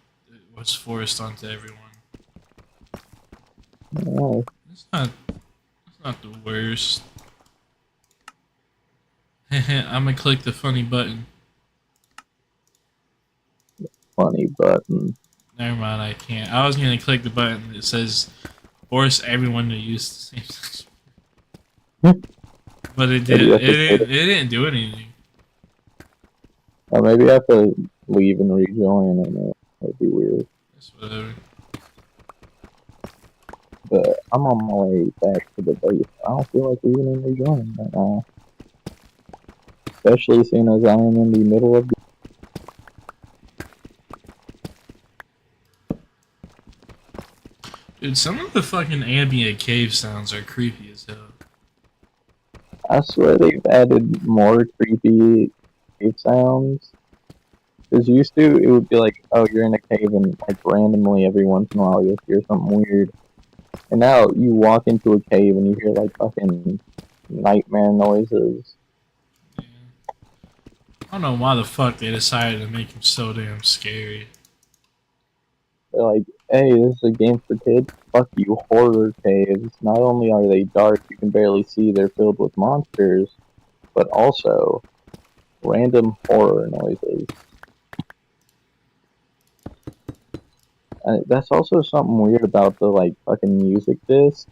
S1: was forced onto everyone.
S2: Oh,
S1: It's not the worst. I'm gonna click the funny button.
S2: funny button.
S1: Never mind, I can't. I was gonna click the button that says force everyone to use the same texture, but it
S2: Maybe
S1: did.
S2: I should say
S1: It didn't do anything.
S2: or maybe I have to leave and rejoin, and it'd be weird.
S1: It's whatever.
S2: But I'm on my way back to the base. I don't feel like leaving and rejoining right now, especially seeing as I am in the middle of.
S1: Dude, some of the fucking ambient cave sounds are creepy as hell.
S2: I swear they've added more creepy cave sounds. Because used to, it would be like, oh, you're in a cave and like randomly every once in a while you'll hear something weird. And now you walk into a cave and you hear like fucking nightmare noises.
S1: Yeah. I don't know why the fuck they decided to make him so damn scary.
S2: They're like, hey, this is a game for kids. Fuck you, horror caves. Not only are they dark, you can barely see they're filled with monsters, but also random horror noises. And that's also something weird about the like fucking music disc.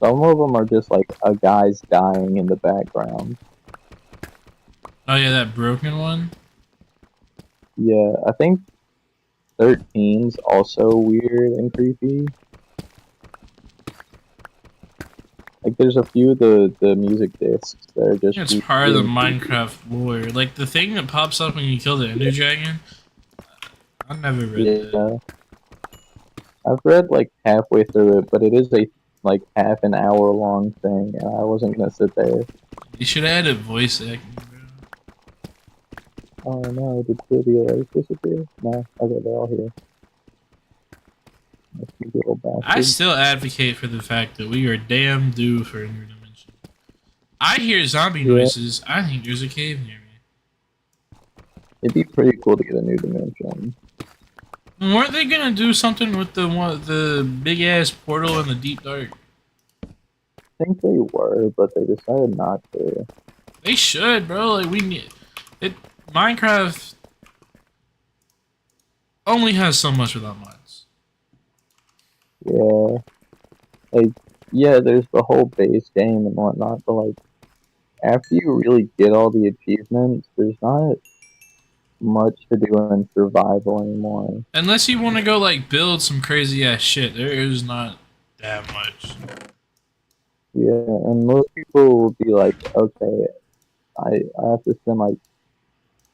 S2: Some of them are just like a guy's dying in the background.
S1: Oh yeah, that broken one.
S2: Yeah, I think 13's also weird and creepy. Like, there's a few of the music discs that are just.
S1: It's part of the
S2: really creepy.
S1: Minecraft lore. Like the thing that pops up when you kill the Ender Dragon. I never read that.
S2: Yeah, I've read like halfway through it, but it is a like half an hour long thing, and I wasn't gonna sit there.
S1: You should have added voice acting, bro.
S2: Oh no, did Sylvia Lake disappear? No, okay, they're all here. You little
S1: I
S2: bastard.
S1: still advocate for the fact that we are damn due for a new dimension. I hear zombie
S2: Yeah.
S1: noises. I think there's a cave near me.
S2: It'd be pretty cool to get a new dimension.
S1: Weren't they gonna do something with the big ass portal in the deep dark?
S2: I think they were, but they decided not to.
S1: They should, bro. Like we need it. Minecraft only has so much without mods.
S2: Yeah, like yeah, there's the whole base game and whatnot, but like after you really get all the achievements, there's not much to do in survival anymore.
S1: Unless you want to go like build some crazy ass shit, there is not that much.
S2: Yeah, and most people will be like, okay, I have to spend like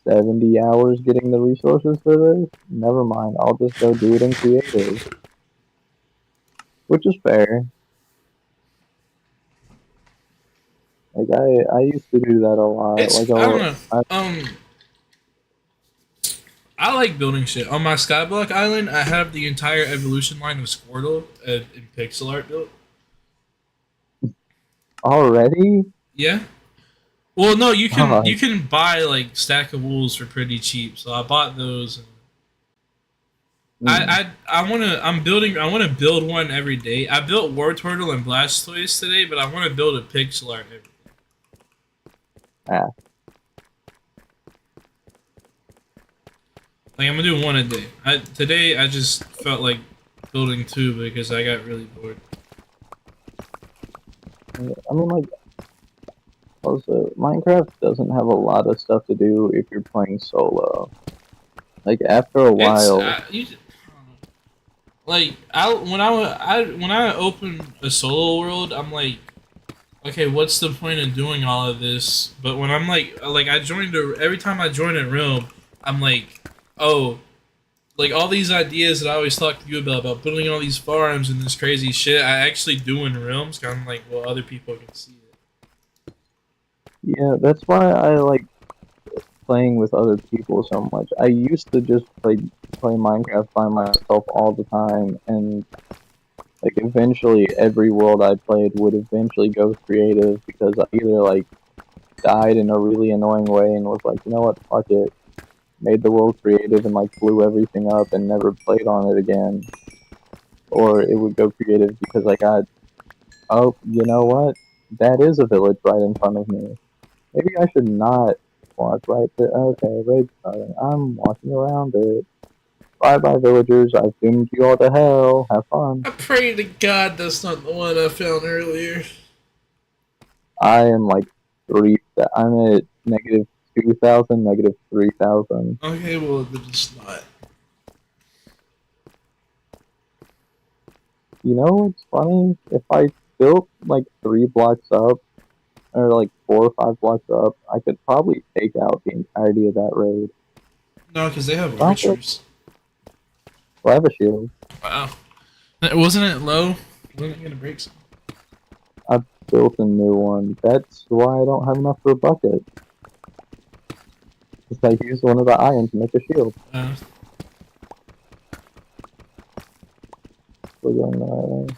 S2: 70 hours getting the resources for this. Never mind, I'll just go do it in creative, which is fair. Like I used to do that a lot.
S1: It's
S2: Like
S1: I don't know.
S2: I,
S1: I like building shit on my Skyblock Island. I have the entire evolution line of Squirtle in pixel art built.
S2: already.
S1: Yeah. Well, no, you can
S2: God.
S1: you can buy like stack of wools for pretty cheap. So I bought those. I want to build one every day. I built War Turtle and Blastoise today, but I want to build a pixel art every day.
S2: Ah.
S1: Like I'm gonna do one a day. Today I just felt like building two because I got really bored.
S2: I mean, like, also, Minecraft doesn't have a lot of stuff to do if you're playing solo. Like, after a
S1: It's
S2: while,
S1: like when I open a solo world, I'm like, okay, what's the point of doing all of this? But when I'm like I joined every time I join a realm, I'm like, oh, like all these ideas that I always talk to you about building all these farms and this crazy shit, I actually do in realms. 'Cause I'm like, well, other people can see it.
S2: Yeah, that's why I like playing with other people so much. I used to just play Minecraft by myself all the time, and like eventually every world I played would eventually go creative because I either like died in a really annoying way and was like, you know what, fuck it, made the world creative and like blew everything up and never played on it again, or it would go creative because I got, oh, you know what, that is a village right in front of me. Maybe I should not walk right there. Okay, raid starting. I'm walking around it. Bye bye, villagers. I've doomed you all to hell. Have fun.
S1: I pray to God that's not the one I found earlier.
S2: I am like I'm at negative 2,000, negative 3,000.
S1: Okay, well, then it's not.
S2: You know what's funny? If I built like 3 blocks up, or like 4 or 5 blocks up, I could probably take out the entirety of that raid.
S1: No, because they have
S2: Not that
S1: archers.
S2: I have a shield.
S1: Wow. Wasn't it low? Wasn't it gonna break some?
S2: I built a new one. That's why I don't have enough for a bucket. Because I used one of the iron to make a shield. We're going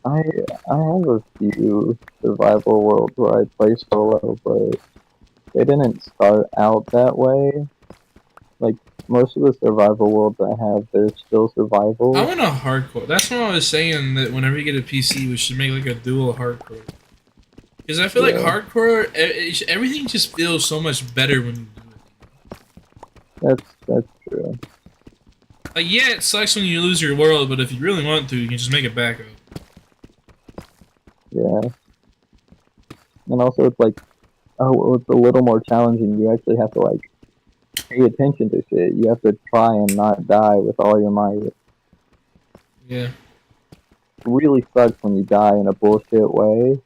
S2: I I have a few survival worlds where I play solo, but they didn't start out that way. Like most of the survival worlds I have, they're still survival.
S1: I want a hardcore. That's what I was saying. That whenever you get a PC, we should make like a dual hardcore. Because I feel like hardcore, everything just feels so much better when you do
S2: it. That's true.
S1: Like, yeah, it sucks when you lose your world, but if you really want to, you can just make it back up.
S2: Yeah. And also, it's like, oh, it's a little more challenging. You actually have to like pay attention to shit. You have to try and not die with all your might.
S1: Yeah.
S2: It really sucks when you die in a bullshit way,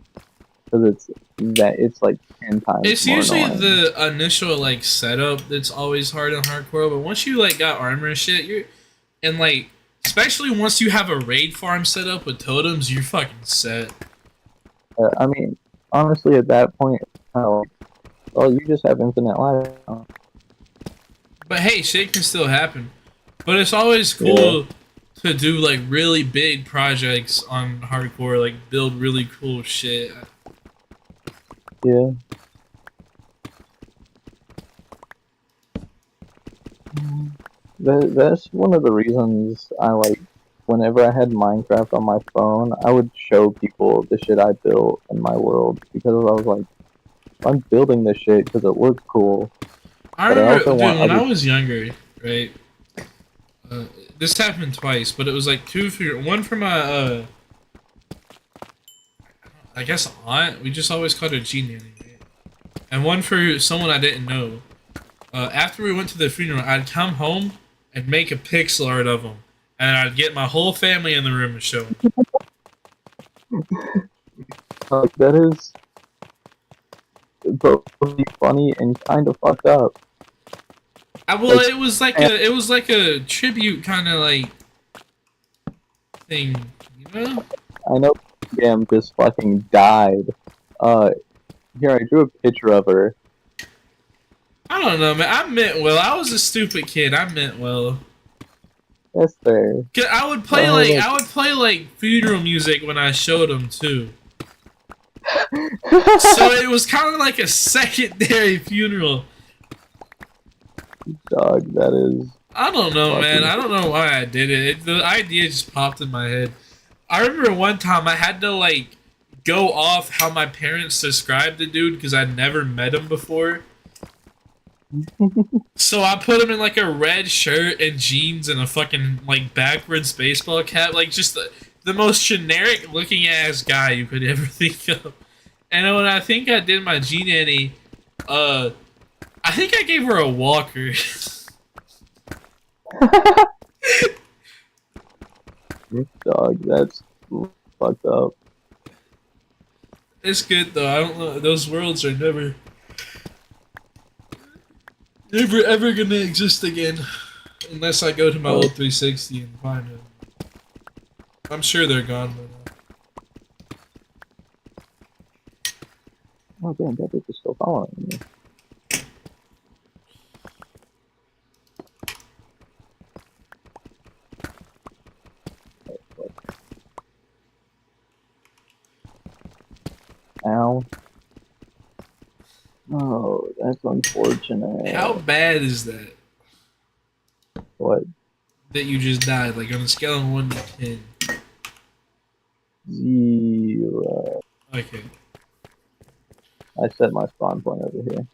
S2: because it's like 10 times.
S1: It's
S2: more
S1: usually
S2: annoying.
S1: the initial like setup that's always hard in hardcore, but once you like got armor and shit, and like especially once you have a raid farm set up with totems, you're fucking set.
S2: I mean, honestly, at that point, well, you just have infinite life.
S1: But hey, shit can still happen. But it's always cool to do like really big projects on hardcore, like build really cool shit.
S2: Yeah. That's one of the reasons I like. Whenever I had Minecraft on my phone, I would show people the shit I built in my world because I was like, I'm building this shit because it looks cool.
S1: I remember, dude, when I was younger, right? This happened twice, but it was like one for my, I guess aunt. We just always called her G Nanny, right? And one for someone I didn't know. After we went to the funeral, I'd come home and make a pixel art of them, and I'd get my whole family in the room and show them.
S2: That is both funny and kind of fucked up.
S1: Well, it was like a tribute kind of like thing, you know?
S2: I know Gam just fucking died. Here, I drew a picture of her.
S1: I don't know, man. I meant well. I was a stupid kid. I meant well.
S2: That's fair.
S1: I would play like funeral music when I showed them too. So it was kind of like a secondary funeral.
S2: Dog, that is.
S1: I don't know, man. I don't know why I did it. The idea just popped in my head. I remember one time I had to like go off how my parents described the dude because I'd never met him before. So I put him in like a red shirt and jeans and a fucking like backwards baseball cap, like just the most generic looking ass guy you could ever think of. And when I think I did my G Nanny, uh, I think I gave her a walker.
S2: Dog, that's fucked up.
S1: It's good though. I don't know. Those worlds are never ever gonna exist again, unless I go to my
S2: Oh,
S1: old 360 and find it. I'm sure they're gone by now.
S2: oh damn, that bitch is still following me. Ow. Oh, that's
S1: How
S2: unfortunate.
S1: bad is that?
S2: What?
S1: That you just died, like on a scale of 1 to 10.
S2: 0.
S1: Okay.
S2: I set my spawn point over here.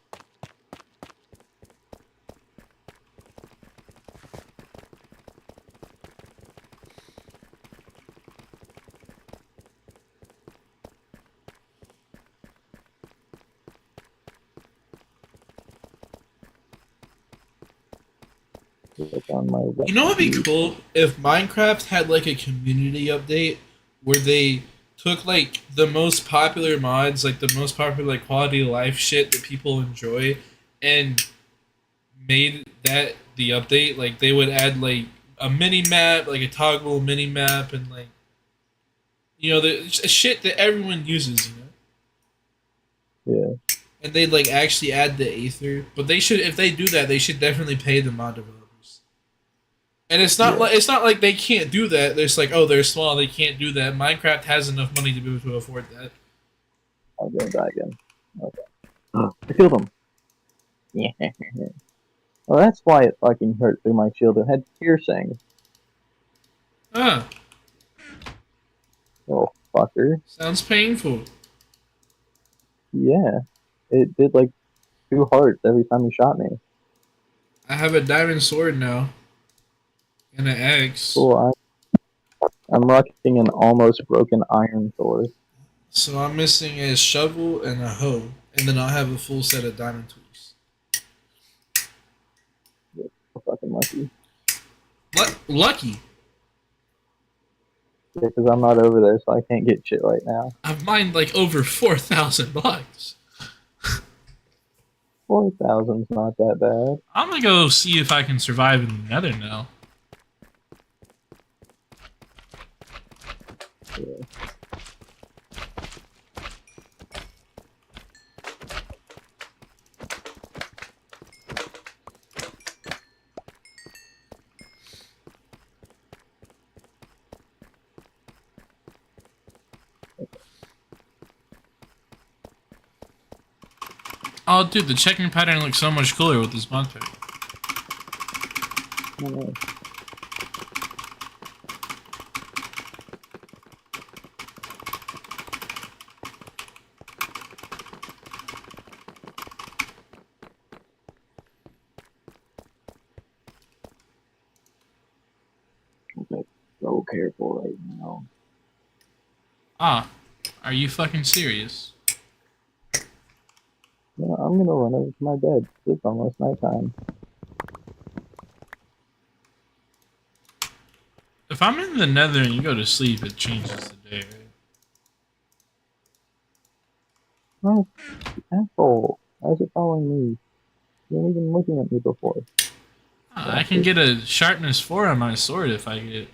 S2: Click on my
S1: You know what'd be
S2: rescue.
S1: cool? If Minecraft had like a community update where they took like the most popular mods, like the most popular like quality of life shit that people enjoy, and made that the update. Like they would add like a mini map, like a toggle mini map, and like the shit that everyone uses.
S2: Yeah,
S1: And they'd like actually add the Aether. But they should, if they do that, they should definitely pay the mod developers. And
S2: yeah.
S1: it's not like they can't do that. They're just like, oh, they're small, they can't do that. Minecraft has enough money to be able to afford that.
S2: I'm gonna die again. Okay. I killed him. Yeah. Well, that's why it fucking hurt through my shield. It had piercing.
S1: Ah,
S2: Little fucker.
S1: sounds painful.
S2: Yeah. It did like 2 hearts every time he shot me.
S1: I have a diamond sword now and an axe,
S2: Cool. I'm rocking an almost broken iron sword.
S1: so I'm missing a shovel and a hoe, and then I'll have a full set of diamond tools.
S2: Yeah, so fucking lucky.
S1: Lucky,
S2: Yeah, because I'm not over there, so I can't get shit right now.
S1: I've mined like over 4,000 blocks.
S2: 4,000's not that bad.
S1: I'm gonna go see if I can survive in the Nether now.
S2: Yeah.
S1: Oh, dude, the checking pattern looks so much cooler with this mod pack.
S2: Oh, okay. So careful right now.
S1: Ah, are you fucking serious?
S2: Yeah, I'm gonna run over to my bed. It's almost nighttime.
S1: If I'm in the Nether and you go to sleep, it changes the day, right?
S2: Oh, asshole. Why is it following me? You weren't even looking at me before.
S1: Ah, I can
S2: Bastard.
S1: get a sharpness 4 on my sword if I get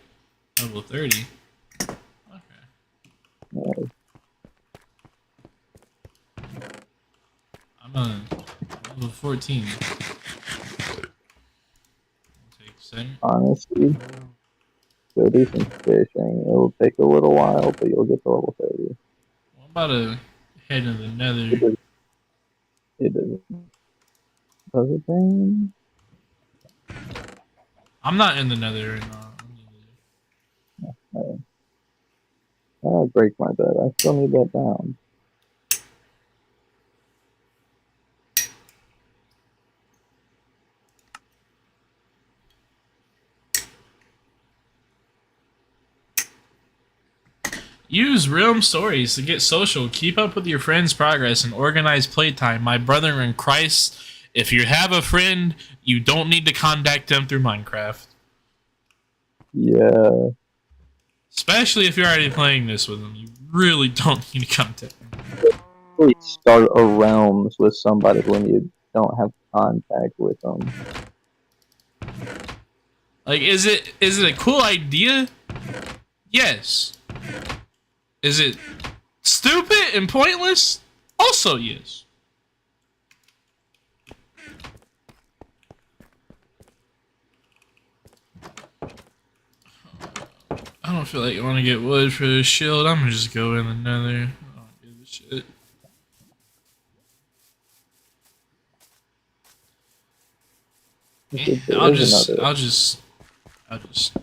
S1: level 30. Okay.
S2: Yeah,
S1: I'm a level 14. Take a second.
S2: honestly, go do some fishing. It'll take a little while, but you'll get to level 30.
S1: Well, I'm about to head into the
S2: It
S1: Nether.
S2: does, it does it thing?
S1: I'm not in the Nether right now.
S2: Uh, I break my bed. I still need that down.
S1: Use Realm Stories to get social, keep up with your friends' progress, and organize playtime. My brother in Christ, if you have a friend, you don't need to contact them through Minecraft.
S2: Yeah.
S1: Especially if you're already playing this with them. You really don't need to contact them.
S2: Really start a realms with somebody when you don't have contact with them.
S1: Like, is it a cool idea? Yes. Is it stupid and pointless? Also, yes. I don't feel like I want to get wood for this shield. I'm gonna just go in the nether. I don't give a shit. I'll just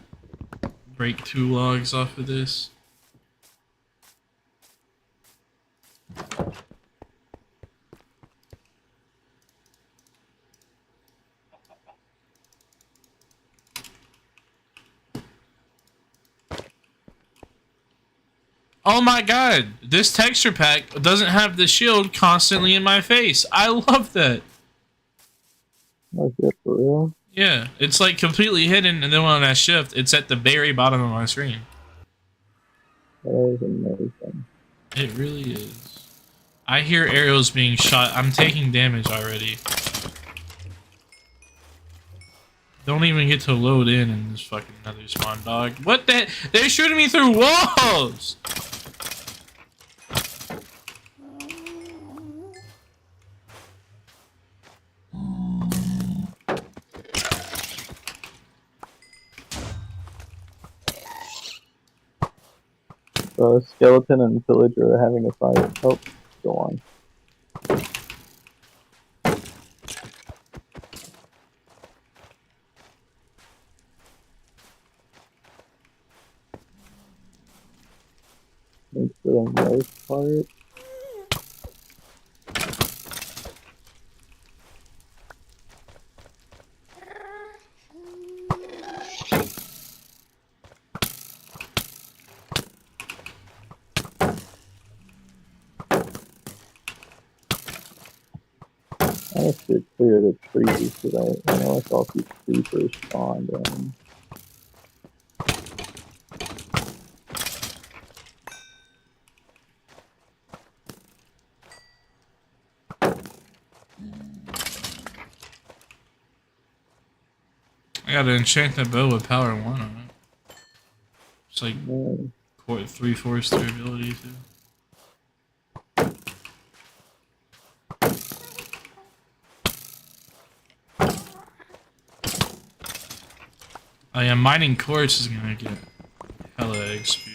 S1: break 2 logs off of this. Oh my god, this texture pack doesn't have the shield constantly in my face. I love that.
S2: Is that for real?
S1: Yeah, it's like completely hidden, and then when I shift, it's at the very bottom of my screen.
S2: That is amazing.
S1: It really is. I hear arrows being shot. I'm taking damage already. Don't even get to load in this fucking nether spawn, dog. What the? They're shooting me through walls!
S2: Skeleton and Pillager are having a fight. Oh, go on. Thanks for the most part. I should clear the trees because I know I saw a few creepers spawned in.
S1: I gotta enchant that bow with power 1 on it. It's like 3/4 durability too. Oh yeah, mining quartz is gonna get hella XP.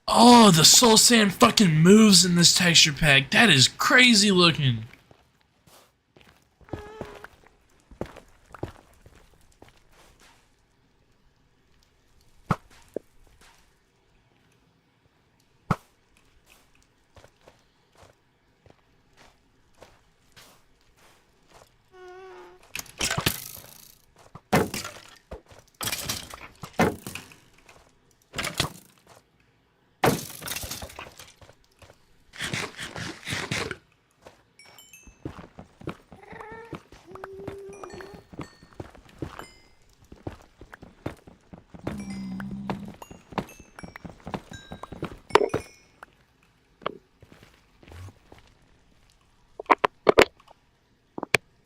S1: Oh, the soul sand fucking moves in this texture pack. That is crazy looking.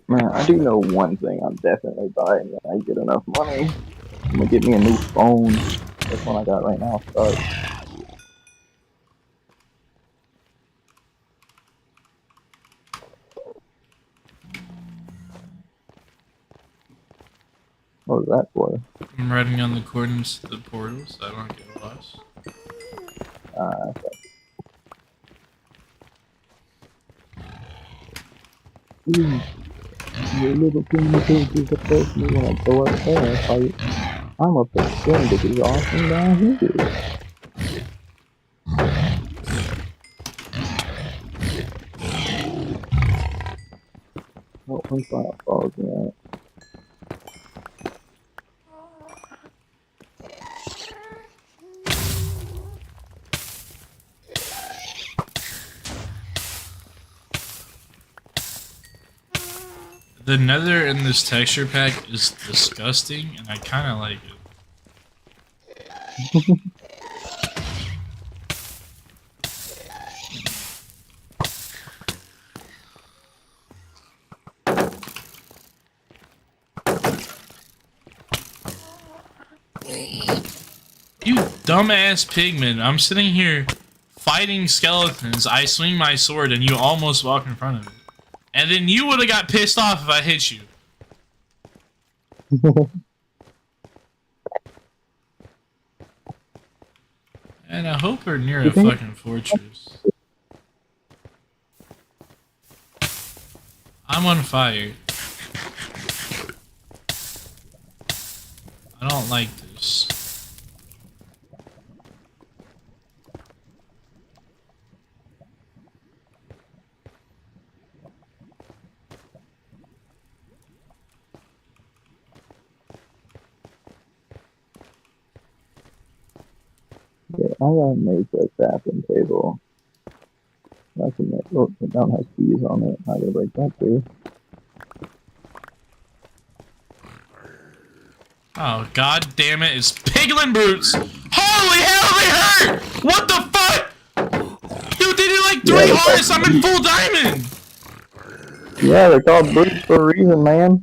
S2: Man, I do know one thing I'm definitely buying when I get enough money. I'm gonna get me a new phone. This one I got right now sucks. What was that for?
S1: I'm writing on the coordinates to the portal so I don't get lost.
S2: Okay. Your little teeny is approach me when I go up there and fight. I'm up there scared to be awesome down here. Oh, I'm trying to follow me out.
S1: The nether in this texture pack is disgusting, and I kind of like it. You dumbass pigman. I'm sitting here fighting skeletons. I swing my sword and you almost walk in front of it. And then you would have got pissed off if I hit you. And I hope we're near a fucking fortress. I'm on fire. I don't like this.
S2: Yeah, I gotta make a crafting table. I can make, oh, it don't have keys on it. I gotta break that too.
S1: Oh, god damn it, it's piglin brutes! Holy hell, they hurt! What the fuck? Dude, they did like 3 hearts, I'm in full diamond!
S2: Yeah, they're called brutes for a reason, man.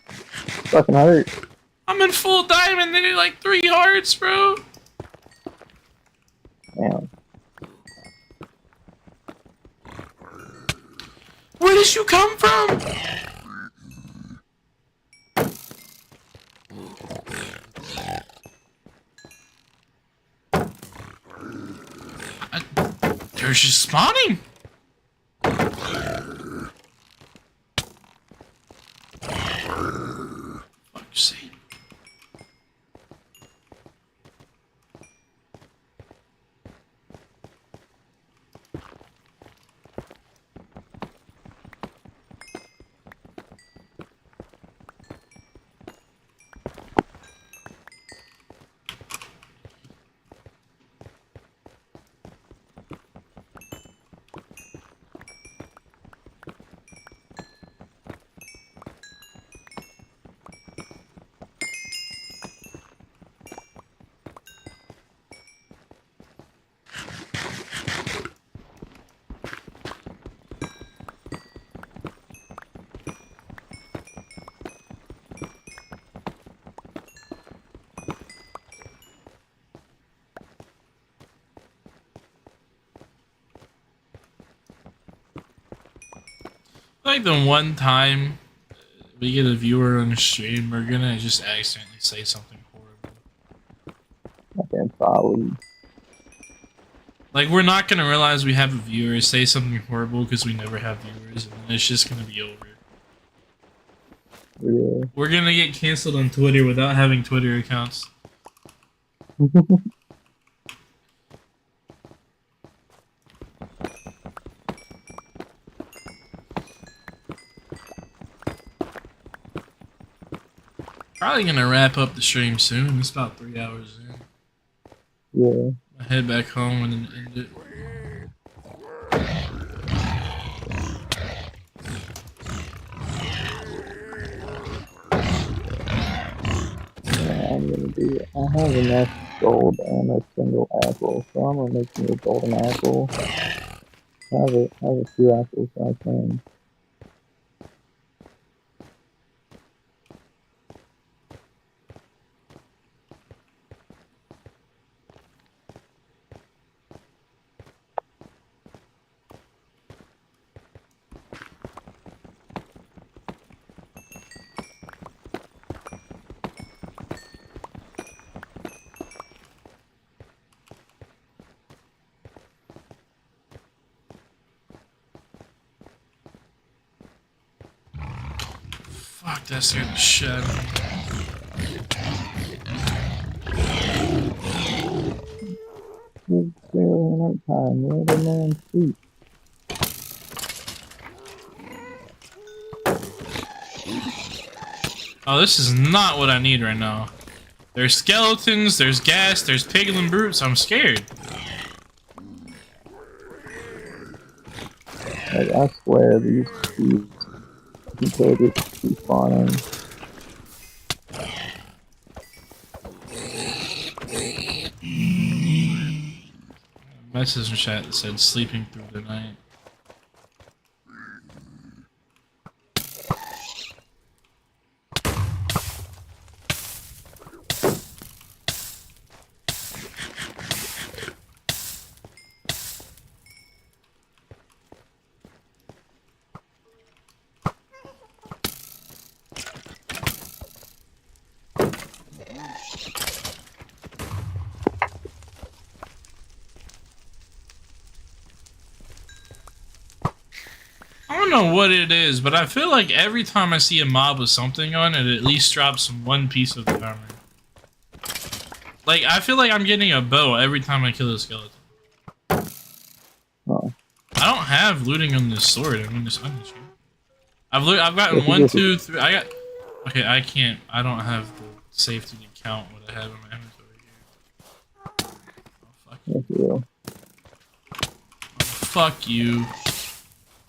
S2: Fucking hurt.
S1: I'm in full diamond, they did like 3 hearts, bro!
S2: Damn.
S1: Where did you come from? They're just spawning. Fuck's sake. Like the one time we get a viewer on the stream, we're gonna just accidentally say something horrible.
S2: Okay, probably.
S1: Like, we're not gonna realize we have a viewer, say something horrible because we never have viewers, and then it's just gonna be over.
S2: Yeah.
S1: We're gonna get canceled on Twitter without having Twitter accounts. Probably gonna wrap up the stream soon. It's about 3 hours in.
S2: Yeah.
S1: I'll head back home and then end it.
S2: I'm gonna do it. I have enough gold and a single apple, so I'm gonna make me a golden apple. I have a few apples, so I can.
S1: Fuck, that scared the shit out of me.
S2: It's barely night time. Where the man sleep?
S1: Oh, this is not what I need right now. There's skeletons, there's gas, there's piglin brutes. I'm scared.
S2: Like, I swear these until it just keeps spawning.
S1: Message in chat that said sleeping through the night. I don't know what it is, but I feel like every time I see a mob with something on it, at least drops one piece of the armor. Like, I feel like I'm getting a bow every time I kill a skeleton.
S2: Oh.
S1: I don't have looting on this sword. I mean, this onion shield. I've gotten 1, 2, 3. I got. Okay, I can't. I don't have the safety to count what I have in my inventory here. Oh, fuck you.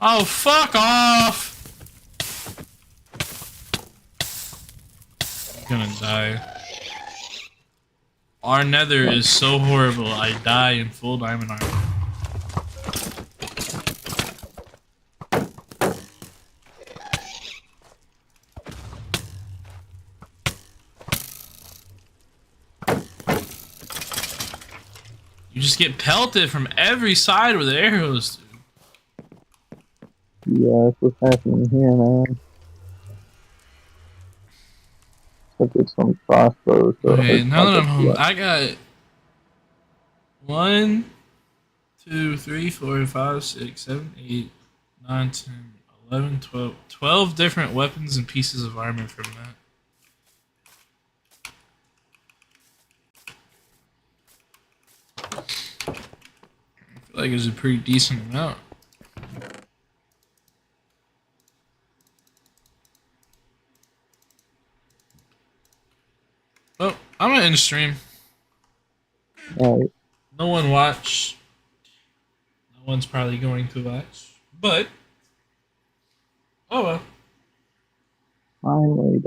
S1: Oh, fuck off! I'm gonna die. Our nether is so horrible, I die in full diamond armor. You just get pelted from every side with arrows, dude.
S2: Yeah, that's what's happening here, man. Except it's some crossbows. So
S1: Okay, now that I'm home, I got 1, 2, 3, 4, 5, 6, 7, 8, 9, 10, 11, 12. 12 different weapons and pieces of armor from that. I feel like it's a pretty decent amount. Well, I'm gonna end stream.
S2: Alright.
S1: No one watched. No one's probably going to watch. But, oh well.
S2: Finally,